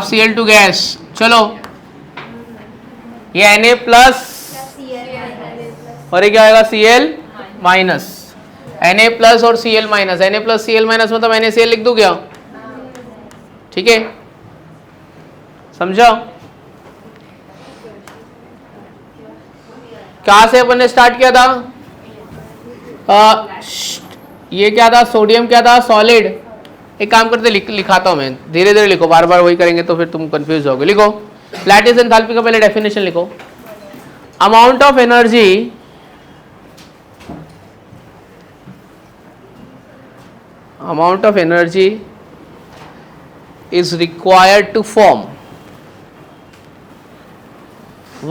Cl2 गैस। चलो, ये Na प्लस और ये क्या आएगा, Cl माइनस। Na प्लस और Cl minus, Na plus Cl minus मतलब NaCl लिख दूं क्या, ठीक है। समझा, कहाँ से अपन ने स्टार्ट किया था, ये क्या था, सोडियम क्या था, सॉलिड। एक काम करते, लिखाता हूं मैं, धीरे धीरे लिखो, बार बार वही करेंगे तो फिर तुम कंफ्यूज होगे। लिखो, लैटिस एंथैल्पी का पहले डेफिनेशन लिखो। Amount of energy is required to form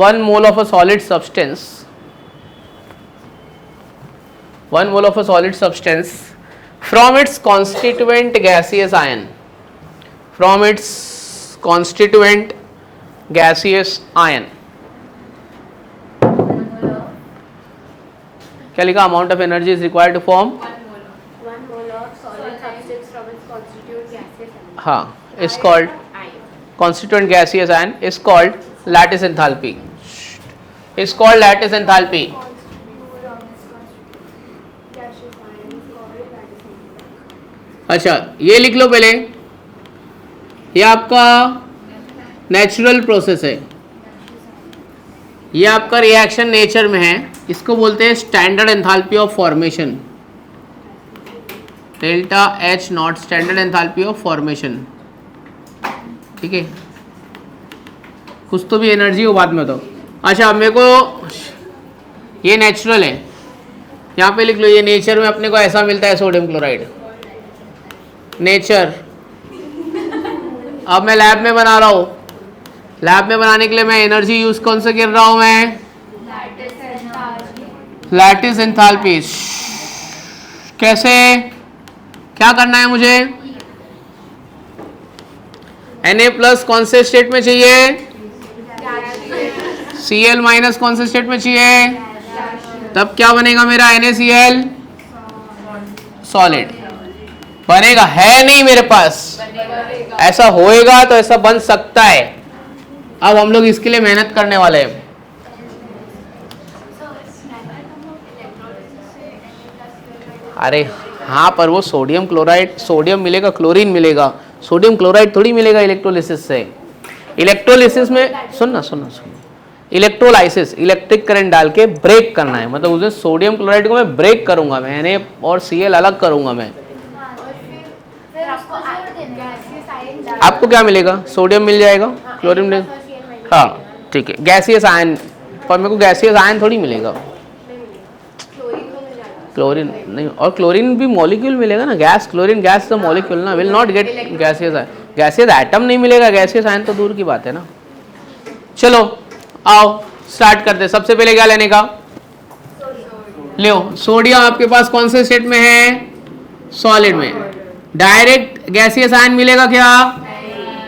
1 mole of a solid substance, 1 mole of a solid substance from its constituent gaseous ion, from its constituent gaseous ion। क्या लिखा, amount of energy is required to form, हाँ, is called constituent gaseous ion is called lattice enthalpy, is called lattice enthalpy। अच्छा, ये लिख लो पहले, ये आपका natural process है, ये आपका रिएक्शन नेचर में है, इसको बोलते हैं standard enthalpy of formation, delta H not, standard enthalpy of formation, ठीक है। कुछ तो भी एनर्जी हो बाद में तो। अच्छा अब मेरे को ये नेचुरल है, यहाँ पे लिख लो ये नेचर में अपने को ऐसा मिलता है सोडियम क्लोराइड, नेचर। अब मैं लैब में बना रहा हूँ, लैब में बनाने के लिए मैं एनर्जी यूज कौन से कर रहा हूँ मैं, लैटिस एंथैल्पी। कैसे, क्या करना है मुझे, Na+ कौन से स्टेट में चाहिए, Cl- कौन से स्टेट में चाहिए, तब क्या बनेगा मेरा NaCl सॉलिड बनेगा, है नहीं मेरे पास, ऐसा होएगा तो ऐसा बन सकता है। अब हम लोग इसके लिए मेहनत करने वाले हैं। अरे हाँ, पर वो सोडियम क्लोराइड, सोडियम मिलेगा क्लोरीन मिलेगा, सोडियम क्लोराइड थोड़ी मिलेगा इलेक्ट्रोलिसिस से। इलेक्ट्रोलिसिस में सुनना, इलेक्ट्रोलाइसिस इलेक्ट्रिक करंट डाल के ब्रेक करना है, मतलब उसे सोडियम क्लोराइड को मैं ब्रेक करूंगा, मैंने और Cl अलग करूंगा मैं। आपको क्या मिलेगा, सोडियम मिल जाएगा, क्लोरीन मिलेगा, हाँ ठीक है, गैसियस आयन, पर मेरे को गैसियस आयन थोड़ी मिलेगा, क्लोरीन नहीं, और क्लोरीन भी मॉलिक्यूल मिलेगा ना, गैस क्लोरीन गैस तो मॉलिक्यूल ना, will not gate gaseous ion, gaseous atom नहीं मिलेगा, गैसियस आयन तो दूर की बात है ना। चलो आओ स्टार्ट करते, सबसे पहले क्या लेने का, लो सोडियम आपके पास कौन से स्टेट में है, सॉलिड में, डायरेक्ट गैसियस आयन मिलेगा क्या,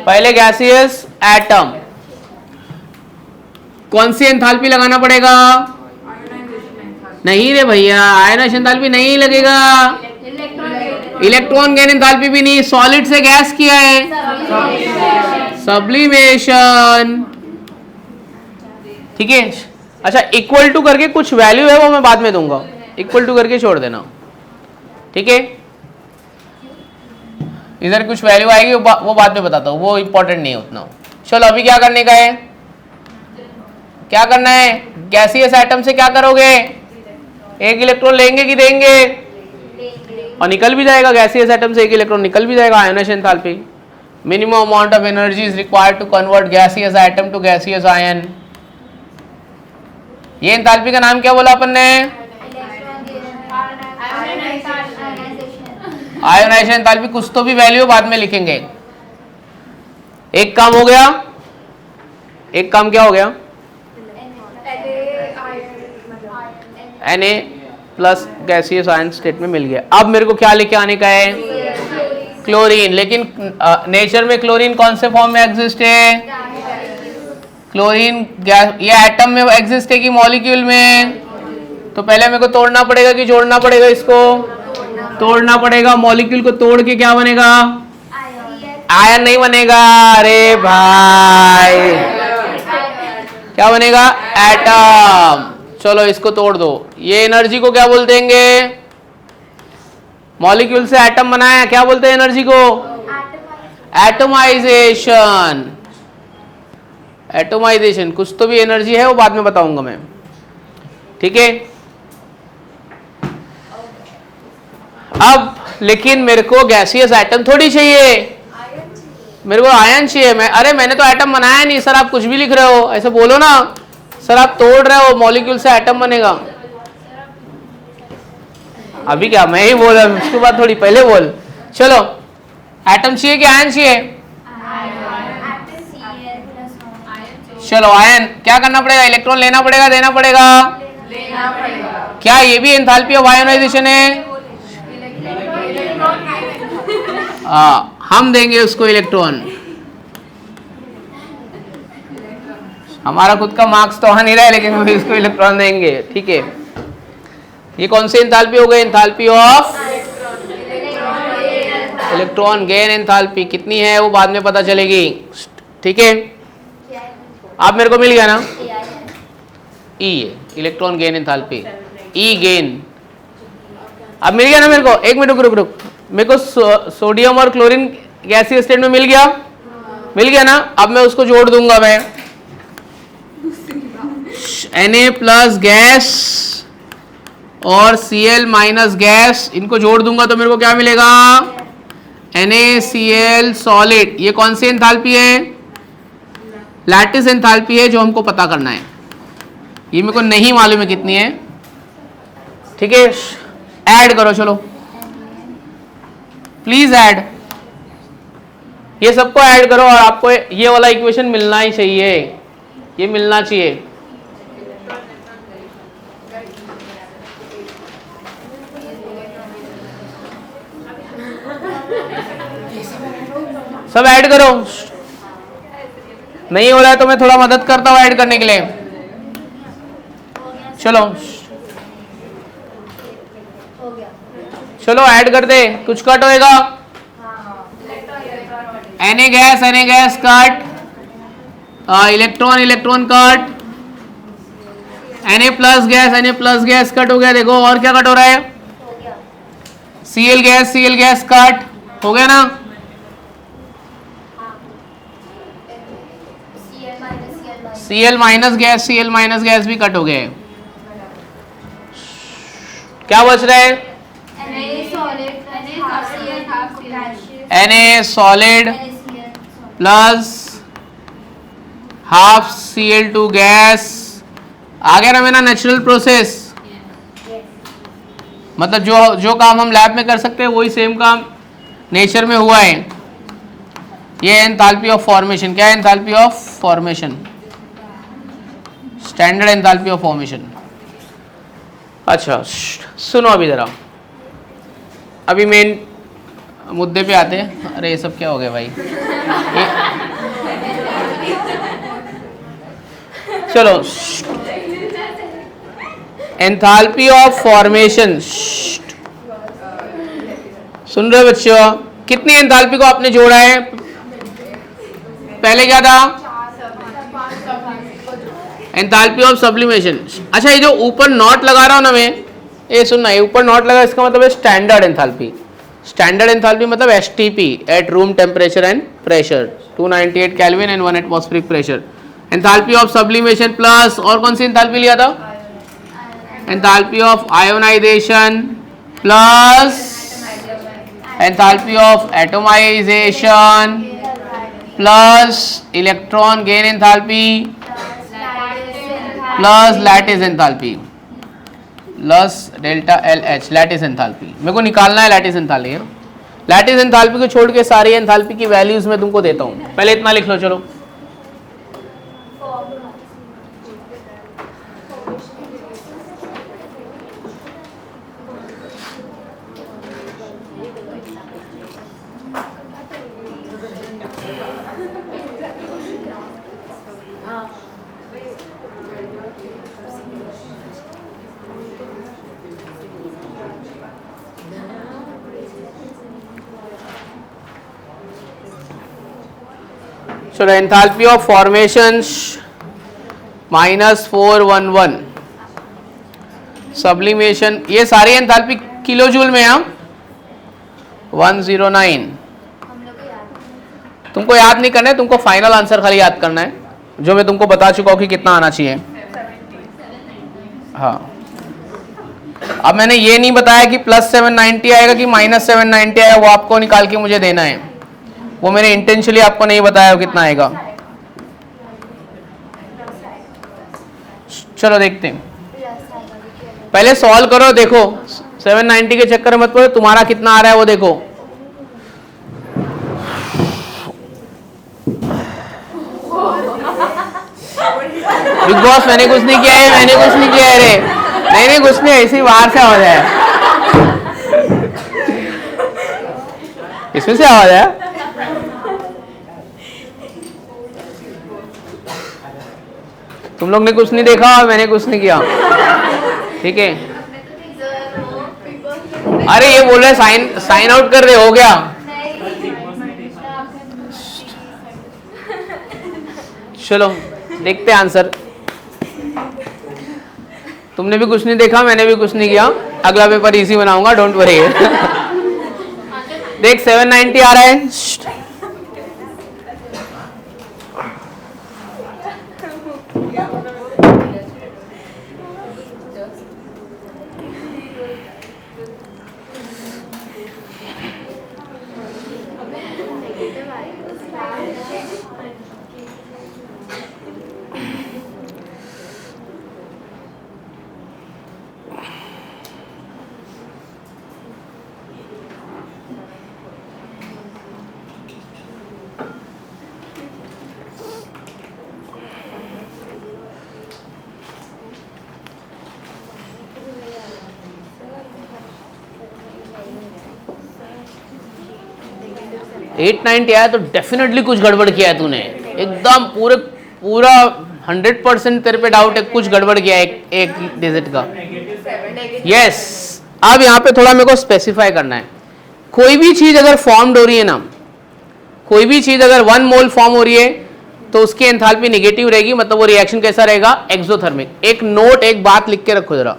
पहले गैसियस एटम, कौन सी एंथैल्पी लगाना पड़ेगा, नहीं रे भैया आयनाइजेशन एंथैल्पी नहीं लगेगा, इलेक्ट्रॉन गेन एंथैल्पी भी नहीं, सॉलिड से गैस किया है, सब्लिमेशन, ठीक है। अच्छा इक्वल टू करके कुछ वैल्यू है वो मैं बाद में दूंगा, इक्वल टू करके छोड़ देना, ठीक है। इधर कुछ वैल्यू आएगी वो बाद में बताता हूँ, वो इंपॉर्टेंट नहीं है उतना। चलो अभी क्या करने का है, क्या करना है, गैसियस एटम से क्या करोगे, एक इलेक्ट्रॉन लेंगे कि देंगे, और निकल भी जाएगा, गैसियस एटम से एक इलेक्ट्रॉन निकल भी जाएगा, ionisation enthalpy, minimum amount of energy is required to convert gaseous atom to gaseous ion. ये एंथैल्पी का नाम क्या बोला अपन ने, आयोनाइजेशन एंथैल्पी, कुछ तो भी वैल्यू बाद में लिखेंगे। एक काम हो गया, एक काम क्या हो गया, Na+ गैसियस आयन स्टेट में मिल गया। अब मेरे को क्या लेके आने का है, क्लोरीन, लेकिन नेचर में क्लोरीन कौन से फॉर्म में एग्जिस्ट है, क्लोरीन ये एटम में एग्जिस्ट है कि मॉलिक्यूल में, तो पहले मेरे को तोड़ना पड़ेगा कि जोड़ना पड़ेगा, इसको तोड़ना पड़ेगा, मॉलिक्यूल को तोड़ के क्या बनेगा, आयन नहीं बनेगा, अरे भाई क्या बनेगा, एटम। चलो इसको तोड़ दो, ये एनर्जी को क्या बोलते हैं, मॉलिक्यूल से एटम बनाया, क्या बोलते हैं एनर्जी को, एटमाइजेशन, एटमाइजेशन, कुछ तो भी एनर्जी है वो बाद में बताऊंगा मैं, ठीक है। अब लेकिन मेरे को गैसियस एटम थोड़ी चाहिए, मेरे को आयन चाहिए, अरे मैंने तो एटम बनाया नहीं सर, आप कुछ भी लिख रहे हो, ऐसे बोलो ना सर, आप तोड़ रहे हो, मॉलिक्यूल से एटम बनेगा। अभी क्या मैं ही बोल रहा हूं, उसके बाद थोड़ी पहले बोल। चलो एटम चाहिए कि आयन चाहिए, चलो आयन, क्या करना पड़ेगा, इलेक्ट्रॉन लेना पड़ेगा, देना पड़ेगा, क्या ये भी एंथैल्पी ऑफ आयोनाइजेशन है, हम देंगे उसको इलेक्ट्रॉन, हमारा खुद का मार्क्स तो आ नहीं रहा है, लेकिन हम इसको इलेक्ट्रॉन देंगे, ठीक है। ये कौन सी एंथैल्पी हो गई, enthalpy of electron gain enthalpy कितनी है वो बाद में पता चलेगी, ठीक है। आप मेरे को मिल गया ना, ई है इलेक्ट्रॉन गेन एंथैल्पी, ई गेन, अब मिल गया ना मेरे को, एक मिनट रुक, मेरे को सोडियम और क्लोरीन गैसियस स्टेट में मिल गया ना, अब मैं उसको जोड़ दूंगा, मैं Na+ गैस और Cl- गैस, इनको जोड़ दूंगा तो मेरे को क्या मिलेगा, NaCl सॉलिड। ये कौन सी एंथैल्पी है, लैटिस एंथैल्पी है जो हमको पता करना है, ये मेरे को नहीं मालूम है कितनी है, ठीक है। ऐड करो, चलो प्लीज ऐड, ये सबको ऐड करो और आपको ये वाला इक्वेशन मिलना ही चाहिए, ये मिलना चाहिए। सब ऐड करो, नहीं हो रहा है तो मैं थोड़ा मदद करता हूं ऐड करने के लिए। चलो चलो ऐड कर दे, कुछ कट होएगा। Na gas cut, electron cut, Na plus gas cut हो गया। देखो और क्या कट हो रहा है, Cl गैस कट हो गया ना। Cl माइनस गैस भी कट हो गए। क्या बच रहा है, Na solid plus half Cl2 gas. आ गया ना मेरा नेचुरल प्रोसेस, मतलब जो काम हम लैब में कर सकते हैं वही सेम काम नेचर में हुआ है। ये एंथैल्पी ऑफ फॉर्मेशन, क्या है enthalpy of formation, standard enthalpy of formation. अच्छा सुनो अभी जरा, अभी मेन मुद्दे पे आते हैं। अरे ये सब क्या हो गया भाई, चलो एंथैल्पी ऑफ फॉर्मेशन, सुन रहे बच्चों, कितनी एंथैल्पी को आपने जोड़ा है, पहले क्या था, एंथैल्पी ऑफ सब्लिमेशन। अच्छा ये जो ऊपर नॉट लगा रहा हूं ना मैं, ये सुनना, ये ऊपर नॉट लगा, इसका मतलब है स्टैंडर्ड एंथैल्पी। स्टैंडर्ड एंथैल्पी मतलब STP, at room temperature and pressure, 298 kelvin and 1 atmospheric pressure. Enthalpy of sublimation plus, और कौन सी एंथैल्पी लिया था, enthalpy of ionisation plus enthalpy of atomisation plus electron gain enthalpy plus lattice enthalpy plus delta LH, lattice enthalpy. मेरे को निकालना है lattice enthalpy. Lattice enthalpy को छोड़ के सारी एंथैल्पी की वैल्यूज मैं तुमको देता हूं, पहले इतना लिख लो। चलो चलो एंथैल्पी ऑफ फॉर्मेशन -411, सब्लिमेशन, ये सारी एंथैल्पी किलो जूल में है, 109। तुमको याद नहीं करना है, तुमको फाइनल आंसर खाली याद करना है, जो मैं तुमको बता चुका हूं कि कितना आना चाहिए। हाँ, अब मैंने ये नहीं बताया कि +790 आएगा कि -790 आएगा, वो आपको निकाल के मुझे देना है, वो मैंने इंटेंशनली आपको नहीं बताया कितना आएगा। चलो देखते हैं, पहले सॉल्व करो, देखो 790 के चक्कर में मत पड़ो, तुम्हारा कितना आ रहा है वो देखो। बिग बॉस मैंने कुछ नहीं किया है, मैंने कुछ नहीं किया है रे, नहीं कुछ नहीं, ऐसी बाहर से आवाज है, इसमें से आवाज है। तुम लोग ने कुछ नहीं देखा और मैंने कुछ नहीं किया, ठीक है। अरे ये बोल रहे साइन आउट कर रहे, हो गया। चलो देखते हैं आंसर। तुमने भी कुछ नहीं देखा, मैंने भी कुछ नहीं किया, अगला पेपर इजी बनाऊंगा, डोंट वरी। देख 790 आ रहा है, 890 आया तो डेफिनेटली कुछ गड़बड़ किया है तूने, एकदम पूरा 100% तेरे पे डाउट है, कुछ गड़बड़ किया है एक डिजिट का। यस, अब यहाँ पे थोड़ा मेरे को स्पेसिफाई करना है। कोई भी चीज अगर फॉर्म्ड हो रही है ना, कोई भी चीज अगर 1 मोल फॉर्म हो रही है तो उसकी एंथैल्पी नेगेटिव रहेगी, मतलब वो रिएक्शन कैसा रहेगा, एक्सोथर्मिक। एक नोट, एक बात लिख के रखो जरा,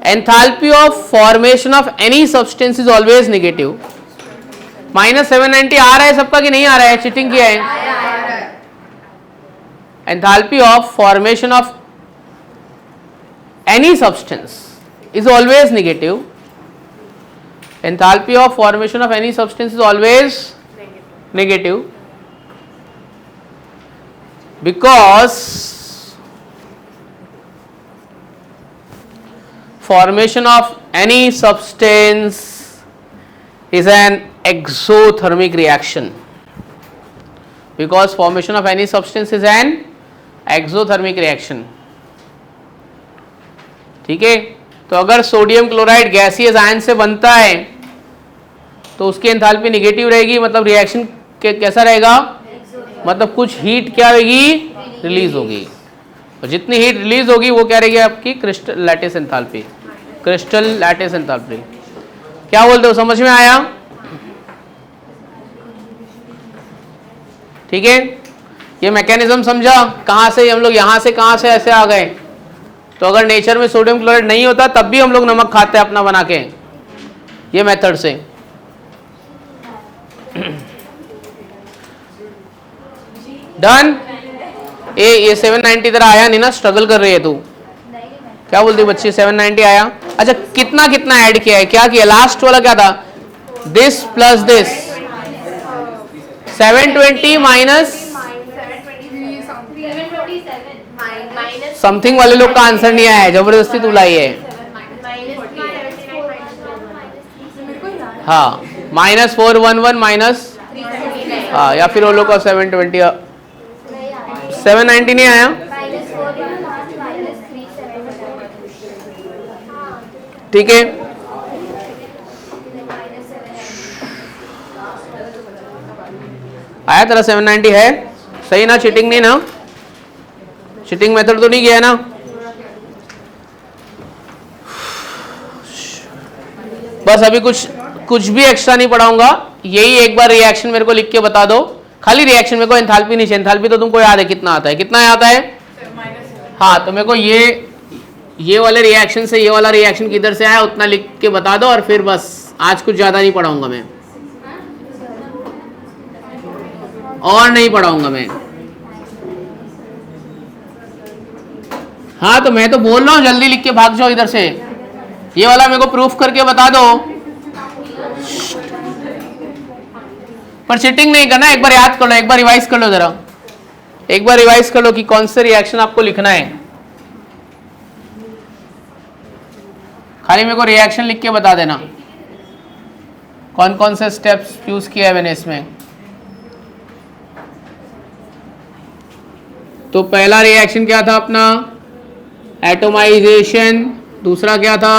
enthalpy of formation of any substance is always negative. -790 आ रहा है सबका कि नहीं आ रहा है? चीटिंग किया है। Enthalpy of formation of any substance is always negative. Enthalpy of formation of any substance is always negative because formation of any substance is an exothermic reaction. Because formation of any substance is an exothermic reaction. ठीक है, तो अगर sodium chloride gaseous ion से बनता है तो उसकी enthalpy negative रहेगी, मतलब रिएक्शन कैसा रहेगा, मतलब कुछ हीट क्या होगी, रिलीज होगी। और जितनी हीट रिलीज होगी वो क्या रहेगी आपकी crystal lattice enthalpy. Crystal lattice enthalpy क्या बोलते हो, समझ में आया? ठीक है, ये मैकेनिज्म समझा, कहाँ से हम लोग यहाँ से कहाँ से ऐसे आ गए। तो अगर नेचर में सोडियम क्लोराइड नहीं होता तब भी हम लोग नमक खाते हैं अपना बना के, ये मेथड से। डन। ये 790 तरह आया नहीं ना, स्ट्रगल कर रही है तू, क्या बोलती है बच्ची? 790 आया। अच्छा, कितना कितना ऐड किया है, क्या किया? लास्ट वाला क्या था, this plus this, 720 minus something वाले लोग का आंसर नहीं आया है, जबरदस्ती तू लाई है। हाँ, -411 माइनस, हाँ, या फिर वो लोग का 720, 790 नहीं आया। ठीक है, आया तेरा 790 है, सही ना? चीटिंग नहीं ना? चीटिंग मेथड तो नहीं किया है ना? बस अभी कुछ भी एक्स्ट्रा नहीं पढ़ाऊंगा, यही एक बार रिएक्शन मेरे को लिख के बता दो, खाली रिएक्शन। मेरे को एंथैल्पी नहीं चाहिए, एंथैल्पी तो तुमको याद है कितना आता है, कितना आता है? हाँ, तो मेरे को ये वाले रिएक्शन से ये वाला रिएक्शन किधर से आया उतना लिख के बता दो, और फिर बस आज कुछ ज़्यादा नहीं पढ़ाऊंगा मैं, और नहीं पढ़ाऊंगा मैं। हाँ, तो मैं तो बोल रहा हूँ जल्दी लिख के भाग जाओ इधर से, ये वाला मेरे को प्रूफ करके बता दो। पर चीटिंग नहीं करना, एक बार याद कर लो, एक बार रिवाइज कर लो जरा, एक बार रिवाइज कर लो कि कौन से रिएक्शन आपको लिखना है। खाली मेरे को रिएक्शन लिख के बता देना, कौन कौन से स्टेप्स यूज किया है मैंने इसमें। तो पहला रिएक्शन क्या था अपना, एटोमाइजेशन। दूसरा क्या था,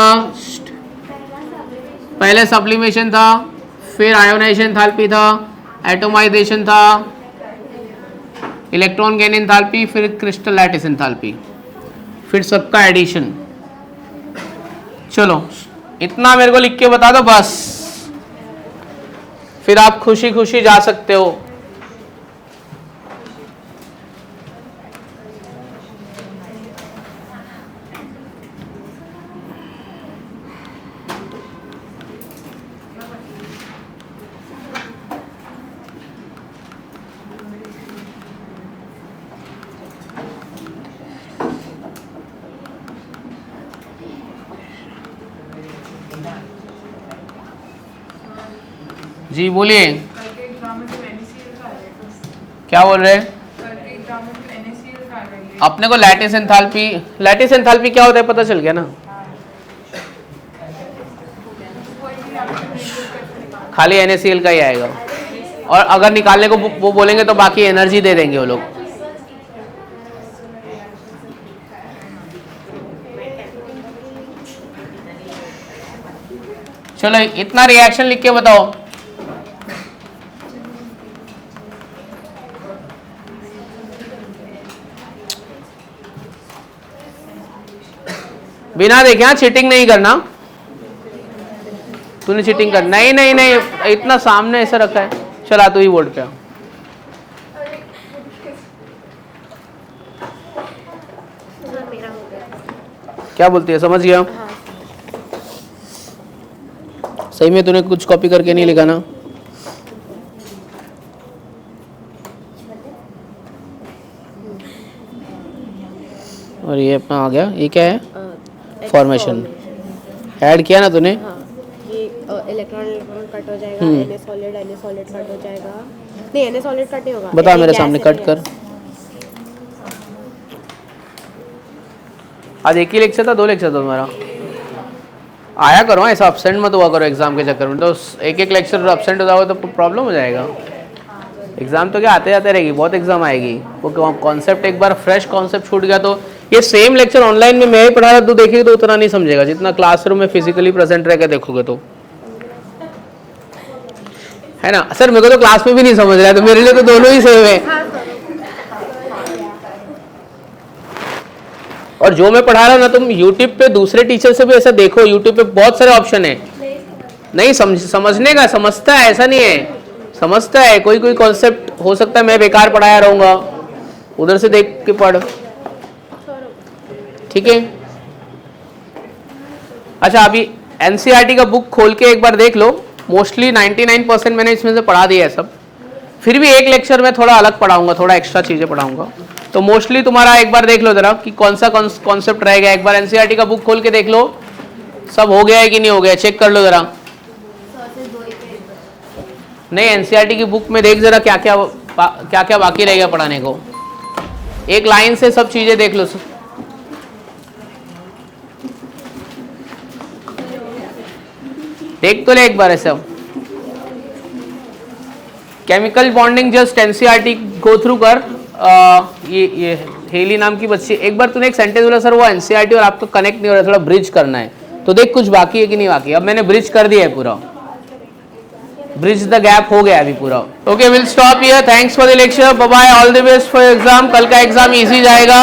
पहले सब्लिमेशन था, फिर आयोनाइजेशन एंथैल्पी था, एटोमाइजेशन था, इलेक्ट्रॉन गेन एंथैल्पी, फिर क्रिस्टल लैटिस एंथैल्पी, फिर सबका एडिशन। चलो इतना मेरे को लिख के बता दो बस, फिर आप खुशी खुशी जा सकते हो। जी बोलिए, क्या बोल रहे हैं? अपने को लैटिस एंथैल्पी क्या होता है पता चल गया ना? खाली NaCl का ही आएगा, और अगर निकालने को वो बोलेंगे तो बाकी एनर्जी दे देंगे वो लोग। चलो इतना रिएक्शन लिख के बताओ। बिना देखे, हाँ चीटिंग नहीं करना। तूने चीटिंग कर, नहीं नहीं नहीं, इतना सामने ऐसा रखा है। चला तू ही बोर्ड पे आ। मेरा हो गया। क्या बोलती है, समझ गया? सही में तूने कुछ कॉपी करके नहीं लिखा ना? और ये अपना आ गया, ये क्या है? फॉर्मेशन ऐड किया ना तूने? हाँ, ये इलेक्ट्रॉन इलेक्ट्रॉन कट हो जाएगा, Na सॉलिड कट हो जाएगा। नहीं, Na सॉलिड कट नहीं होगा। बता Na मेरे gas सामने, है, कट gas। कर। आज एक ही लेक्चर था, 2 लेक्चर था तुम्हारा? आया करो, ऐसा अपसेंट मत हुआ करो एग्जाम के चक्कर में। तो एक एक लेक्चर अपसेंट हो जाओगे तो प्रॉब्लम हो जाएगा। एग्जाम तो क्या आते जाते रहेगी, बहुत एग्जाम आएगी। वो कॉन्सेप्ट एक बार फ्रेश कॉन्सेप्ट छूट गया तो ये सेम लेक्चर ऑनलाइन में मैं ही पढ़ा रहा, तू देखेगी तो उतना नहीं समझेगा जितना क्लासरूम में फिजिकली प्रेजेंट रह के देखोगे तो, है ना? सर मेरे को तो क्लास में भी नहीं समझ रहा है, तो मेरे लिए तो दोनों ही सेम है। और जो मैं पढ़ा रहा हूँ ना, तुम यूट्यूब पे दूसरे टीचर से भी ऐसा देखो, यूट्यूब पे बहुत सारे ऑप्शन है। नहीं समझने का, समझता है, ऐसा नहीं है, समझता है। कोई कोई कॉन्सेप्ट हो सकता है मैं बेकार पढ़ाया रहूंगा, उधर से देख के पढ़, ठीक है? अच्छा, अभी एनसीईआरटी का बुक खोल के एक बार देख लो। मोस्टली 99% मैंने इसमें से पढ़ा दिया है सब। फिर भी एक लेक्चर में थोड़ा अलग पढ़ाऊंगा, थोड़ा एक्स्ट्रा चीजें पढ़ाऊंगा। तो मोस्टली तुम्हारा एक बार देख लो जरा कि कौन सा कॉन्सेप्ट रह गया। एक बार एनसीईआरटी का बुक खोल के देख लो, सब हो गया है कि नहीं हो गया, चेक कर लो जरा। नहीं, एनसीईआरटी की बुक में देख जरा क्या क्या बाकी रह गया पढ़ाने को। एक लाइन से सब चीजें देख लो। देख तो ले एक बार ऐसा। Chemical bonding just NCERT go through कर। ये हेली नाम की बच्ची, एक बार तूने एक सेंटेंस बोला सर वो एनसीईआरटी और आपको कनेक्ट नहीं हो रहा, थोड़ा ब्रिज करना है। तो देख कुछ बाकी है कि नहीं बाकी। अब मैंने ब्रिज कर दिया है पूरा, ब्रिज द गैप हो गया अभी पूरा। Okay, will stop here. Thanks for the lecture, bye bye, all the best for exam. कल का एग्जाम इजी जाएगा,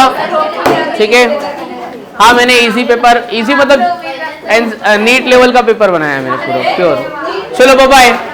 ठीक है? हाँ, मैंने इजी पेपर, इजी मतलब नीट लेवल का पेपर बनाया है मैंने पूरा प्योर। चलो बाय बाय।